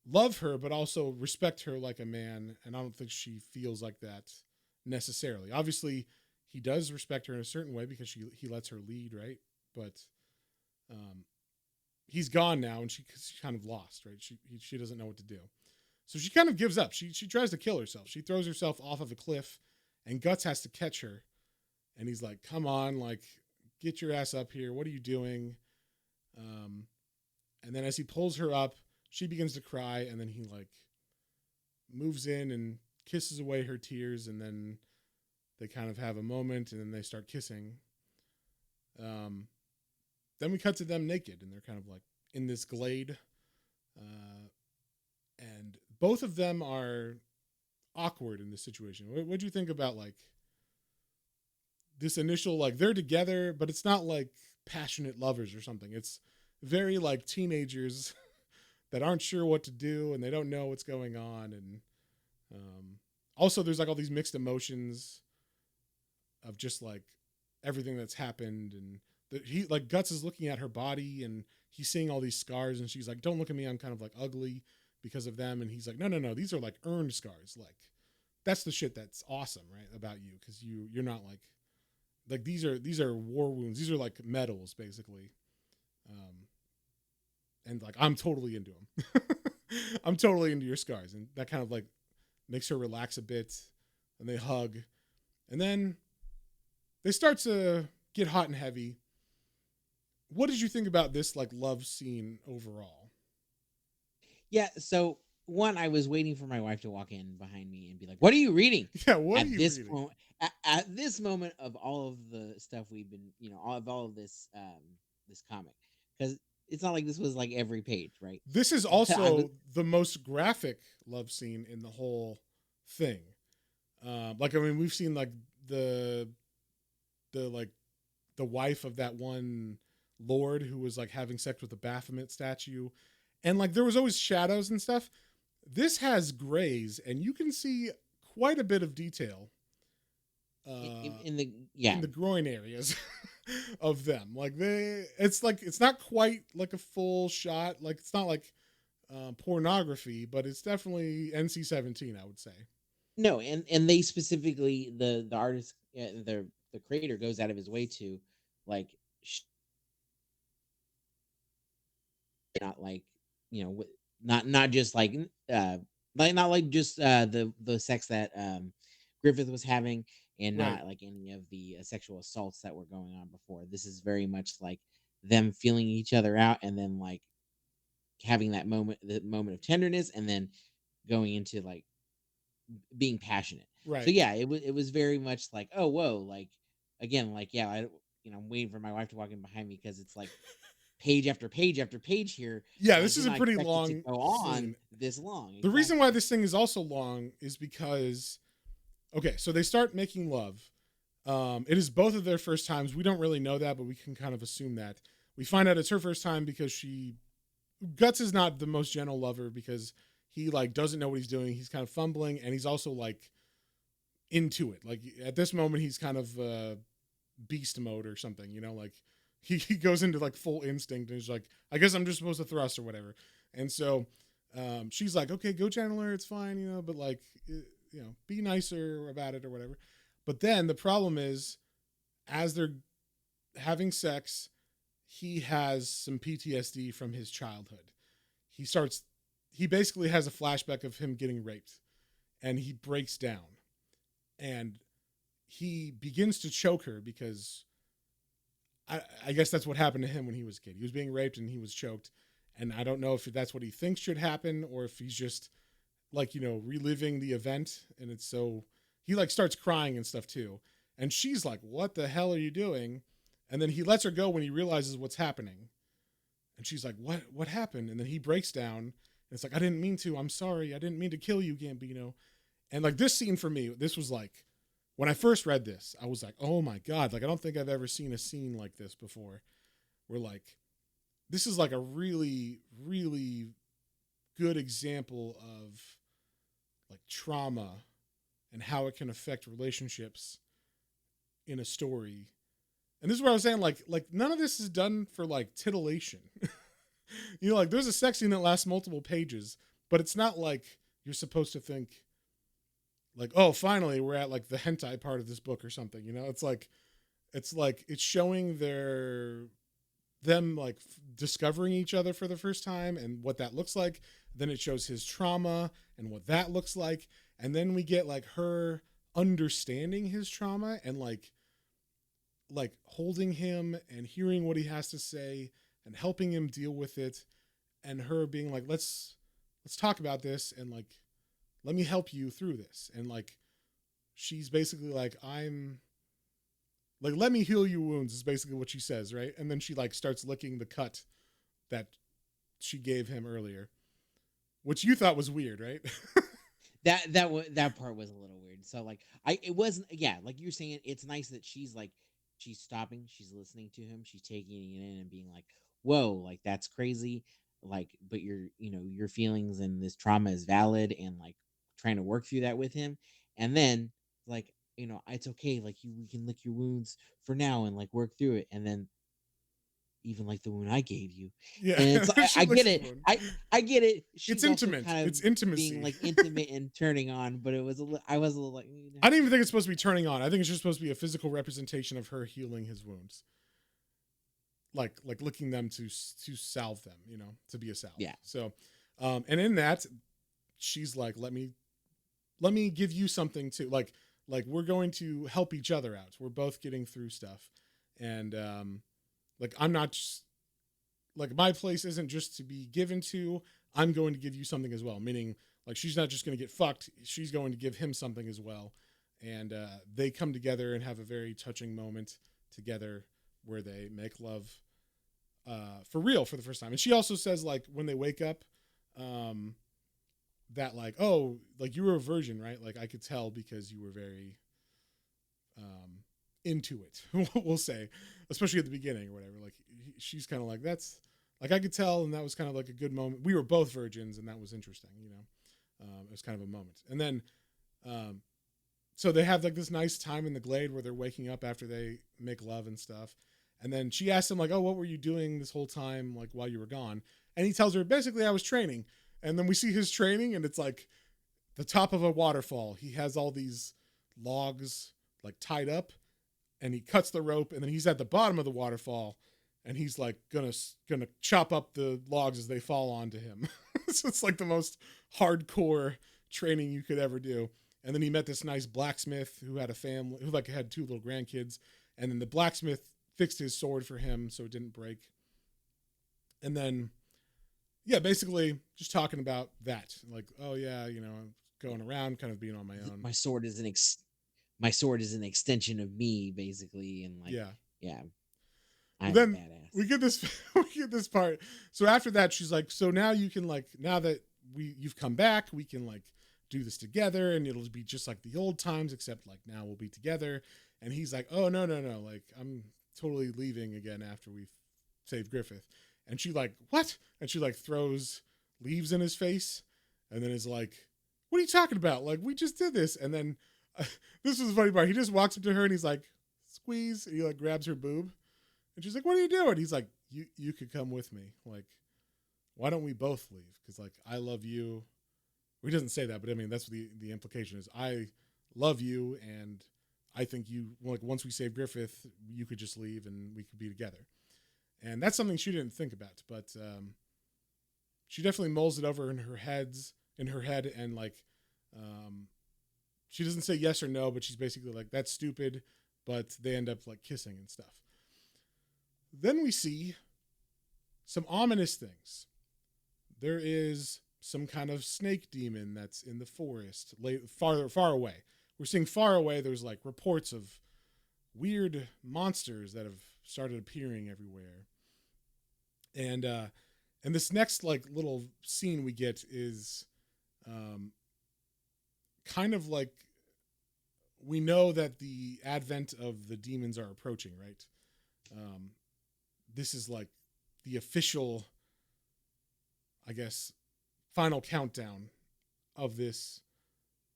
love her, but also respect her like a man. And I don't think she feels like that necessarily. Obviously, he does respect her in a certain way because he lets her lead, right? But he's gone now, and she's kind of lost, right? She doesn't know what to do. So she kind of gives up. She tries to kill herself. She throws herself off of a cliff, and Guts has to catch her. And he's like, come on, like, get your ass up here. What are you doing? And then as he pulls her up, she begins to cry, and then he like moves in and kisses away her tears, and then they kind of have a moment, and then they start kissing. Then we cut to them naked, and they're kind of like in this glade. And both of them are awkward in this situation. What do you think about like this initial, like, they're together, but it's not like passionate lovers or something. It's very like teenagers that aren't sure what to do, and they don't know what's going on. And also there's like all these mixed emotions of just like everything that's happened. And he like, Guts is looking at her body, and he's seeing all these scars, and she's like, don't look at me, I'm kind of like ugly because of them. And he's like, no, these are like earned scars. Like, that's the shit that's awesome, right, about you, because you're not like these are war wounds. These are like medals, basically. And like, I'm totally into them. I'm totally into your scars. And that kind of like makes her relax a bit, and they hug. And then they start to get hot and heavy. What did you think about this like love scene overall? Yeah, so one, I was waiting for my wife to walk in behind me and be like, "What are you reading?" Yeah, what At are you this reading? point, at this moment of all of the stuff we've been, all of this this comic, because it's not like this was like every page, right? This is I was, also the most graphic love scene in the whole thing. Like, I mean, we've seen like the like the wife of that one lord who was like having sex with the Baphomet statue, and like there was always shadows and stuff. This has grays, and you can see quite a bit of detail in the, yeah, in the groin areas. of them. Like it's not quite like a full shot. Like it's not like pornography, but it's definitely NC-17, I would say. No, and they specifically the artist, the creator goes out of his way to like not like not just like not like just the sex that Griffith was having, and Right. not like any of the sexual assaults that were going on before. This is very much like them feeling each other out, and then like having the moment of tenderness, and then going into like being passionate. So Right. yeah, it was very much like, oh whoa, like again, like yeah, I'm waiting for my wife to walk in behind me because it's like page after page after page here, Yeah, and I this did is a not pretty expect it to long go on scene. this long. The reason why Exactly. this thing is also long is because okay, so they start making love. It is both of their first times. We don't really know that, but we can kind of assume that. We find out it's her first time because Guts is not the most gentle lover because he like doesn't know what he's doing. He's kind of fumbling, and he's also like into it. Like at this moment, he's kind of beast mode or something. Like he goes into like full instinct and he's like, I guess I'm just supposed to thrust or whatever. And so she's like, okay, go channel her. It's fine, but like, be nicer about it or whatever. But then the problem is, as they're having sex, he has some PTSD from his childhood. He starts, he basically has a flashback of him getting raped and he breaks down and he begins to choke her because I guess that's what happened to him when he was a kid. He was being raped and he was choked. And I don't know if that's what he thinks should happen or if he's just like, reliving the event. And it's so, he like starts crying and stuff too. And she's like, what the hell are you doing? And then he lets her go when he realizes what's happening. And she's like, what happened? And then he breaks down. And it's like, I didn't mean to. I'm sorry. I didn't mean to kill you, Gambino. And like this scene for me, this was like, when I first read this, I was like, oh my God. Like, I don't think I've ever seen a scene like this before. Where like, this is like a really, really good example of like trauma and how it can affect relationships in a story. And this is what I was saying, like none of this is done for like titillation. Like there's a sex scene that lasts multiple pages, but it's not like you're supposed to think like, oh, finally we're at like the hentai part of this book or something. It's showing them like discovering each other for the first time and what that looks like. Then it shows his trauma and what that looks like. And then we get like her understanding his trauma and like holding him and hearing what he has to say and helping him deal with it, and her being like, let's talk about this and like let me help you through this. And like she's basically like, I'm like, let me heal your wounds is basically what she says, right? And then she like starts licking the cut that she gave him earlier, which you thought was weird, right? That part was a little weird. So like it wasn't, yeah, like you're saying, it's nice that she's stopping, she's listening to him, she's taking it in and being like, whoa, like that's crazy. Like, but your feelings and this trauma is valid, and like trying to work through that with him. And then like, it's okay, like we can lick your wounds for now and like work through it. And then even like the wound I gave you. Yeah. And it's She I licks get his it. wound. I get it. It's She's also intimate. kind It's of being intimacy. like intimate and turning on, but I was a little like, I don't even think it's supposed to be turning on. I think it's just supposed to be a physical representation of her healing his wounds. Like licking them to salve them, to be a salve. yeah. So and in that, she's like, let me give you something to like we're going to help each other out. We're both getting through stuff. And like I'm not just like, my place isn't just to be given to, I'm going to give you something as well. Meaning like she's not just going to get fucked, she's going to give him something as well. And they come together and have a very touching moment together where they make love for real for the first time. And she also says like when they wake up, that like, oh, like you were a virgin, right? Like I could tell because you were very into it, we'll say, especially at the beginning or whatever. Like she's kind of like, that's like, I could tell. And that was kind of like a good moment. We were both virgins and that was interesting, it was kind of a moment. And then, so they have like this nice time in the glade where they're waking up after they make love and stuff. And then she asks him like, "Oh, what were you doing this whole time, like while you were gone?" And he tells her, basically, "I was training." And then we see his training, and it's like the top of a waterfall. He has all these logs like tied up, and he cuts the rope, and then he's at the bottom of the waterfall, and he's like gonna chop up the logs as they fall onto him. So it's like the most hardcore training you could ever do. And then he met this nice blacksmith who had a family, who like had 2 little grandkids, and then the blacksmith fixed his sword for him so it didn't break. And then, yeah, basically just talking about that, like, oh yeah, you know, I'm going around, kind of being on my own. My sword is an extension of me, basically, and like, Yeah. I'm Then badass. we get this part. So after that, she's like, so now you can like, now that you've come back, we can like do this together, and it'll be just like the old times, except like now we'll be together. And he's like, oh no, like I'm totally leaving again after we've saved Griffith. And she like, what? And she like throws leaves in his face, and then is like, what are you talking about? Like, we just did this. And then this was the funny part. He just walks up to her and he's like, squeeze. And he like grabs her boob. And she's like, what are you doing? He's like, you could come with me. Like, why don't we both leave? Because like, I love you. Well, he doesn't say that, but I mean, that's what the implication is. I love you, and I think you, like, once we save Griffith, you could just leave and we could be together. And that's something she didn't think about, but she definitely mulls it over in her head, and like, she doesn't say yes or no, but she's basically like, that's stupid, but they end up like kissing and stuff. Then we see some ominous things. There is some kind of snake demon that's in the forest, far away. We're seeing far away. There's like reports of weird monsters that have started appearing everywhere. And this next like little scene we get is kind of like, we know that the advent of the demons are approaching, right? This is like the official, I guess, final countdown of this.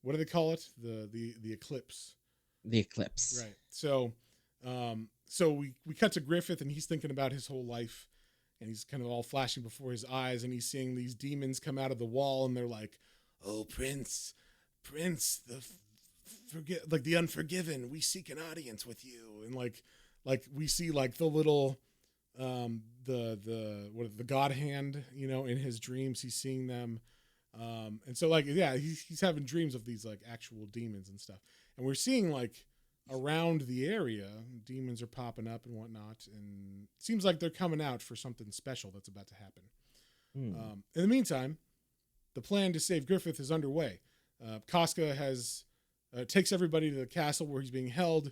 What do they call it? The eclipse. The eclipse. Right. So we cut to Griffith, and he's thinking about his whole life, and he's kind of all flashing before his eyes, and he's seeing these demons come out of the wall, and they're like, "Oh, Prince, the unforgiven, we seek an audience with you." And like we see like the little the god hand, you know, in his dreams, he's seeing them. And so like, yeah, he's having dreams of these like actual demons and stuff. And we're seeing like around the area, demons are popping up and whatnot. And it seems like they're coming out for something special that's about to happen. In the meantime, the plan to save Griffith is underway. Casca takes everybody to the castle where he's being held.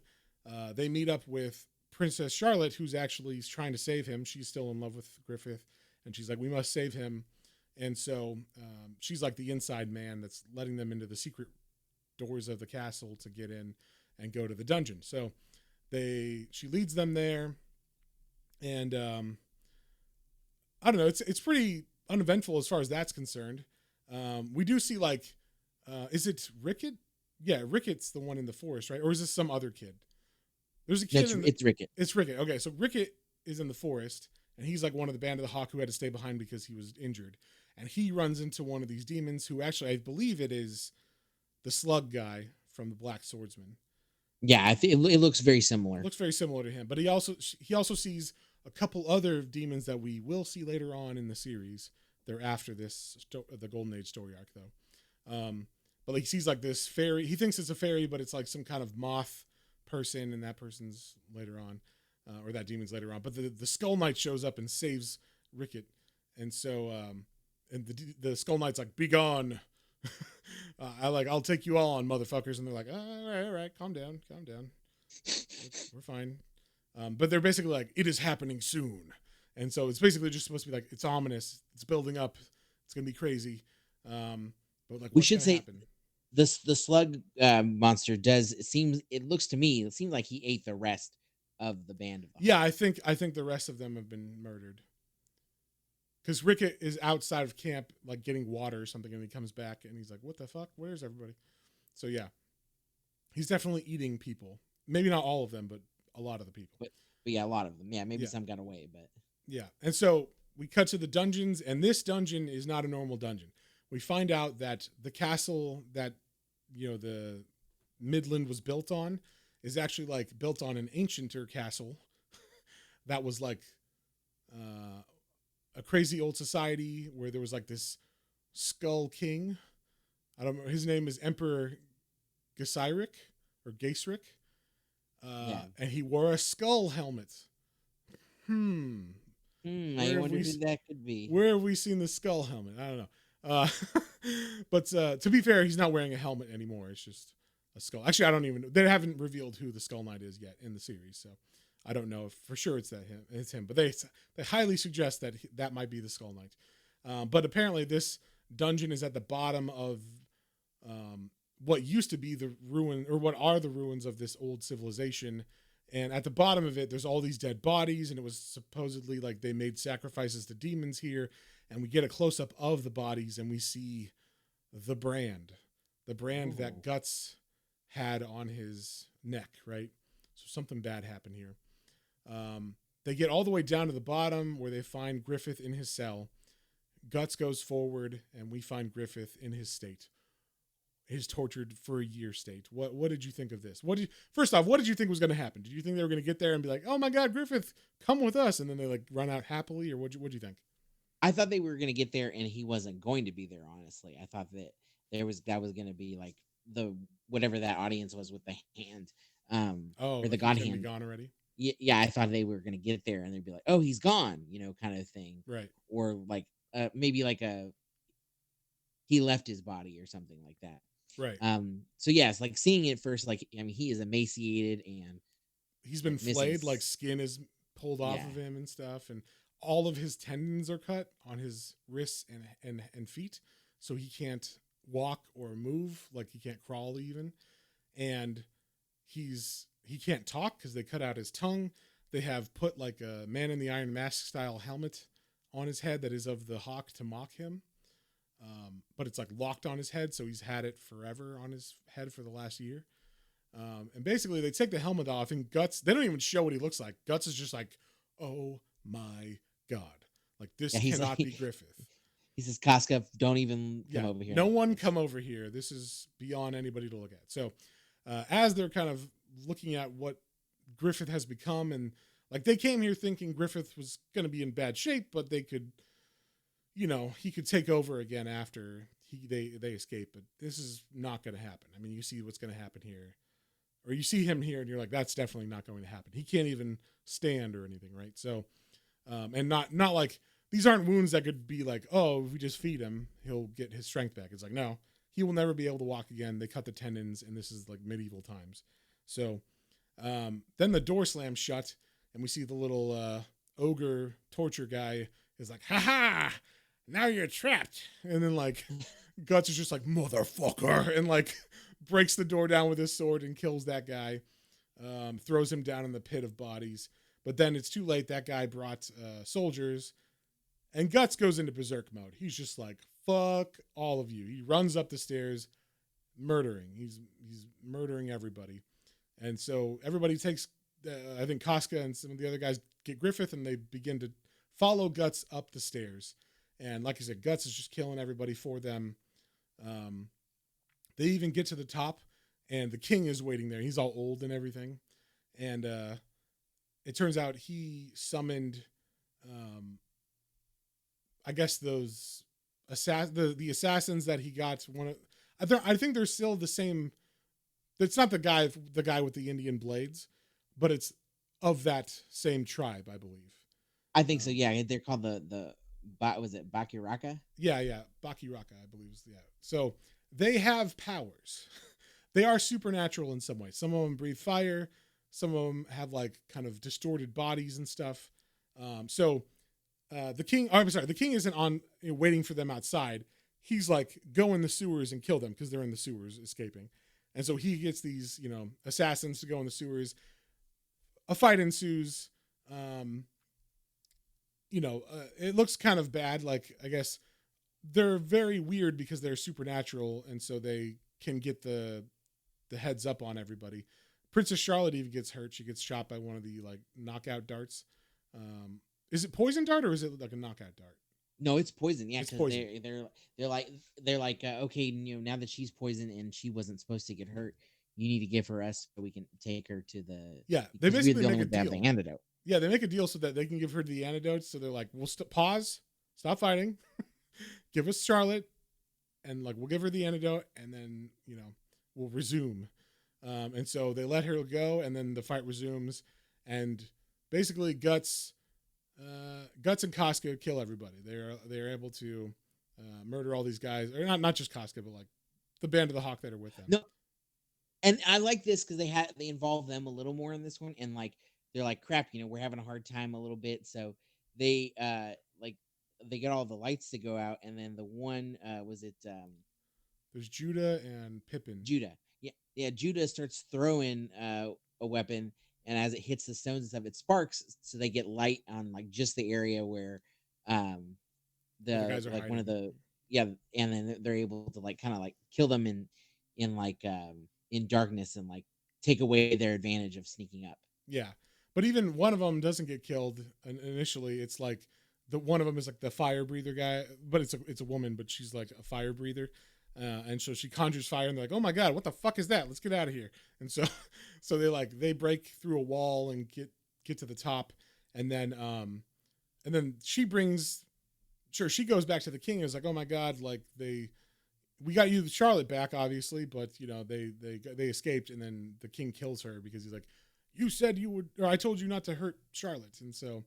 They meet up with Princess Charlotte, who's actually trying to save him. She's still in love with Griffith, and she's like, we must save him. And so she's like the inside man that's letting them into the secret doors of the castle to get in and go to the dungeon. So she leads them there, and I don't know, it's pretty uneventful as far as that's concerned. We do see like, is it Rickett? Yeah, Rickett's the one in the forest, right? Or is this some other kid? There's a kid. It's Rickett. It's Rickett. Okay, so Rickett is in the forest, and he's like one of the Band of the Hawk who had to stay behind because he was injured. And he runs into one of these demons who actually, I believe it is the slug guy from the Black Swordsman. Yeah, I think it looks very similar. It looks very similar to him, but he also sees a couple other demons that we will see later on in the series. They're after this, the Golden Age story arc, though. But like, he sees like this fairy. He thinks it's a fairy, but it's like some kind of moth person, and that person's later on, or that demon's later on. But the Skull Knight shows up and saves Rickett, and so and the Skull Knight's like, "Be gone." I'll take you all on, motherfuckers. And they're like, all right, calm down. We're fine. But they're basically like, it is happening soon. And so it's basically just supposed to be like, it's ominous. It's building up. It's going to be crazy. But like, we should say happen? The slug monster it looks to me, it seems like he ate the rest of the band of the Yeah, I think the rest of them have been murdered. Because Rickett is outside of camp, like getting water or something, and he comes back and he's like, what the fuck? Where's everybody? So yeah, he's definitely eating people. Maybe not all of them, but a lot of the people. But yeah, a lot of them. Yeah, maybe Yeah. some got away, but Yeah. And so we cut to the dungeons, and this dungeon is not a normal dungeon. We find out that the castle that, the Midland was built on is actually like built on an ancienter castle that was like a crazy old society where there was like this skull king. I don't know. His name is Emperor Gesiric or Gaisric. yeah. And he wore a skull helmet. I wonder who that could be. Where have we seen the skull helmet? I don't know. But to be fair, he's not wearing a helmet anymore. It's just a skull. Actually, I don't even know. They haven't revealed who the Skull Knight is yet in the series, so I don't know if for sure it's him. It's him, but they highly suggest that that might be the Skull Knight. But apparently, this dungeon is at the bottom of what used to be the ruin, or what are the ruins of this old civilization. And at the bottom of it, there's all these dead bodies, and it was supposedly like they made sacrifices to demons here. And we get a close up of the bodies, and we see the brand that Guts had on his neck, right? So something bad happened here. They get all the way down to the bottom where they find Griffith in his cell. Guts goes forward, and we find Griffith in his state, his tortured for a year state. What did you think of this? First off, what did you think was going to happen? Did you think they were going to get there and be like, "Oh my God, Griffith, come with us," and then they like run out happily, or what'd you think? I thought they were going to get there and he wasn't going to be there. Honestly, I thought that that was going to be like the whatever that audience was with the hand, or the like god he's hand. gone already. Yeah, I thought they were going to get there and they'd be like, "Oh, he's gone," kind of thing, Right? or like maybe like he left his body or something like that. Right. So yes, like seeing it first, like I mean, he is emaciated and he's been flayed, like skin is pulled off of him and stuff, and all of his tendons are cut on his wrists and feet, so he can't walk or move, like he can't crawl even, and he can't talk because they cut out his tongue. They have put like a Man in the Iron Mask style helmet on his head that is of the hawk to mock him. But it's like locked on his head, so he's had it forever on his head for the last year. And basically, they take the helmet off, and Guts, they don't even show what he looks like. Guts is just like, "Oh my God. Like, this cannot be Griffith." He says, "Casca, don't even come over here. No one come over here. This is beyond anybody to look at." So, as they're kind of looking at what Griffith has become, and like they came here thinking Griffith was going to be in bad shape, but they could, he could take over again after they escape. But this is not going to happen. I mean, you see what's going to happen here, or you see him here, and you're like, that's definitely not going to happen. He can't even stand or anything, right? So, and not like these aren't wounds that could be like, oh, if we just feed him, he'll get his strength back. It's like, no, he will never be able to walk again. They cut the tendons, and this is like medieval times. So, then the door slams shut, and we see the little ogre torture guy is like, "Ha ha! Now you're trapped." And then like Guts is just like, "Motherfucker," and like breaks the door down with his sword and kills that guy. Throws him down in the pit of bodies. But then it's too late. That guy brought soldiers, and Guts goes into berserk mode. He's just like, "Fuck all of you." He runs up the stairs, murdering. He's murdering everybody. And so everybody takes, I think Casca and some of the other guys get Griffith, and they begin to follow Guts up the stairs. And like I said, Guts is just killing everybody for them. They even get to the top, and the king is waiting there. He's all old and everything. And it turns out he summoned, I guess those the assassins that he got. I think they're still the same. It's not the guy with the Indian blades, but it's of that same tribe, I believe. I think so. Yeah, they're called the was it Bakiraka? Yeah, Bakiraka, I believe. Yeah. So they have powers. They are supernatural in some way. Some of them breathe fire. Some of them have like kind of distorted bodies and stuff. The king isn't on waiting for them outside. He's like, go in the sewers and kill them because they're in the sewers escaping. And so he gets these, assassins to go in the sewers. A fight ensues. It looks kind of bad. Like, I guess they're very weird because they're supernatural, and so they can get the heads up on everybody. Princess Charlotte even gets hurt. She gets shot by one of the like knockout darts. Is it poison dart or is it like a knockout dart? No, it's poison. Yeah, It's because poison. they're like okay, now that she's poisoned and she wasn't supposed to get hurt, you need to give her us so we can take her to the Yeah, they because we're basically the only make a ones that have deal. the antidote. Yeah, they make a deal so that they can give her the antidote. So they're like, we'll pause, stop fighting, give us Charlotte, and like we'll give her the antidote, and then we'll resume. And so they let her go, and then the fight resumes, and basically Guts and Casca kill everybody. They're able to murder all these guys, or not just Casca, but like the band of the Hawk that are with them. No, and I like this because they involve them a little more in this one, and like they're like crap, we're having a hard time a little bit, so they like they get all the lights to go out, and then the one was it There's Judah and Pippin. Judah. Yeah, Judah starts throwing a weapon, and as it hits the stones and stuff, it sparks, so they get light on like just the area where The guys are like one of hiding. the yeah, and then they're able to like kind of like kill them in like in darkness and like take away their advantage of sneaking up. Yeah, but even one of them doesn't get killed initially. It's like the one of them is like the fire breather guy, but it's a woman, but she's like a fire breather, and so she conjures fire, and they're like, "Oh my god, what the fuck is that? Let's get out of here!" And so, so they break through a wall and get to the top, and then she brings, sure, she goes back to the king and is like, "Oh my god, like we got you Charlotte back, obviously, but they escaped," and then the king kills her because he's like, "You said you would, or I told you not to hurt Charlotte," and so,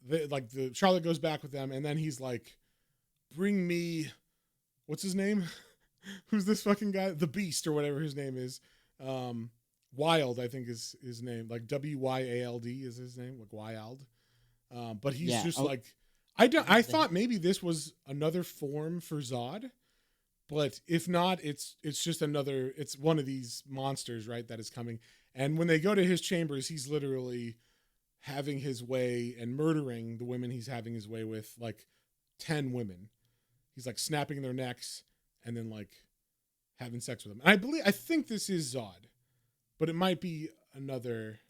the Charlotte goes back with them, and then he's like, "Bring me, what's his name? Who's this fucking guy? The Beast or whatever his name is. Wild, I think is his name. Like Wyald is his name, like Wild. But he's just like, I thought maybe this was another form for Zod, but if not, it's just it's one of these monsters, right, that is coming. And when they go to his chambers, he's literally having his way and murdering the women he's having his way with, like 10 women. He's like snapping their necks and then like having sex with them. And I think this is Zod, but it might be another.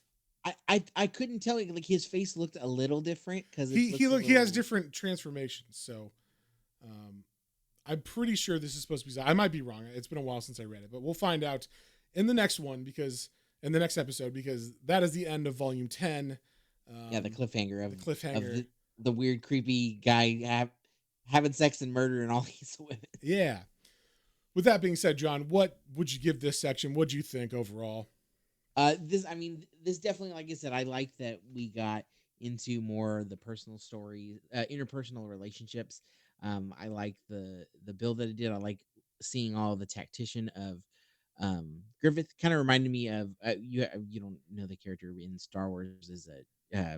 I couldn't tell you, like his face looked a little different because he has different transformations. So I'm pretty sure this is supposed to be Zod. I might be wrong. It's been a while since I read it, but we'll find out in the next one in the next episode, because that is the end of volume 10. The cliffhanger of of the weird creepy guy having sex and murdering all these women. Yeah. With that being said, John, what would you give this section? What do you think overall? This definitely, like I said, I like that we got into more the personal stories, interpersonal relationships. I like the build that it did. I like seeing all the tactician of Griffith. Kind of reminded me of you don't know the character in Star Wars is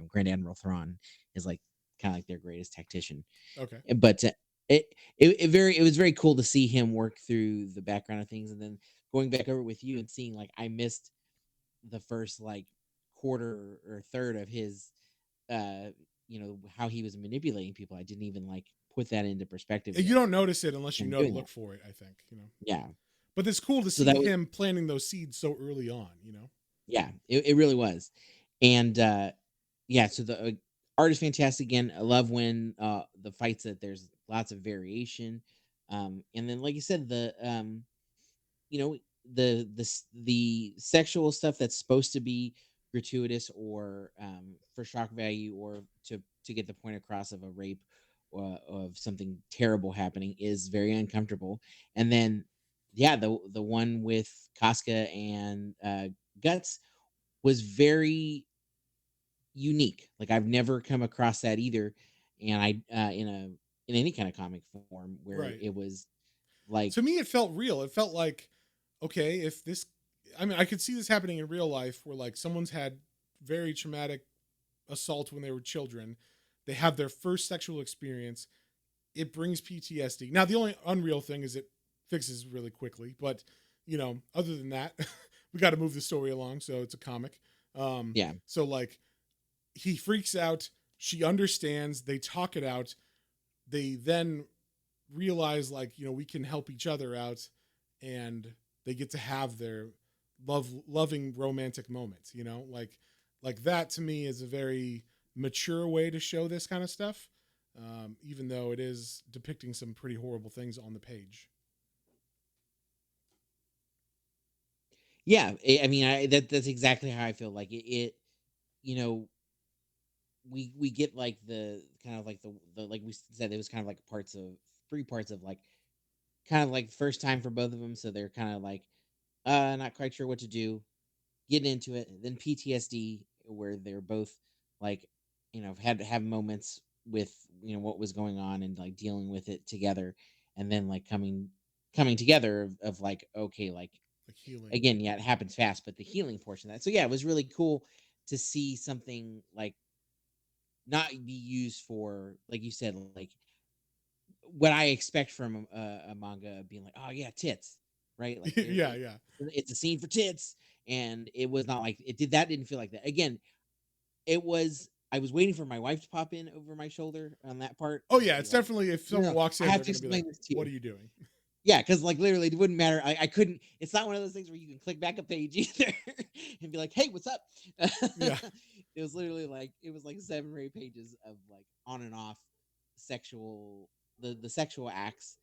Grand Admiral Thrawn is like kind of like their greatest tactician. Okay. But it was very cool to see him work through the background of things, and then going back over with you and seeing like I missed the first like quarter or third of his how he was manipulating people. I didn't even like put that into perspective yet. You don't notice it unless you know to look for it, I think, Yeah. But it's cool to see him planting those seeds so early on, Yeah, it really was. And so the art is fantastic. Again, I love when the fights that there's lots of variation. And then like you said, the sexual stuff that's supposed to be gratuitous or for shock value or to get the point across of a rape or of something terrible happening is very uncomfortable. And then the one with Casca and Guts was very unique. Like I've never come across that either, and I in any kind of comic form where right. it was like, to me it felt real. It felt like, okay, if this, I mean, I could see this happening in real life where like someone's had very traumatic assault when they were children, they have their first sexual experience, it brings PTSD. Now the only unreal thing is it fixes really quickly, but other than that, we got to move the story along, so it's a comic. So like he freaks out, she understands, they talk it out, they then realize like we can help each other out, and they get to have their loving romantic moments, like that to me is a very mature way to show this kind of stuff, even though it is depicting some pretty horrible things on the page. Yeah, I mean, that's exactly how I feel. Like it you know, we get like the kind of like the like we said, it was kind of like parts of three parts of like kind of like first time for both of them, so they're kind of like not quite sure what to do, getting into it. Then PTSD, where they're both like, had to have moments with what was going on and like dealing with it together, and then like coming together of like, okay, like Like healing. again, yeah, it happens fast, but the healing portion of that. So yeah, it was really cool to see something like not be used for, like you said, like what I expect from a manga being like, oh yeah, tits, right? Like Yeah, yeah. it's a scene for tits, and it was not like it did. That didn't feel like that. Again, it was. I was waiting for my wife to pop in over my shoulder on that part Oh and yeah, be it's like, definitely, if no, someone no, walks I in, have they're to gonna be like, explain this to "What you. are you doing?" Yeah, because like literally, it wouldn't matter. I couldn't. It's not one of those things where you can click back a page either and be like, "Hey, what's up?" Yeah. It was literally like it was like 7 or 8 pages of like on and off sexual the sexual acts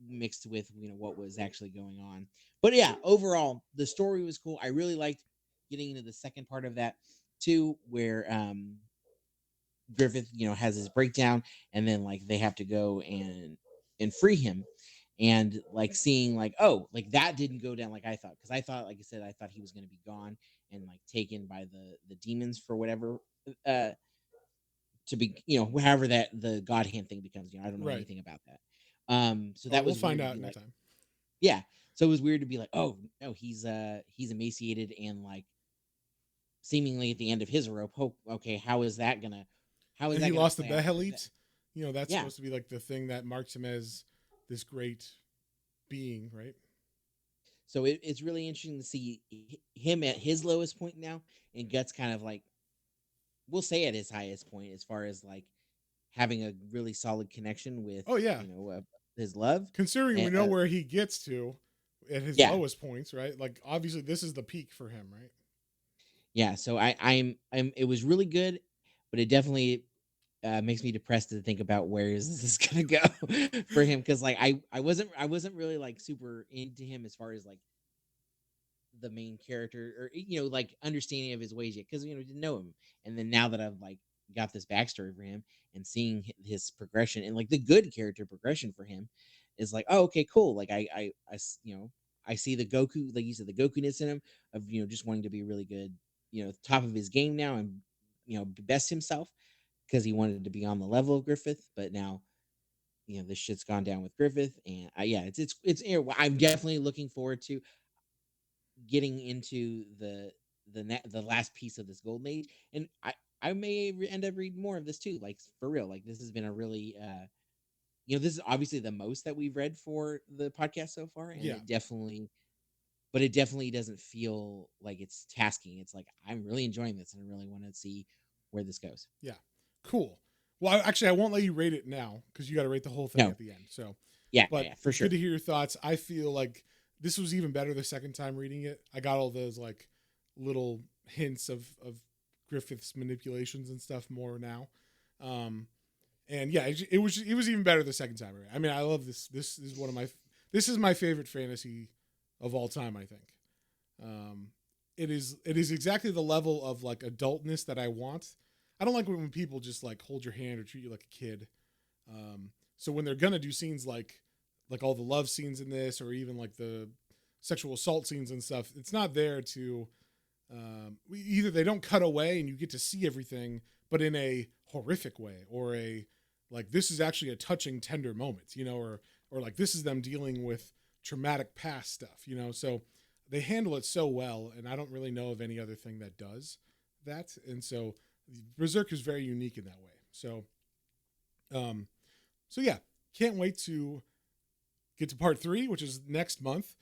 mixed with what was actually going on. But yeah, overall, the story was cool. I really liked getting into the second part of that too, where Griffith, has his breakdown, and then like they have to go and free him, and like seeing like, oh, like that didn't go down like I thought, because I thought, like I said, I thought he was going to be gone and like taken by the demons for whatever, uh to be, however that the god hand thing becomes. I don't know Right. anything about that. So Oh, that we'll was find weird to out be in that like, time. yeah. So it was weird to be like, oh no, he's emaciated and like seemingly at the end of his rope. Oh, okay, how is And that he gonna lost the play out? behelit. That's Yeah. supposed to be like the thing that marks him as this great being, right? So it's really interesting to see him at his lowest point now, and Guts kind of like, we'll say at his highest point, as far as like having a really solid connection with Oh yeah. his love. Considering we And, know where he gets to at his yeah, lowest points, right? Like obviously this is the peak for him, right? yeah. So I'm it was really good, but it definitely makes me depressed to think about where is this gonna go for him, because like I wasn't really like super into him as far as like the main character, or like understanding of his ways yet, because didn't know him. And then now that I've like got this backstory for him and seeing his progression and like the good character progression for him is like, oh, okay, cool. Like I see the Goku, like you said, the Goku-ness in him of just wanting to be really good, top of his game now, and best himself, because he wanted to be on the level of Griffith. But now this shit's gone down with Griffith, and yeah, I'm definitely looking forward to getting into the last piece of this golden age. And I may end up reading more of this too, like for real. Like this has been a really this is obviously the most that we've read for the podcast so far, and Yeah. it definitely doesn't feel like it's tasking. It's like I'm really enjoying this, and I really want to see where this goes. Yeah. Cool. Well, actually, I won't let you rate it now because you got to rate the whole thing No, at the end. So, yeah, yeah, but yeah, for it's good sure. to hear your thoughts. I feel like this was even better the second time reading it. I got all those like little hints of Griffith's manipulations and stuff more now. Um, and yeah, it was even better the second time. I mean, I love this. This is my favorite fantasy of all time. I think. Um, it is exactly the level of like adultness that I want. I don't like when people just like hold your hand or treat you like a kid. So when they're gonna do scenes like all the love scenes in this, or even like the sexual assault scenes and stuff, it's not there to either they don't cut away and you get to see everything, but in a horrific way, or a like this is actually a touching, tender moment, or like this is them dealing with traumatic past stuff, So they handle it so well, and I don't really know of any other thing that does that. And so Berserk is very unique in that way. Um, so yeah, can't wait to get to part 3, which is next month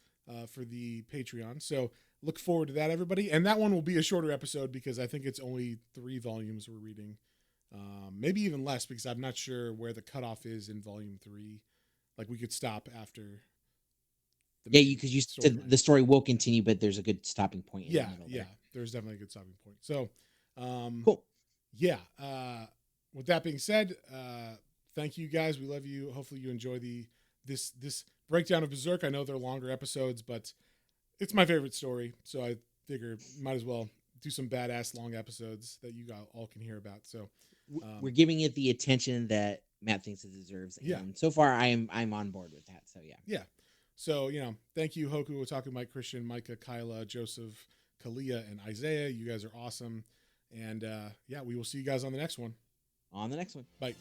for the Patreon. So look forward to that, everybody. And that one will be a shorter episode because I think it's only 3 volumes we're reading. Maybe even less, because I'm not sure where the cutoff is in volume 3. Like we could stop after Yeah, main because you said storyline. the story will continue, but there's a good stopping point in the Yeah, middle yeah. there. There's definitely a good stopping point. So, Cool. yeah. With that being said, thank you guys. We love you. Hopefully, you enjoy this breakdown of Berserk. I know they're longer episodes, but it's my favorite story, so I figure might as well do some badass long episodes that you all can hear about. So, We're giving it the attention that Matt thinks it deserves, yeah. and so far I'm on board with that. So yeah. Yeah. So, thank you, Hoku, Otaku, Mike, Christian, Micah, Kyla, Joseph, Kalia, and Isaiah. You guys are awesome. And yeah, we will see you guys on the next one. On the next one. Bye.